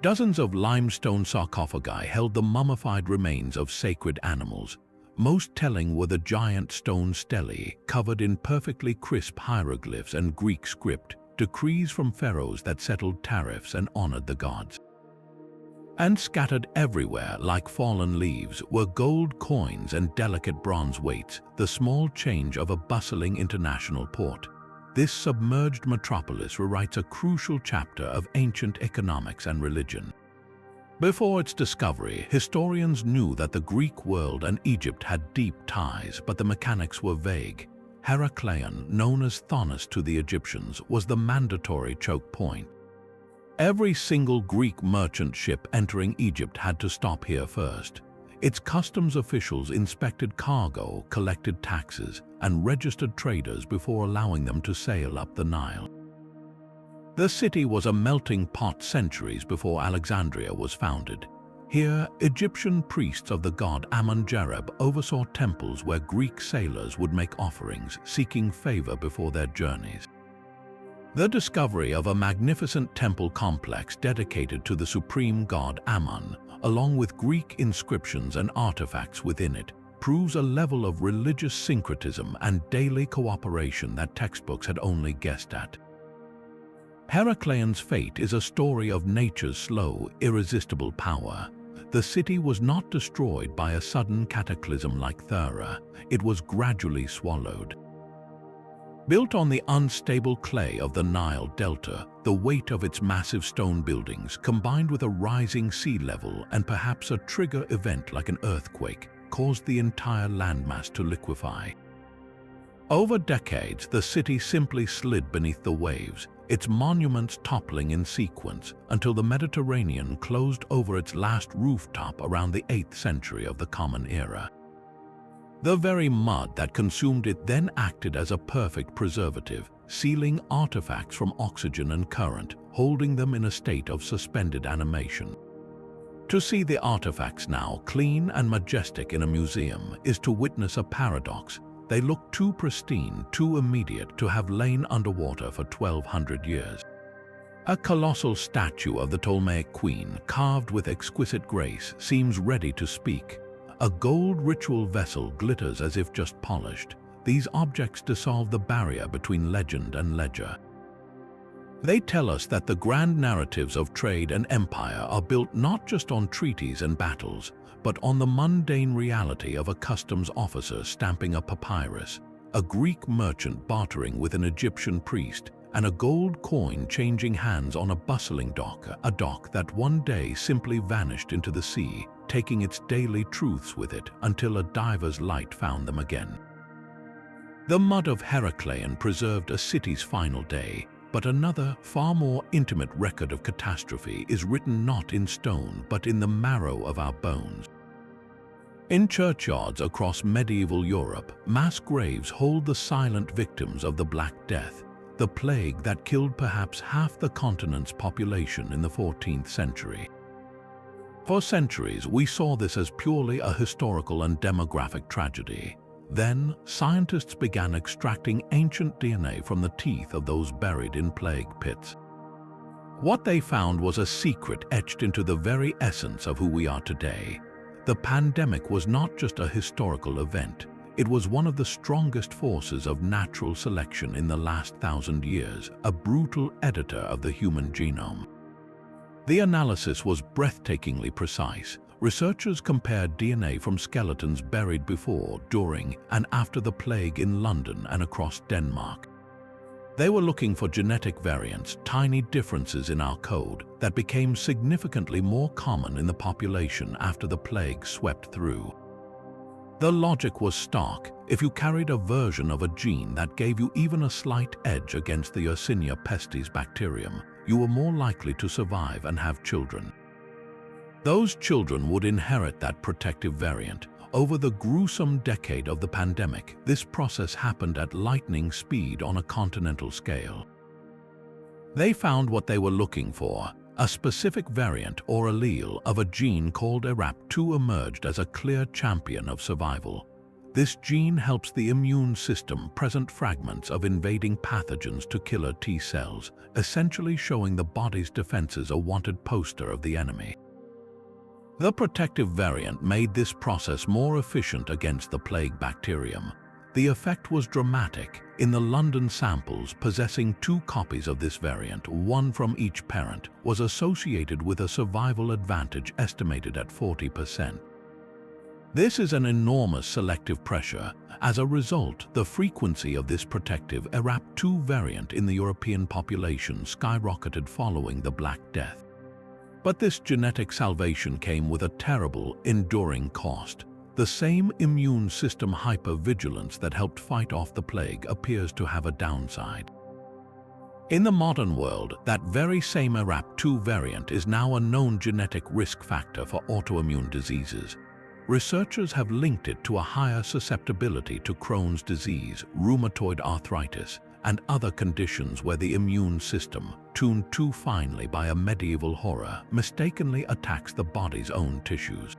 Dozens of limestone sarcophagi held the mummified remains of sacred animals. Most telling were the giant stone stelae, covered in perfectly crisp hieroglyphs and Greek script, decrees from pharaohs that settled tariffs and honored the gods. And scattered everywhere, like fallen leaves, were gold coins and delicate bronze weights, the small change of a bustling international port. This submerged metropolis rewrites a crucial chapter of ancient economics and religion. Before its discovery, historians knew that the Greek world and Egypt had deep ties, but the mechanics were vague. Heracleion, known as Thonis to the Egyptians, was the mandatory choke point. Every single Greek merchant ship entering Egypt had to stop here first. Its customs officials inspected cargo, collected taxes, and registered traders before allowing them to sail up the Nile. The city was a melting pot centuries before Alexandria was founded. Here, Egyptian priests of the god Amun-Jereb oversaw temples where Greek sailors would make offerings, seeking favor before their journeys. The discovery of a magnificent temple complex dedicated to the supreme god Amun, along with Greek inscriptions and artifacts within it, proves a level of religious syncretism and daily cooperation that textbooks had only guessed at. Heracleion's fate is a story of nature's slow, irresistible power. The city was not destroyed by a sudden cataclysm like Thera, it was gradually swallowed. Built on the unstable clay of the Nile Delta, the weight of its massive stone buildings, combined with a rising sea level and perhaps a trigger event like an earthquake, caused the entire landmass to liquefy. Over decades, the city simply slid beneath the waves, its monuments toppling in sequence until the Mediterranean closed over its last rooftop around the 8th century of the Common Era. The very mud that consumed it then acted as a perfect preservative, sealing artifacts from oxygen and current, holding them in a state of suspended animation. To see the artifacts now clean and majestic in a museum is to witness a paradox. They look too pristine, too immediate to have lain underwater for 1,200 years. A colossal statue of the Ptolemaic queen, carved with exquisite grace, seems ready to speak. A gold ritual vessel glitters as if just polished. These objects dissolve the barrier between legend and ledger. They tell us that the grand narratives of trade and empire are built not just on treaties and battles, but on the mundane reality of a customs officer stamping a papyrus, a Greek merchant bartering with an Egyptian priest, and a gold coin changing hands on a bustling dock, a dock that one day simply vanished into the sea, taking its daily truths with it until a diver's light found them again. The mud of Heracleion preserved a city's final day, but another, far more intimate record of catastrophe is written not in stone but in the marrow of our bones. In churchyards across medieval Europe, mass graves hold the silent victims of the Black Death, the plague that killed perhaps half the continent's population in the 14th century. For centuries, we saw this as purely a historical and demographic tragedy. Then, scientists began extracting ancient DNA from the teeth of those buried in plague pits. What they found was a secret etched into the very essence of who we are today. The pandemic was not just a historical event, it was one of the strongest forces of natural selection in the last 1,000 years, a brutal editor of the human genome. The analysis was breathtakingly precise. Researchers compared DNA from skeletons buried before, during, and after the plague in London and across Denmark. They were looking for genetic variants, tiny differences in our code, that became significantly more common in the population after the plague swept through. The logic was stark. If you carried a version of a gene that gave you even a slight edge against the Yersinia pestis bacterium, you were more likely to survive and have children. Those children would inherit that protective variant. Over the gruesome decade of the pandemic, this process happened at lightning speed on a continental scale. They found what they were looking for. A specific variant or allele of a gene called ERAP2 emerged as a clear champion of survival. This gene helps the immune system present fragments of invading pathogens to killer T cells, essentially showing the body's defenses a wanted poster of the enemy. The protective variant made this process more efficient against the plague bacterium. The effect was dramatic. In the London samples, possessing 2 copies of this variant, one from each parent, was associated with a survival advantage estimated at 40%. This is an enormous selective pressure. As a result, the frequency of this protective ERAP2 variant in the European population skyrocketed following the Black Death. But this genetic salvation came with a terrible, enduring cost. The same immune system hypervigilance that helped fight off the plague appears to have a downside. In the modern world, that very same ERAP2 variant is now a known genetic risk factor for autoimmune diseases. Researchers have linked it to a higher susceptibility to Crohn's disease, rheumatoid arthritis, and other conditions where the immune system, tuned too finely by a medieval horror, mistakenly attacks the body's own tissues.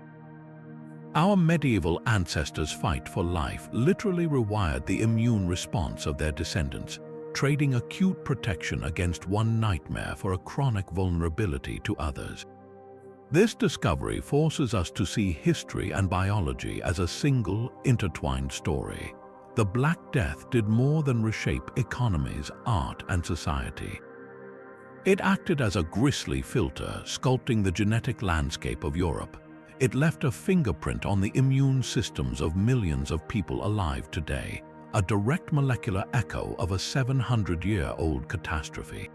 Our medieval ancestors' fight for life literally rewired the immune response of their descendants, trading acute protection against one nightmare for a chronic vulnerability to others. This discovery forces us to see history and biology as a single, intertwined story. The Black Death did more than reshape economies, art, and society. It acted as a grisly filter, sculpting the genetic landscape of Europe. It left a fingerprint on the immune systems of millions of people alive today, a direct molecular echo of a 700-year-old catastrophe.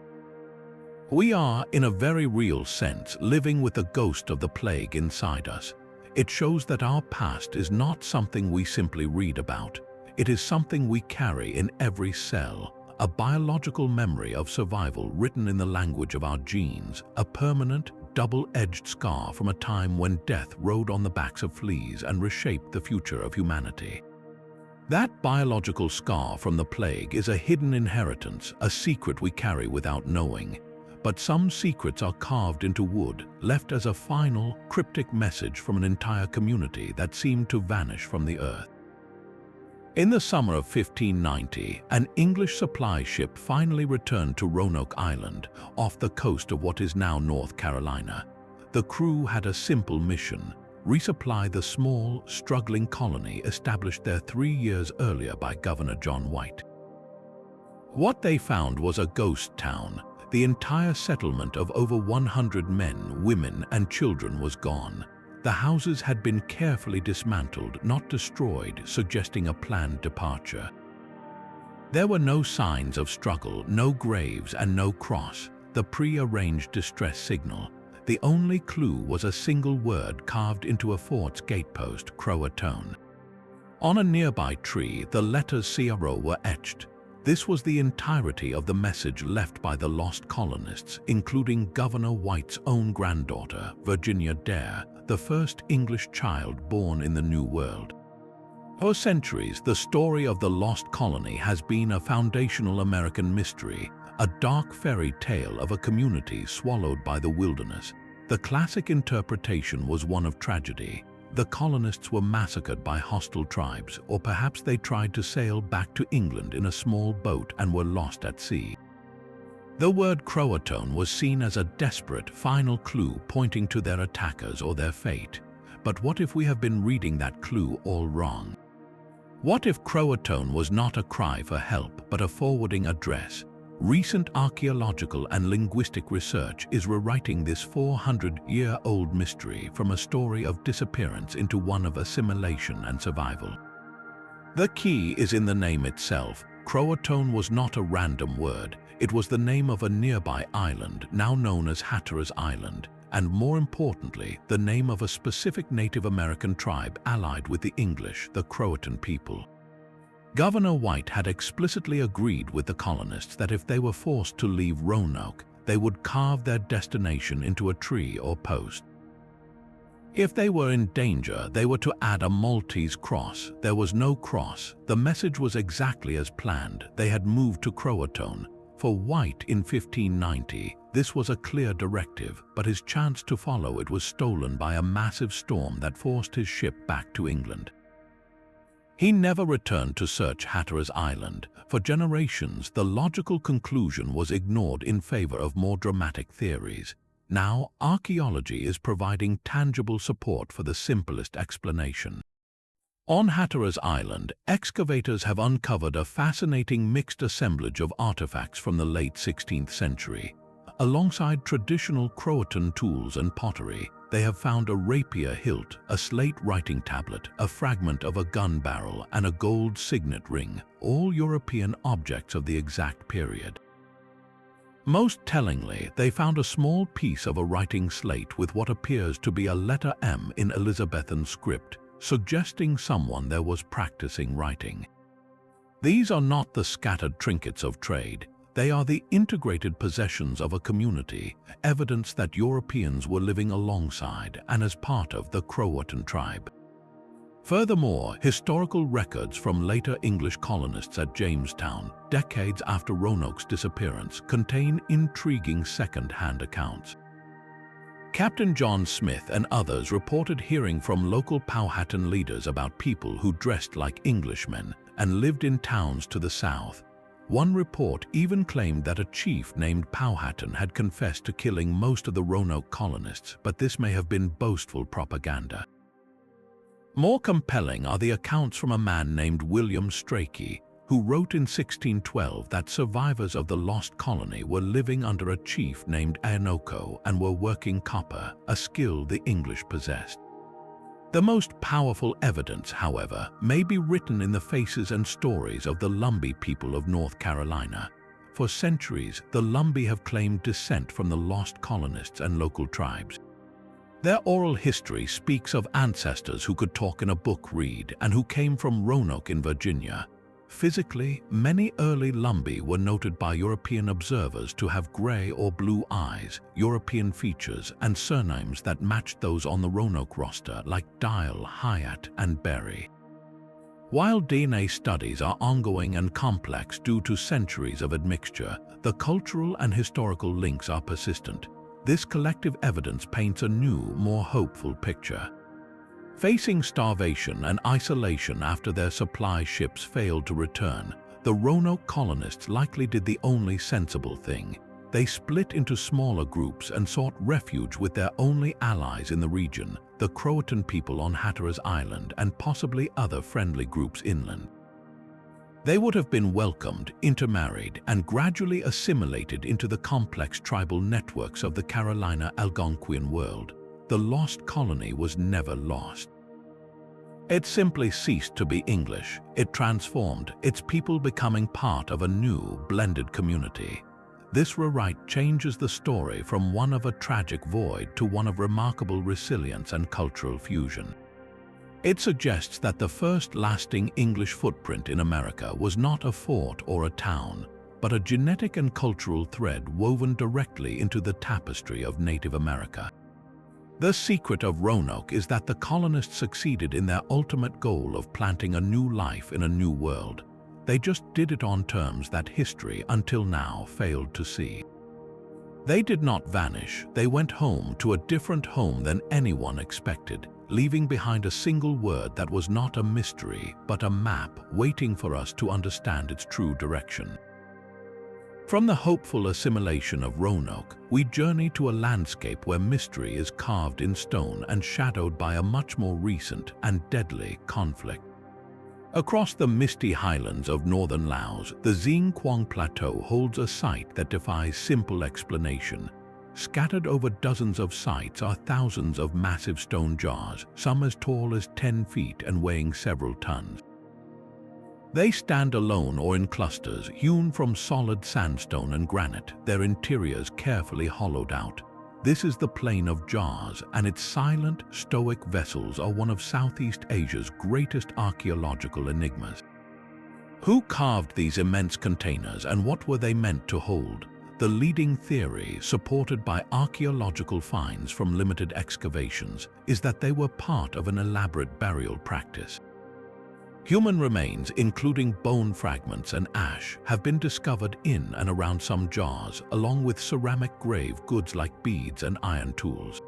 We are, in a very real sense, living with the ghost of the plague inside us. It shows that our past is not something we simply read about. It is something we carry in every cell, a biological memory of survival written in the language of our genes, a permanent, double-edged scar from a time when death rode on the backs of fleas and reshaped the future of humanity. That biological scar from the plague is a hidden inheritance, a secret we carry without knowing. But some secrets are carved into wood, left as a final, cryptic message from an entire community that seemed to vanish from the earth. In the summer of 1590, an English supply ship finally returned to Roanoke Island, off the coast of what is now North Carolina. The crew had a simple mission: resupply the small, struggling colony established there 3 years earlier by Governor John White. What they found was a ghost town. The entire settlement of over 100 men, women, and children was gone. The houses had been carefully dismantled, not destroyed, suggesting a planned departure. There were no signs of struggle, no graves, and no cross, the pre-arranged distress signal. The only clue was a single word carved into a fort's gatepost, Croatoan. On a nearby tree, the letters CRO were etched. This was the entirety of the message left by the lost colonists, including Governor White's own granddaughter, Virginia Dare, the first English child born in the New World. For centuries, the story of the lost colony has been a foundational American mystery, a dark fairy tale of a community swallowed by the wilderness. The classic interpretation was one of tragedy. The colonists were massacred by hostile tribes, or perhaps they tried to sail back to England in a small boat and were lost at sea. The word Croatoan was seen as a desperate, final clue pointing to their attackers or their fate. But what if we have been reading that clue all wrong? What if Croatoan was not a cry for help, but a forwarding address? Recent archaeological and linguistic research is rewriting this 400-year-old mystery from a story of disappearance into one of assimilation and survival. The key is in the name itself. Croatoan was not a random word. It was the name of a nearby island, now known as Hatteras Island, and more importantly, the name of a specific Native American tribe allied with the English, the Croatan people. Governor White had explicitly agreed with the colonists that if they were forced to leave Roanoke, they would carve their destination into a tree or post. If they were in danger, they were to add a Maltese cross. There was no cross. The message was exactly as planned. They had moved to Croatoan. For White in 1590, this was a clear directive, but his chance to follow it was stolen by a massive storm that forced his ship back to England. He never returned to search Hatteras Island. For generations, the logical conclusion was ignored in favor of more dramatic theories. Now, archaeology is providing tangible support for the simplest explanation. On Hatteras Island, excavators have uncovered a fascinating mixed assemblage of artifacts from the late 16th century. Alongside traditional Croatan tools and pottery, they have found a rapier hilt, a slate writing tablet, a fragment of a gun barrel, and a gold signet ring, all European objects of the exact period. Most tellingly, they found a small piece of a writing slate with what appears to be a letter M in Elizabethan script, suggesting someone there was practicing writing. These are not the scattered trinkets of trade. They are the integrated possessions of a community, evidence that Europeans were living alongside and as part of the Croatan tribe. Furthermore, historical records from later English colonists at Jamestown, decades after Roanoke's disappearance, contain intriguing second-hand accounts. Captain John Smith and others reported hearing from local Powhatan leaders about people who dressed like Englishmen and lived in towns to the south. One report even claimed that a chief named Powhatan had confessed to killing most of the Roanoke colonists, but this may have been boastful propaganda. More compelling are the accounts from a man named William Strachey, who wrote in 1612 that survivors of the lost colony were living under a chief named Anoko and were working copper, a skill the English possessed. The most powerful evidence, however, may be written in the faces and stories of the Lumbee people of North Carolina. For centuries, the Lumbee have claimed descent from the lost colonists and local tribes. Their oral history speaks of ancestors who could talk in a book read and who came from Roanoke in Virginia. Physically, many early Lumbee were noted by European observers to have gray or blue eyes, European features, and surnames that matched those on the Roanoke roster like Dial, Hyatt, and Berry. While DNA studies are ongoing and complex due to centuries of admixture, the cultural and historical links are persistent. This collective evidence paints a new, more hopeful picture. Facing starvation and isolation after their supply ships failed to return, the Roanoke colonists likely did the only sensible thing. They split into smaller groups and sought refuge with their only allies in the region, the Croatan people on Hatteras Island and possibly other friendly groups inland. They would have been welcomed, intermarried, and gradually assimilated into the complex tribal networks of the Carolina Algonquian world. The lost colony was never lost. It simply ceased to be English. It transformed, its people becoming part of a new, blended community. This rewrite changes the story from one of a tragic void to one of remarkable resilience and cultural fusion. It suggests that the first lasting English footprint in America was not a fort or a town, but a genetic and cultural thread woven directly into the tapestry of Native America. The secret of Roanoke is that the colonists succeeded in their ultimate goal of planting a new life in a new world. They just did it on terms that history, until now, failed to see. They did not vanish. They went home, to a different home than anyone expected, leaving behind a single word that was not a mystery, but a map waiting for us to understand its true direction. From the hopeful assimilation of Roanoke, we journey to a landscape where mystery is carved in stone and shadowed by a much more recent and deadly conflict. Across the misty highlands of northern Laos, the Xieng Quang Plateau holds a site that defies simple explanation. Scattered over dozens of sites are thousands of massive stone jars, some as tall as 10 feet and weighing several tons. They stand alone or in clusters, hewn from solid sandstone and granite, their interiors carefully hollowed out. This is the Plain of Jars, and its silent, stoic vessels are one of Southeast Asia's greatest archaeological enigmas. Who carved these immense containers, and what were they meant to hold? The leading theory, supported by archaeological finds from limited excavations, is that they were part of an elaborate burial practice. Human remains, including bone fragments and ash, have been discovered in and around some jars, along with ceramic grave goods like beads and iron tools.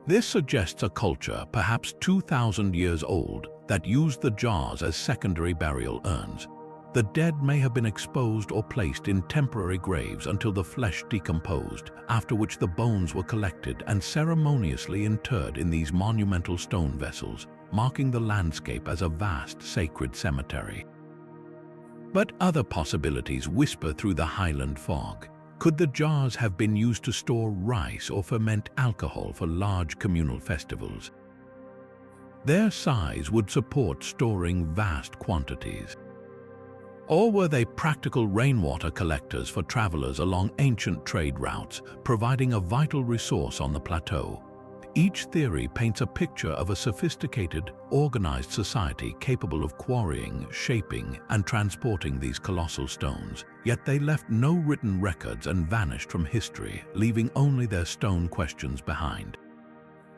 This suggests a culture, perhaps 2,000 years old, that used the jars as secondary burial urns. The dead may have been exposed or placed in temporary graves until the flesh decomposed, after which the bones were collected and ceremoniously interred in these monumental stone vessels, marking the landscape as a vast sacred cemetery. But other possibilities whisper through the highland fog. Could the jars have been used to store rice or ferment alcohol for large communal festivals? Their size would support storing vast quantities. Or were they practical rainwater collectors for travelers along ancient trade routes, providing a vital resource on the plateau? Each theory paints a picture of a sophisticated, organized society capable of quarrying, shaping, and transporting these colossal stones. Yet they left no written records and vanished from history, leaving only their stone questions behind.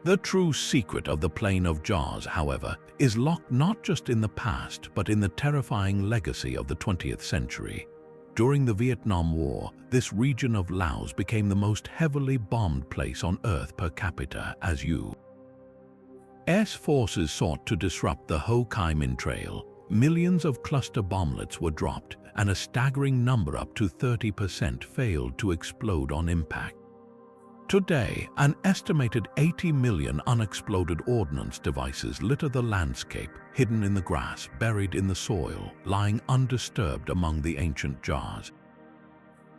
The true secret of the Plain of Jars, however, is locked not just in the past but in the terrifying legacy of the 20th century. During the Vietnam War, this region of Laos became the most heavily bombed place on Earth per capita as U.S. forces sought to disrupt the Ho Chi Minh Trail. Millions of cluster bomblets were dropped, and a staggering number up to 30% failed to explode on impact. Today, an estimated 80 million unexploded ordnance devices litter the landscape, hidden in the grass, buried in the soil, lying undisturbed among the ancient jars.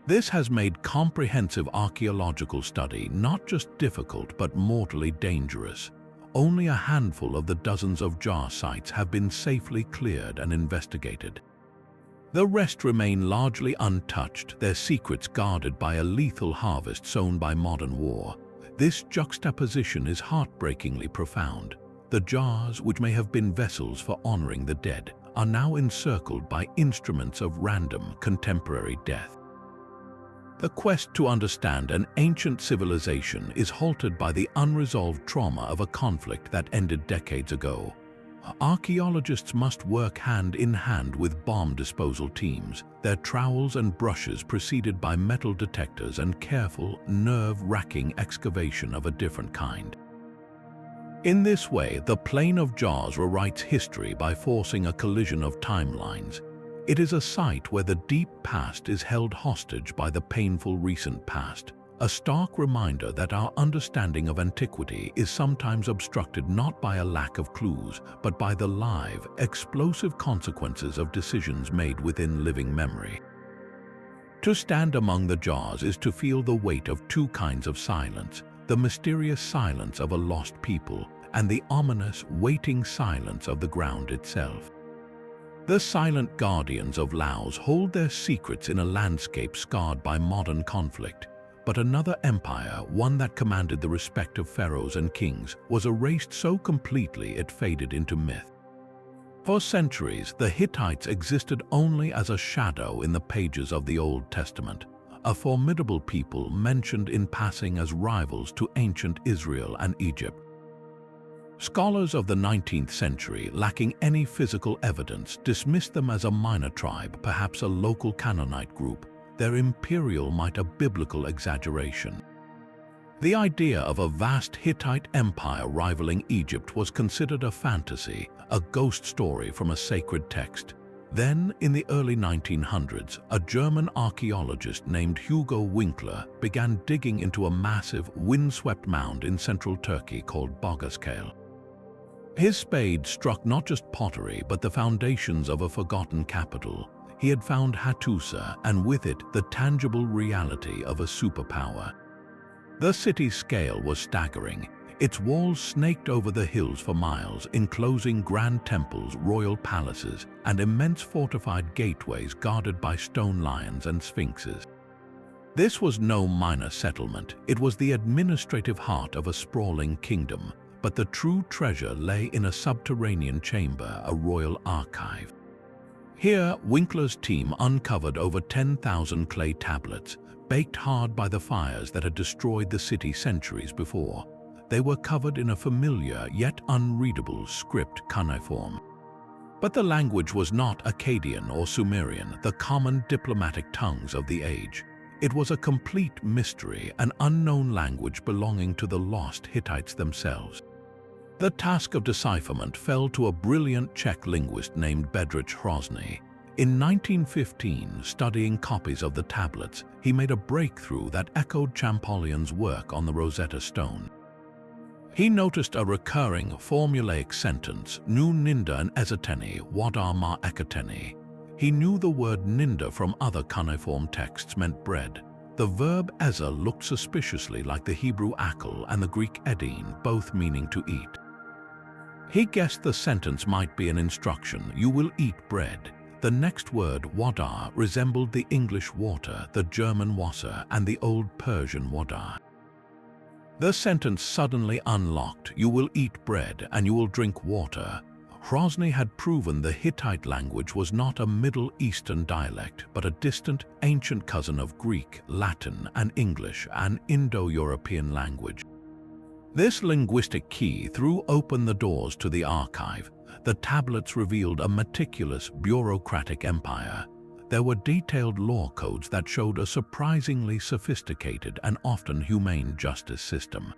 This has made comprehensive archaeological study not just difficult but mortally dangerous. Only a handful of the dozens of jar sites have been safely cleared and investigated. The rest remain largely untouched, their secrets guarded by a lethal harvest sown by modern war. This juxtaposition is heartbreakingly profound. The jars, which may have been vessels for honoring the dead, are now encircled by instruments of random, contemporary death. The quest to understand an ancient civilization is halted by the unresolved trauma of a conflict that ended decades ago. Archaeologists must work hand in hand with bomb disposal teams, their trowels and brushes preceded by metal detectors and careful, nerve-wracking excavation of a different kind. In this way, the Plain of Jars rewrites history by forcing a collision of timelines. It is a site where the deep past is held hostage by the painful recent past, a stark reminder that our understanding of antiquity is sometimes obstructed not by a lack of clues, but by the live, explosive consequences of decisions made within living memory. To stand among the jars is to feel the weight of two kinds of silence, the mysterious silence of a lost people and the ominous, waiting silence of the ground itself. The silent guardians of Laos hold their secrets in a landscape scarred by modern conflict. But another empire, one that commanded the respect of pharaohs and kings, was erased so completely it faded into myth. For centuries, the Hittites existed only as a shadow in the pages of the Old Testament, a formidable people mentioned in passing as rivals to ancient Israel and Egypt. Scholars of the 19th century, lacking any physical evidence, dismissed them as a minor tribe, perhaps a local Canaanite group, their imperial might a biblical exaggeration. The idea of a vast Hittite empire rivaling Egypt was considered a fantasy, a ghost story from a sacred text. Then, in the early 1900s, a German archaeologist named Hugo Winkler began digging into a massive, windswept mound in central Turkey called Boghazköy. His spade struck not just pottery but the foundations of a forgotten capital. He had found Hattusa, and with it the tangible reality of a superpower. The city's scale was staggering. Its walls snaked over the hills for miles, enclosing grand temples, royal palaces, and immense fortified gateways guarded by stone lions and sphinxes. This was no minor settlement. It was the administrative heart of a sprawling kingdom, but the true treasure lay in a subterranean chamber, a royal archive. Here, Winkler's team uncovered over 10,000 clay tablets, baked hard by the fires that had destroyed the city centuries before. They were covered in a familiar yet unreadable script cuneiform. But the language was not Akkadian or Sumerian, the common diplomatic tongues of the age. It was a complete mystery, an unknown language belonging to the lost Hittites themselves. The task of decipherment fell to a brilliant Czech linguist named Bedřich Hrozný. In 1915, studying copies of the tablets, he made a breakthrough that echoed Champollion's work on the Rosetta Stone. He noticed a recurring, formulaic sentence, Nu Ninda and Ezateni, Wadar Ma Ekateni. He knew the word Ninda from other cuneiform texts meant bread. The verb eza looked suspiciously like the Hebrew akal and the Greek edin, both meaning to eat. He guessed the sentence might be an instruction, you will eat bread. The next word, wadar, resembled the English water, the German Wasser, and the Old Persian wadar. The sentence suddenly unlocked, you will eat bread and you will drink water. Hrozný had proven the Hittite language was not a Middle Eastern dialect, but a distant, ancient cousin of Greek, Latin, and English, an Indo-European language. This linguistic key threw open the doors to the archive. The tablets revealed a meticulous, bureaucratic empire. There were detailed law codes that showed a surprisingly sophisticated and often humane justice system.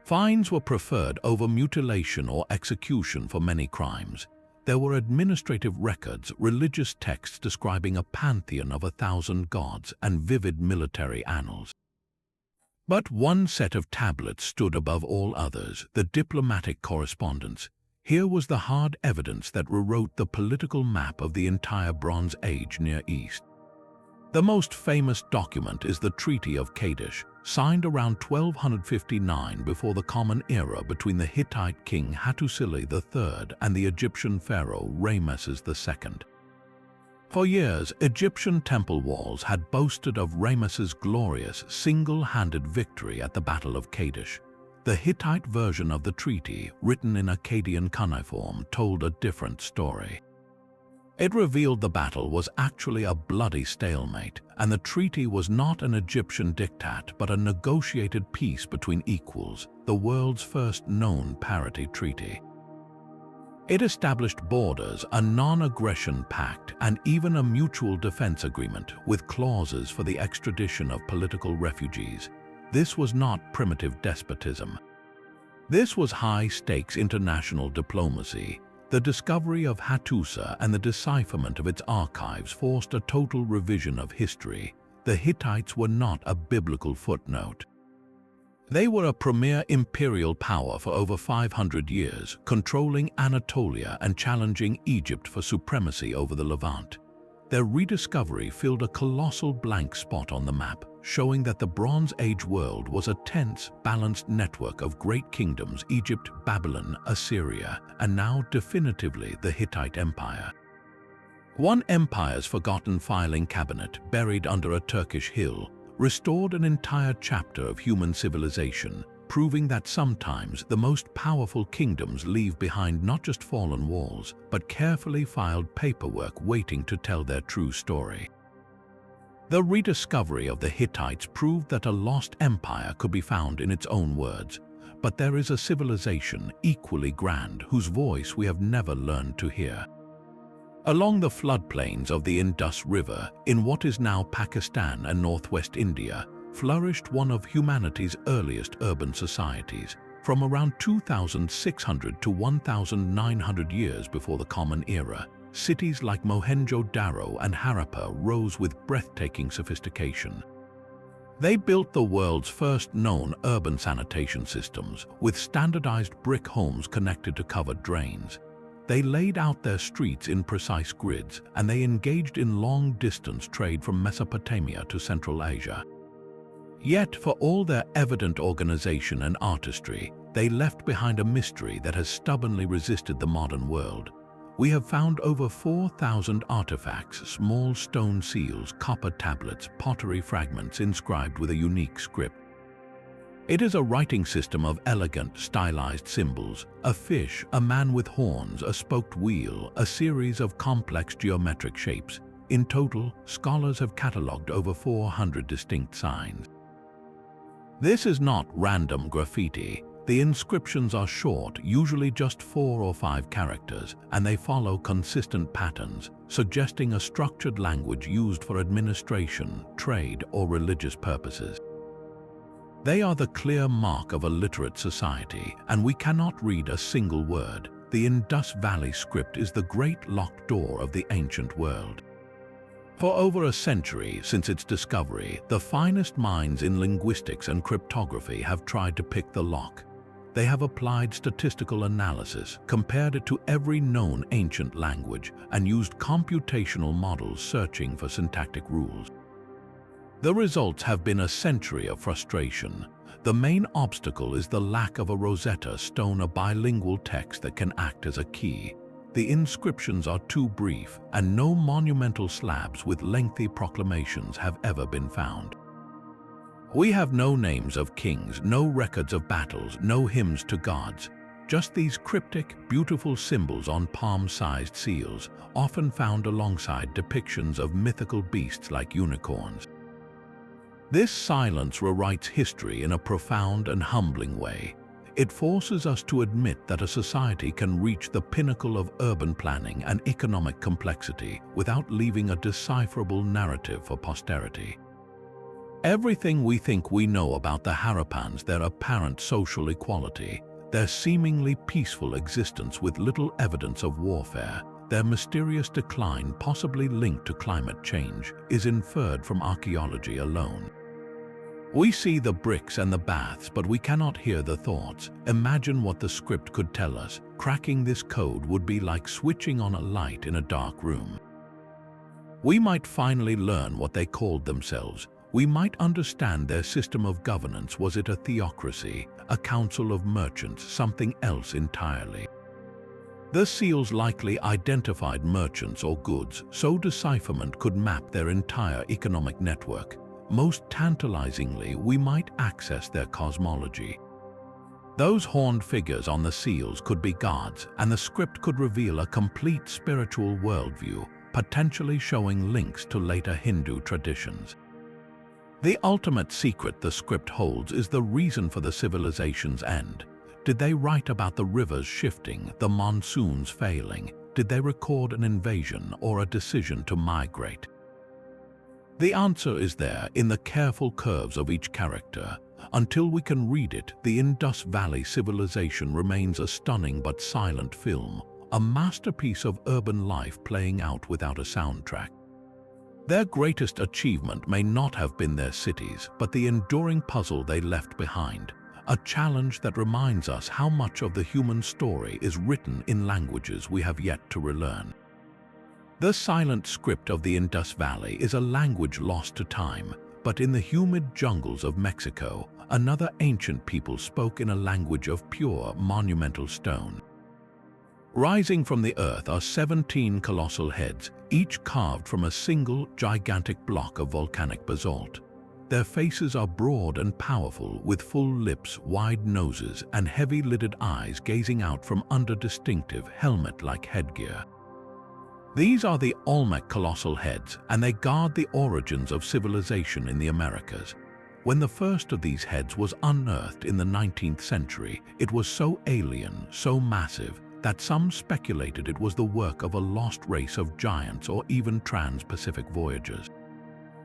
Fines were preferred over mutilation or execution for many crimes. There were administrative records, religious texts describing a pantheon of 1,000 gods, and vivid military annals. But one set of tablets stood above all others, the diplomatic correspondence. Here was the hard evidence that rewrote the political map of the entire Bronze Age Near East. The most famous document is the Treaty of Kadesh, signed around 1259 before the Common Era between the Hittite king Hattusili III and the Egyptian pharaoh Ramesses II. For years, Egyptian temple walls had boasted of Ramesses' glorious, single-handed victory at the Battle of Kadesh. The Hittite version of the treaty, written in Akkadian cuneiform, told a different story. It revealed the battle was actually a bloody stalemate, and the treaty was not an Egyptian diktat but a negotiated peace between equals, the world's first known parity treaty. It established borders, a non-aggression pact, and even a mutual defense agreement with clauses for the extradition of political refugees. This was not primitive despotism. This was high-stakes international diplomacy. The discovery of Hattusa and the decipherment of its archives forced a total revision of history. The Hittites were not a biblical footnote. They were a premier imperial power for over 500 years, controlling Anatolia and challenging Egypt for supremacy over the Levant. Their rediscovery filled a colossal blank spot on the map, showing that the Bronze Age world was a tense, balanced network of great kingdoms: Egypt, Babylon, Assyria, and now definitively the Hittite Empire. One empire's forgotten filing cabinet, buried under a Turkish hill, restored an entire chapter of human civilization, proving that sometimes the most powerful kingdoms leave behind not just fallen walls, but carefully filed paperwork waiting to tell their true story. The rediscovery of the Hittites proved that a lost empire could be found in its own words, but there is a civilization equally grand whose voice we have never learned to hear. Along the floodplains of the Indus River, in what is now Pakistan and northwest India, flourished one of humanity's earliest urban societies. From around 2,600 to 1,900 years before the Common Era, cities like Mohenjo-Daro and Harappa rose with breathtaking sophistication. They built the world's first known urban sanitation systems, with standardized brick homes connected to covered drains. They laid out their streets in precise grids, and they engaged in long-distance trade from Mesopotamia to Central Asia. Yet, for all their evident organization and artistry, they left behind a mystery that has stubbornly resisted the modern world. We have found over 4,000 artifacts, small stone seals, copper tablets, pottery fragments inscribed with a unique script. It is a writing system of elegant, stylized symbols: a fish, a man with horns, a spoked wheel, a series of complex geometric shapes. In total, scholars have catalogued over 400 distinct signs. This is not random graffiti. The inscriptions are short, usually just 4 or 5 characters, and they follow consistent patterns, suggesting a structured language used for administration, trade, or religious purposes. They are the clear mark of a literate society, and we cannot read a single word. The Indus Valley script is the great locked door of the ancient world. For over a century since its discovery, the finest minds in linguistics and cryptography have tried to pick the lock. They have applied statistical analysis, compared it to every known ancient language, and used computational models searching for syntactic rules. The results have been a century of frustration. The main obstacle is the lack of a Rosetta Stone, a bilingual text that can act as a key. The inscriptions are too brief, and no monumental slabs with lengthy proclamations have ever been found. We have no names of kings, no records of battles, no hymns to gods. Just these cryptic, beautiful symbols on palm-sized seals, often found alongside depictions of mythical beasts like unicorns. This silence rewrites history in a profound and humbling way. It forces us to admit that a society can reach the pinnacle of urban planning and economic complexity without leaving a decipherable narrative for posterity. Everything we think we know about the Harappans, their apparent social equality, their seemingly peaceful existence with little evidence of warfare, their mysterious decline possibly linked to climate change, is inferred from archaeology alone. We see the bricks and the baths, but we cannot hear the thoughts. Imagine what the script could tell us. Cracking this code would be like switching on a light in a dark room. We might finally learn what they called themselves. We might understand their system of governance. Was it a theocracy, a council of merchants, something else entirely? The seals likely identified merchants or goods, so decipherment could map their entire economic network. Most tantalizingly, we might access their cosmology. Those horned figures on the seals could be gods, and the script could reveal a complete spiritual worldview, potentially showing links to later Hindu traditions. The ultimate secret the script holds is the reason for the civilization's end. Did they write about the rivers shifting, the monsoons failing? Did they record an invasion or a decision to migrate? The answer is there in the careful curves of each character. Until we can read it, the Indus Valley civilization remains a stunning but silent film, a masterpiece of urban life playing out without a soundtrack. Their greatest achievement may not have been their cities, but the enduring puzzle they left behind, a challenge that reminds us how much of the human story is written in languages we have yet to relearn. The silent script of the Indus Valley is a language lost to time, but in the humid jungles of Mexico, another ancient people spoke in a language of pure, monumental stone. Rising from the earth are 17 colossal heads, each carved from a single, gigantic block of volcanic basalt. Their faces are broad and powerful, with full lips, wide noses, and heavy-lidded eyes gazing out from under distinctive, helmet-like headgear. These are the Olmec colossal heads, and they guard the origins of civilization in the Americas. When the first of these heads was unearthed in the 19th century, it was so alien, so massive, that some speculated it was the work of a lost race of giants or even trans-Pacific voyagers.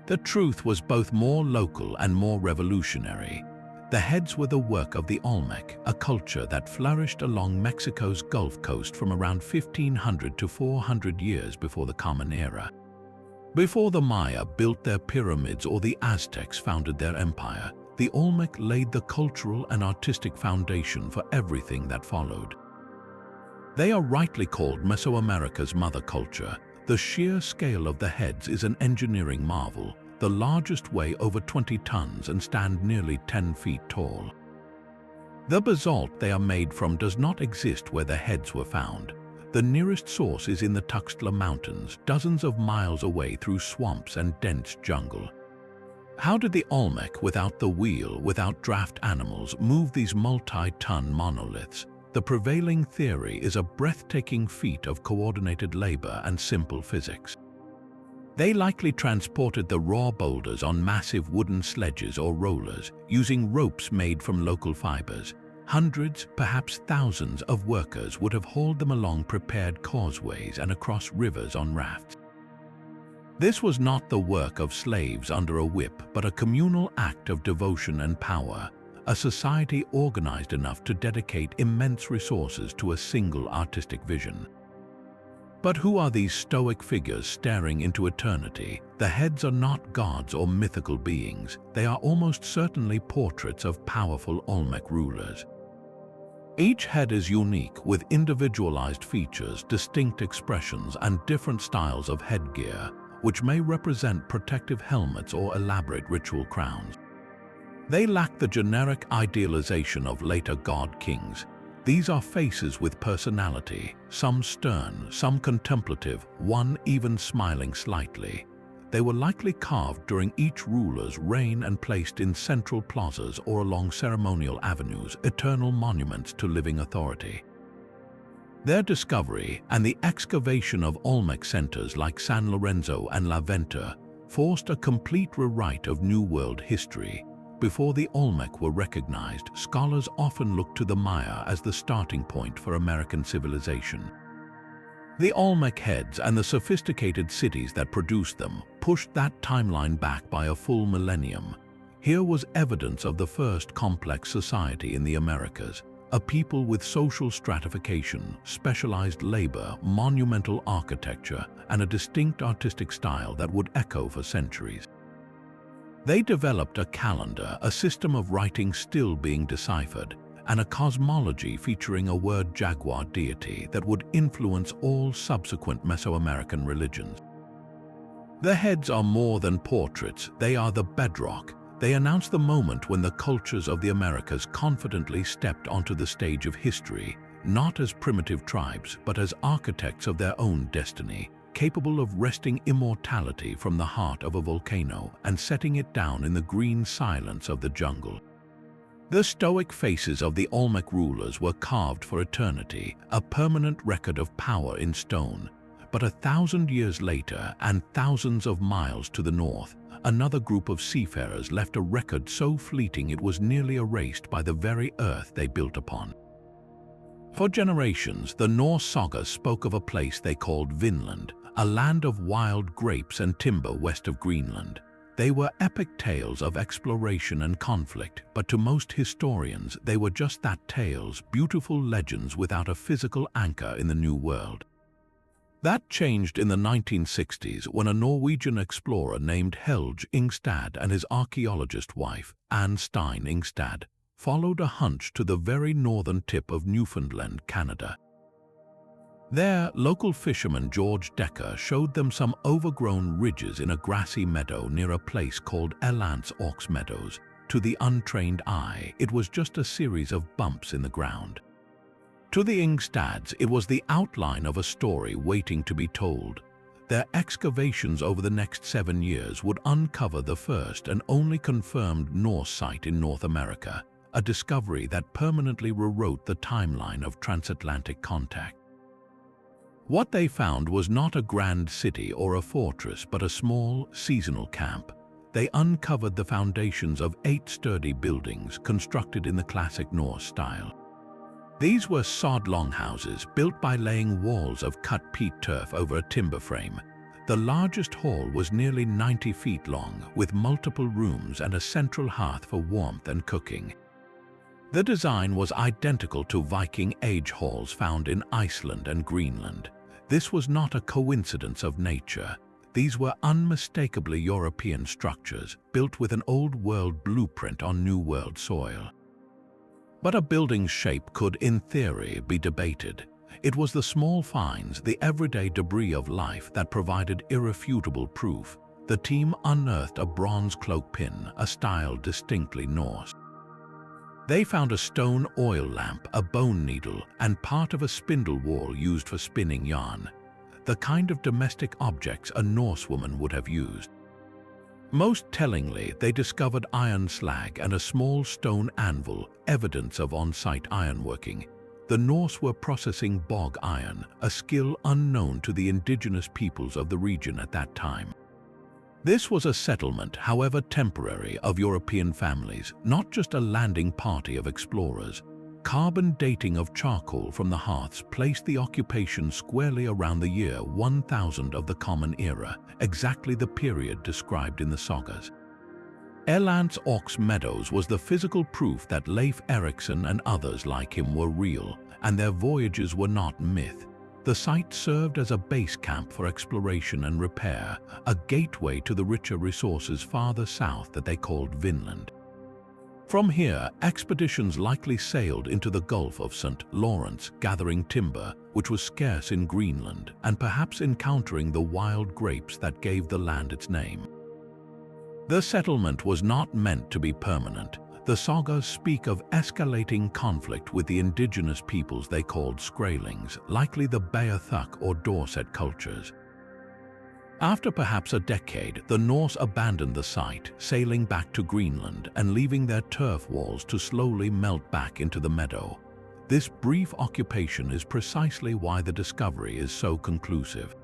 The truth was both more local and more revolutionary. The heads were the work of the Olmec, a culture that flourished along Mexico's Gulf Coast from around 1500 to 400 years before the Common Era. Before the Maya built their pyramids or the Aztecs founded their empire, the Olmec laid the cultural and artistic foundation for everything that followed. They are rightly called Mesoamerica's mother culture. The sheer scale of the heads is an engineering marvel. The largest weigh over 20 tons and stand nearly 10 feet tall. The basalt they are made from does not exist where the heads were found. The nearest source is in the Tuxtla Mountains, dozens of miles away through swamps and dense jungle. How did the Olmec, without the wheel, without draft animals, move these multi-ton monoliths? The prevailing theory is a breathtaking feat of coordinated labor and simple physics. They likely transported the raw boulders on massive wooden sledges or rollers, using ropes made from local fibers. Hundreds, perhaps thousands of workers would have hauled them along prepared causeways and across rivers on rafts. This was not the work of slaves under a whip, but a communal act of devotion and power, a society organized enough to dedicate immense resources to a single artistic vision. But who are these stoic figures staring into eternity? The heads are not gods or mythical beings. They are almost certainly portraits of powerful Olmec rulers. Each head is unique, with individualized features, distinct expressions, and different styles of headgear, which may represent protective helmets or elaborate ritual crowns. They lack the generic idealization of later god-kings. These are faces with personality, some stern, some contemplative, one even smiling slightly. They were likely carved during each ruler's reign and placed in central plazas or along ceremonial avenues, eternal monuments to living authority. Their discovery and the excavation of Olmec centers like San Lorenzo and La Venta forced a complete rewrite of New World history. Before the Olmec were recognized, scholars often looked to the Maya as the starting point for American civilization. The Olmec heads and the sophisticated cities that produced them pushed that timeline back by a full millennium. Here was evidence of the first complex society in the Americas, a people with social stratification, specialized labor, monumental architecture, and a distinct artistic style that would echo for centuries. They developed a calendar, a system of writing still being deciphered, and a cosmology featuring a word jaguar deity that would influence all subsequent Mesoamerican religions. The heads are more than portraits, they are the bedrock. They announce the moment when the cultures of the Americas confidently stepped onto the stage of history, not as primitive tribes, but as architects of their own destiny, capable of wresting immortality from the heart of a volcano and setting it down in the green silence of the jungle. The stoic faces of the Olmec rulers were carved for eternity, a permanent record of power in stone. But 1,000 years later, and thousands of miles to the north, another group of seafarers left a record so fleeting it was nearly erased by the very earth they built upon. For generations, the Norse sagas spoke of a place they called Vinland, a land of wild grapes and timber west of Greenland. They were epic tales of exploration and conflict, but to most historians, they were just that, tales, beautiful legends without a physical anchor in the New World. That changed in the 1960s when a Norwegian explorer named Helge Ingstad and his archaeologist wife, Anne Stein Ingstad, followed a hunch to the very northern tip of Newfoundland, Canada. There, local fisherman George Decker showed them some overgrown ridges in a grassy meadow near a place called Elance Aux Meadows. To the untrained eye, it was just a series of bumps in the ground. To the Ingstads, it was the outline of a story waiting to be told. Their excavations over the next 7 years would uncover the first and only confirmed Norse site in North America, a discovery that permanently rewrote the timeline of transatlantic contact. What they found was not a grand city or a fortress, but a small, seasonal camp. They uncovered the foundations of 8 sturdy buildings constructed in the classic Norse style. These were sod longhouses built by laying walls of cut peat turf over a timber frame. The largest hall was nearly 90 feet long, with multiple rooms and a central hearth for warmth and cooking. The design was identical to Viking Age halls found in Iceland and Greenland. This was not a coincidence of nature. These were unmistakably European structures, built with an Old World blueprint on New World soil. But a building's shape could, in theory, be debated. It was the small finds, the everyday debris of life, that provided irrefutable proof. The team unearthed a bronze cloak pin, a style distinctly Norse. They found a stone oil lamp, a bone needle, and part of a spindle whorl used for spinning yarn, the kind of domestic objects a Norse woman would have used. Most tellingly, they discovered iron slag and a small stone anvil, evidence of on-site ironworking. The Norse were processing bog iron, a skill unknown to the indigenous peoples of the region at that time. This was a settlement, however temporary, of European families, not just a landing party of explorers. Carbon dating of charcoal from the hearths placed the occupation squarely around the year 1000 of the Common Era, exactly the period described in the sagas. Elance Aux Meadows was the physical proof that Leif Erikson and others like him were real, and their voyages were not myth. The site served as a base camp for exploration and repair, a gateway to the richer resources farther south that they called Vinland. From here, expeditions likely sailed into the Gulf of St. Lawrence, gathering timber, which was scarce in Greenland, and perhaps encountering the wild grapes that gave the land its name. The settlement was not meant to be permanent. The sagas speak of escalating conflict with the indigenous peoples they called Skraelings, likely the Beothuk or Dorset cultures. After perhaps a decade, the Norse abandoned the site, sailing back to Greenland and leaving their turf walls to slowly melt back into the meadow. This brief occupation is precisely why the discovery is so conclusive.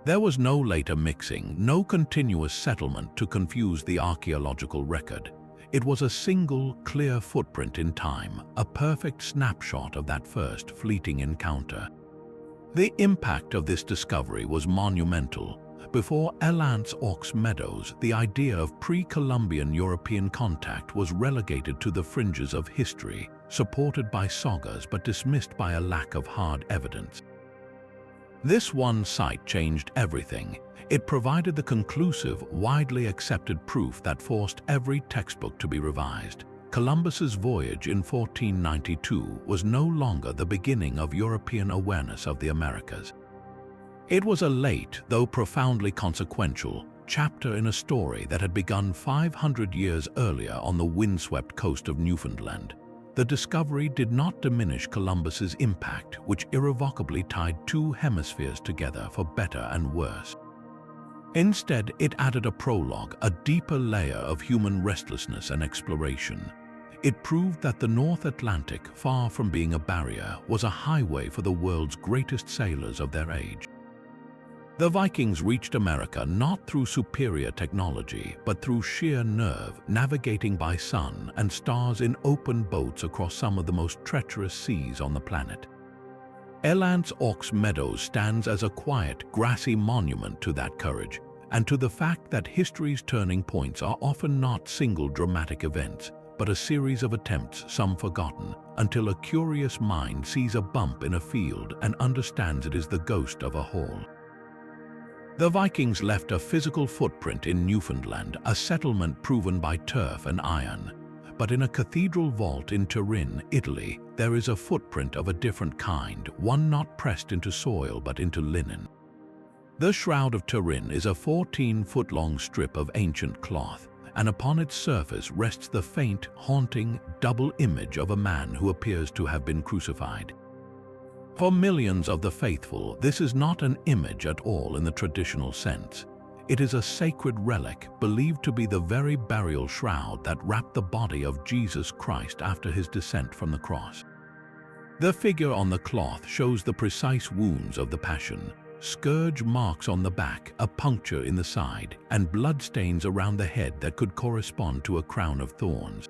There was no later mixing, no continuous settlement to confuse the archaeological record. It was a single, clear footprint in time, a perfect snapshot of that first fleeting encounter. The impact of this discovery was monumental. Before Elands Aux Meadows, the idea of pre-Columbian European contact was relegated to the fringes of history, supported by sagas but dismissed by a lack of hard evidence. This one site changed everything. It provided the conclusive, widely accepted proof that forced every textbook to be revised. Columbus's voyage in 1492 was no longer the beginning of European awareness of the Americas. It was a late, though profoundly consequential, chapter in a story that had begun 500 years earlier on the windswept coast of Newfoundland. The discovery did not diminish Columbus's impact, which irrevocably tied two hemispheres together for better and worse. Instead, it added a prologue, a deeper layer of human restlessness and exploration. It proved that the North Atlantic, far from being a barrier, was a highway for the world's greatest sailors of their age. The Vikings reached America not through superior technology, but through sheer nerve, navigating by sun and stars in open boats across some of the most treacherous seas on the planet. Elands Aux Meadows stands as a quiet, grassy monument to that courage, and to the fact that history's turning points are often not single dramatic events, but a series of attempts, some forgotten, until a curious mind sees a bump in a field and understands it is the ghost of a hall. The Vikings left a physical footprint in Newfoundland, a settlement proven by turf and iron. But in a cathedral vault in Turin, Italy, there is a footprint of a different kind, one not pressed into soil but into linen. The Shroud of Turin is a 14-foot-long strip of ancient cloth, and upon its surface rests the faint, haunting, double image of a man who appears to have been crucified. For millions of the faithful, this is not an image at all in the traditional sense. It is a sacred relic believed to be the very burial shroud that wrapped the body of Jesus Christ after his descent from the cross. The figure on the cloth shows the precise wounds of the Passion: scourge marks on the back, a puncture in the side, and bloodstains around the head that could correspond to a crown of thorns.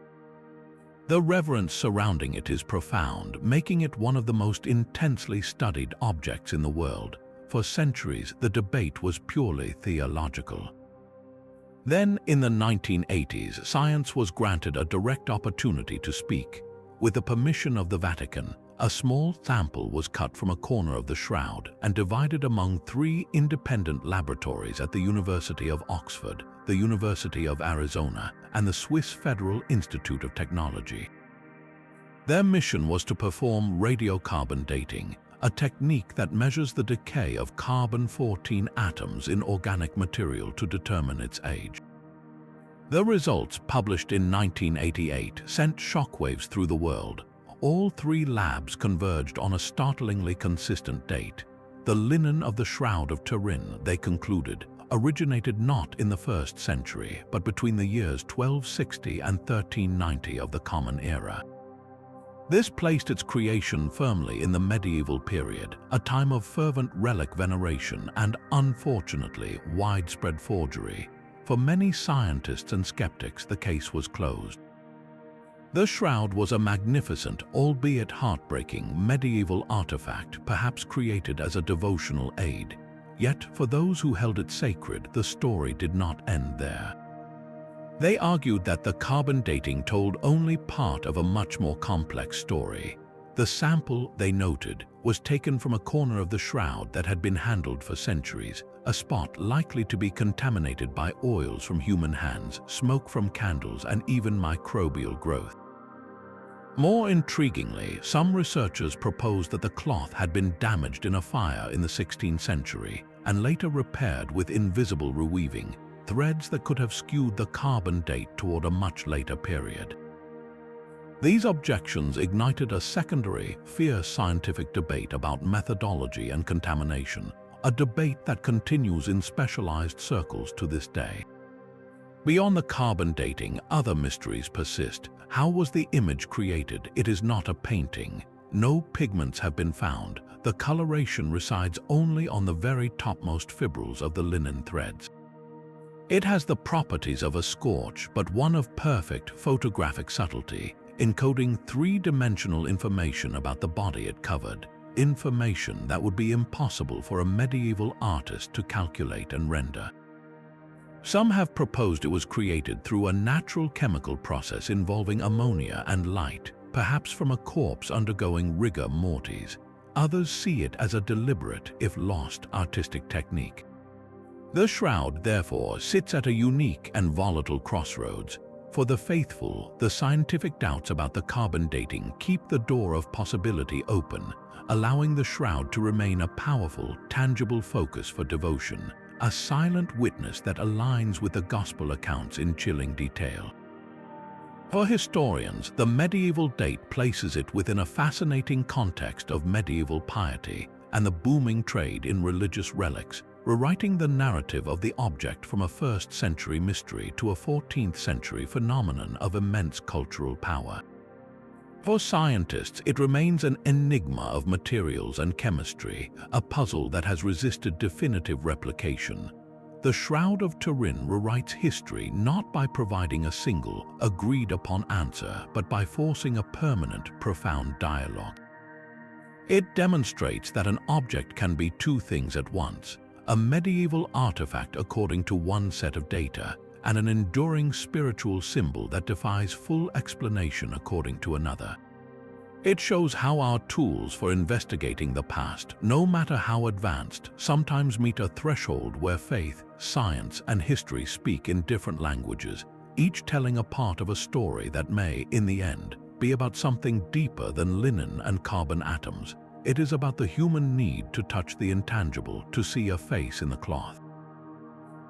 The reverence surrounding it is profound, making it one of the most intensely studied objects in the world. For centuries, the debate was purely theological. Then, in the 1980s, science was granted a direct opportunity to speak. With the permission of the Vatican, a small sample was cut from a corner of the shroud and divided among 3 independent laboratories at the University of Oxford, the University of Arizona, and the Swiss Federal Institute of Technology. Their mission was to perform radiocarbon dating, a technique that measures the decay of carbon-14 atoms in organic material to determine its age. The results, published in 1988, sent shockwaves through the world. All 3 labs converged on a startlingly consistent date. The linen of the Shroud of Turin, they concluded, originated not in the 1st century, but between the years 1260 and 1390 of the Common Era. This placed its creation firmly in the medieval period, a time of fervent relic veneration and, unfortunately, widespread forgery. For many scientists and skeptics, the case was closed. The shroud was a magnificent, albeit heartbreaking, medieval artifact, perhaps created as a devotional aid. Yet, for those who held it sacred, the story did not end there. They argued that the carbon dating told only part of a much more complex story. The sample, they noted, was taken from a corner of the shroud that had been handled for centuries, a spot likely to be contaminated by oils from human hands, smoke from candles, and even microbial growth. More intriguingly, some researchers proposed that the cloth had been damaged in a fire in the 16th century and later repaired with invisible reweaving, threads that could have skewed the carbon date toward a much later period. These objections ignited a secondary, fierce scientific debate about methodology and contamination, a debate that continues in specialized circles to this day. Beyond the carbon dating, other mysteries persist. How was the image created? It is not a painting. No pigments have been found. the coloration resides only on the very topmost fibrils of the linen threads. It has the properties of a scorch, but one of perfect photographic subtlety, encoding three-dimensional information about the body it covered, information that would be impossible for a medieval artist to calculate and render. Some have proposed it was created through a natural chemical process involving ammonia and light, perhaps from a corpse undergoing rigor mortis. Others see it as a deliberate, if lost, artistic technique. The shroud, therefore, sits at a unique and volatile crossroads. For the faithful, the scientific doubts about the carbon dating keep the door of possibility open, allowing the shroud to remain a powerful, tangible focus for devotion, a silent witness that aligns with the gospel accounts in chilling detail. For historians, the medieval date places it within a fascinating context of medieval piety and the booming trade in religious relics, rewriting the narrative of the object from a 1st century mystery to a 14th century phenomenon of immense cultural power. For scientists, it remains an enigma of materials and chemistry, a puzzle that has resisted definitive replication. The Shroud of Turin rewrites history not by providing a single, agreed-upon answer, but by forcing a permanent, profound dialogue. It demonstrates that an object can be two things at once: a medieval artifact according to one set of data, and an enduring spiritual symbol that defies full explanation according to another. It shows how our tools for investigating the past, no matter how advanced, sometimes meet a threshold where faith, science, and history speak in different languages, each telling a part of a story that may, in the end, be about something deeper than linen and carbon atoms. It is about the human need to touch the intangible, to see a face in the cloth.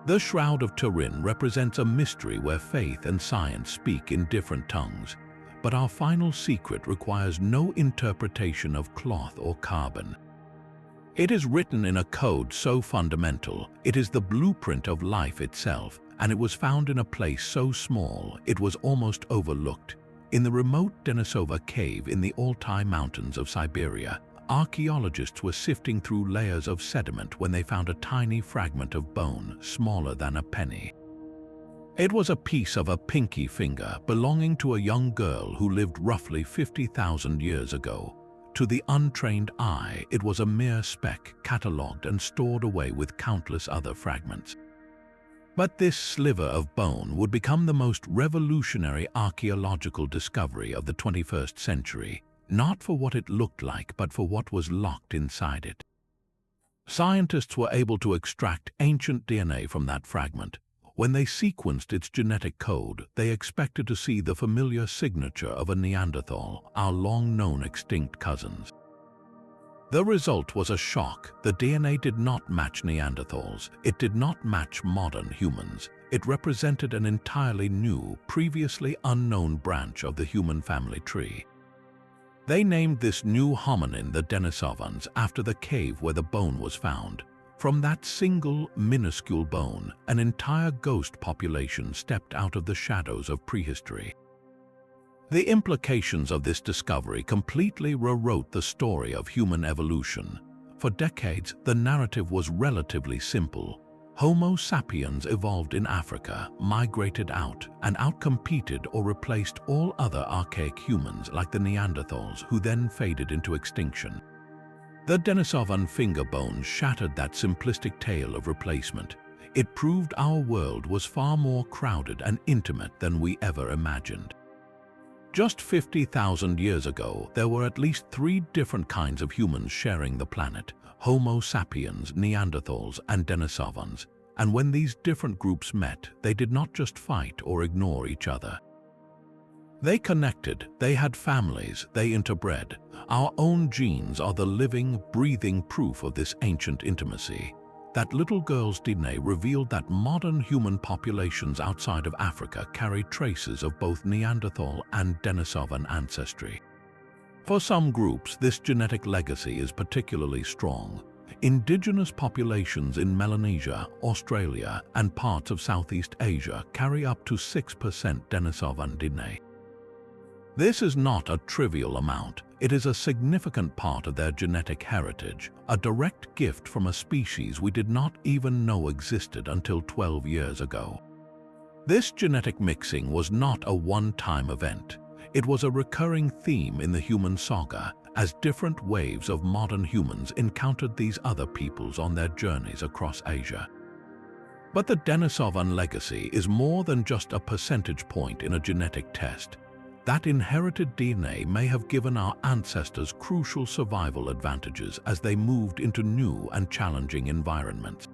The Shroud of Turin represents a mystery where faith and science speak in different tongues, but our final secret requires no interpretation of cloth or carbon. It is written in a code so fundamental, it is the blueprint of life itself, and it was found in a place so small it was almost overlooked. In the remote Denisova cave in the Altai Mountains of Siberia, archaeologists were sifting through layers of sediment when they found a tiny fragment of bone, smaller than a penny. It was a piece of a pinky finger belonging to a young girl who lived roughly 50,000 years ago. To the untrained eye, it was a mere speck, catalogued and stored away with countless other fragments. But this sliver of bone would become the most revolutionary archaeological discovery of the 21st century, not for what it looked like, but for what was locked inside it. Scientists were able to extract ancient DNA from that fragment. When they sequenced its genetic code, they expected to see the familiar signature of a Neanderthal, our long-known extinct cousins. The result was a shock. The DNA did not match Neanderthals. It did not match modern humans. It represented an entirely new, previously unknown branch of the human family tree. They named this new hominin the Denisovans after the cave where the bone was found. From that single, minuscule bone, an entire ghost population stepped out of the shadows of prehistory. The implications of this discovery completely rewrote the story of human evolution. For decades, the narrative was relatively simple. Homo sapiens evolved in Africa, migrated out, and outcompeted or replaced all other archaic humans like the Neanderthals, who then faded into extinction. The Denisovan finger bones shattered that simplistic tale of replacement. It proved our world was far more crowded and intimate than we ever imagined. Just 50,000 years ago, there were at least 3 different kinds of humans sharing the planet: Homo sapiens, Neanderthals, and Denisovans. And when these different groups met, they did not just fight or ignore each other. They connected, they had families, they interbred. Our own genes are the living, breathing proof of this ancient intimacy. That little girl's DNA revealed that modern human populations outside of Africa carry traces of both Neanderthal and Denisovan ancestry. For some groups, this genetic legacy is particularly strong. Indigenous populations in Melanesia, Australia, and parts of Southeast Asia carry up to 6% Denisovan DNA. This is not a trivial amount. It is a significant part of their genetic heritage, a direct gift from a species we did not even know existed until 12 years ago. This genetic mixing was not a one-time event. It was a recurring theme in the human saga, as different waves of modern humans encountered these other peoples on their journeys across Asia. But the Denisovan legacy is more than just a percentage point in a genetic test. That inherited DNA may have given our ancestors crucial survival advantages as they moved into new and challenging environments.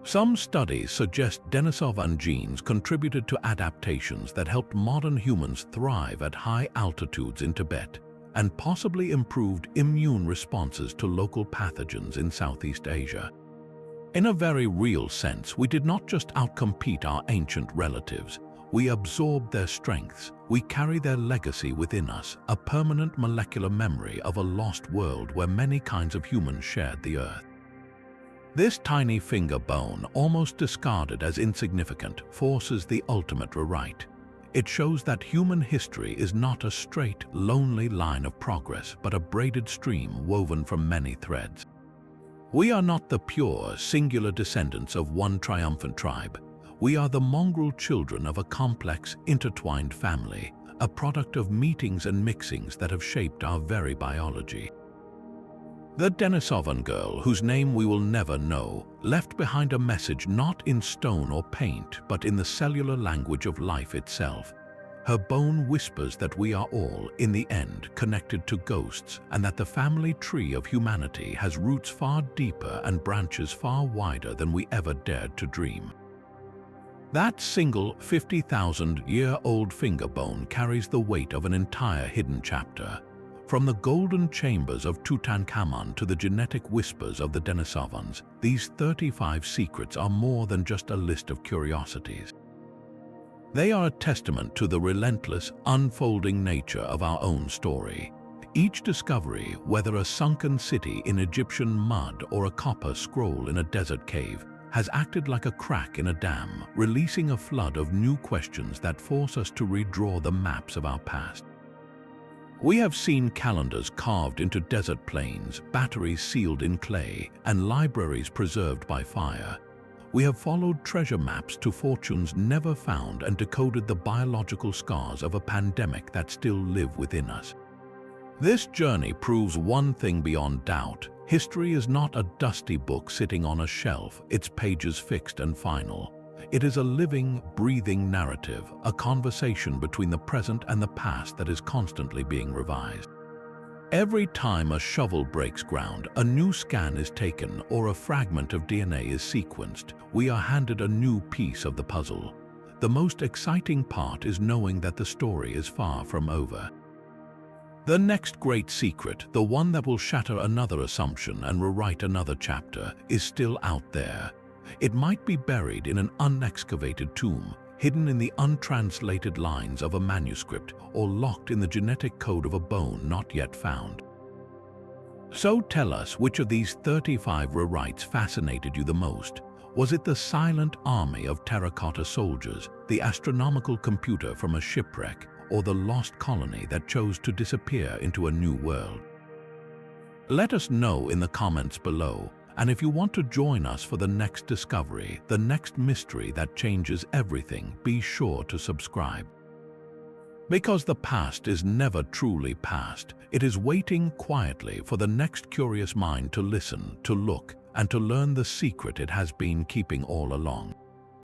Some studies suggest Denisovan genes contributed to adaptations that helped modern humans thrive at high altitudes in Tibet, and possibly improved immune responses to local pathogens in Southeast Asia. In a very real sense, we did not just outcompete our ancient relatives. We absorbed their strengths. We carry their legacy within us, a permanent molecular memory of a lost world where many kinds of humans shared the earth. This tiny finger bone, almost discarded as insignificant, forces the ultimate rewrite. It shows that human history is not a straight, lonely line of progress, but a braided stream woven from many threads. We are not the pure, singular descendants of one triumphant tribe. We are the mongrel children of a complex, intertwined family, a product of meetings and mixings that have shaped our very biology. The Denisovan girl, whose name we will never know, left behind a message not in stone or paint, but in the cellular language of life itself. Her bone whispers that we are all, in the end, connected to ghosts, and that the family tree of humanity has roots far deeper and branches far wider than we ever dared to dream. That single 50,000-year-old finger bone carries the weight of an entire hidden chapter. From the golden chambers of Tutankhamun to the genetic whispers of the Denisovans, these 35 secrets are more than just a list of curiosities. They are a testament to the relentless, unfolding nature of our own story. Each discovery, whether a sunken city in Egyptian mud or a copper scroll in a desert cave, has acted like a crack in a dam, releasing a flood of new questions that force us to redraw the maps of our past. We have seen calendars carved into desert plains, batteries sealed in clay, and libraries preserved by fire. We have followed treasure maps to fortunes never found and decoded the biological scars of a pandemic that still live within us. This journey proves one thing beyond doubt. History is not a dusty book sitting on a shelf, its pages fixed and final. It is a living, breathing narrative, a conversation between the present and the past that is constantly being revised. Every time a shovel breaks ground, a new scan is taken, or a fragment of DNA is sequenced, we are handed a new piece of the puzzle. The most exciting part is knowing that the story is far from over. The next great secret, the one that will shatter another assumption and rewrite another chapter, is still out there. It might be buried in an unexcavated tomb, hidden in the untranslated lines of a manuscript, or locked in the genetic code of a bone not yet found. So tell us, which of these 35 rewrites fascinated you the most? Was it the silent army of terracotta soldiers, the astronomical computer from a shipwreck, or the lost colony that chose to disappear into a new world? Let us know in the comments below. And if you want to join us for the next discovery, the next mystery that changes everything, be sure to subscribe. Because the past is never truly past, it is waiting quietly for the next curious mind to listen, to look, and to learn the secret it has been keeping all along.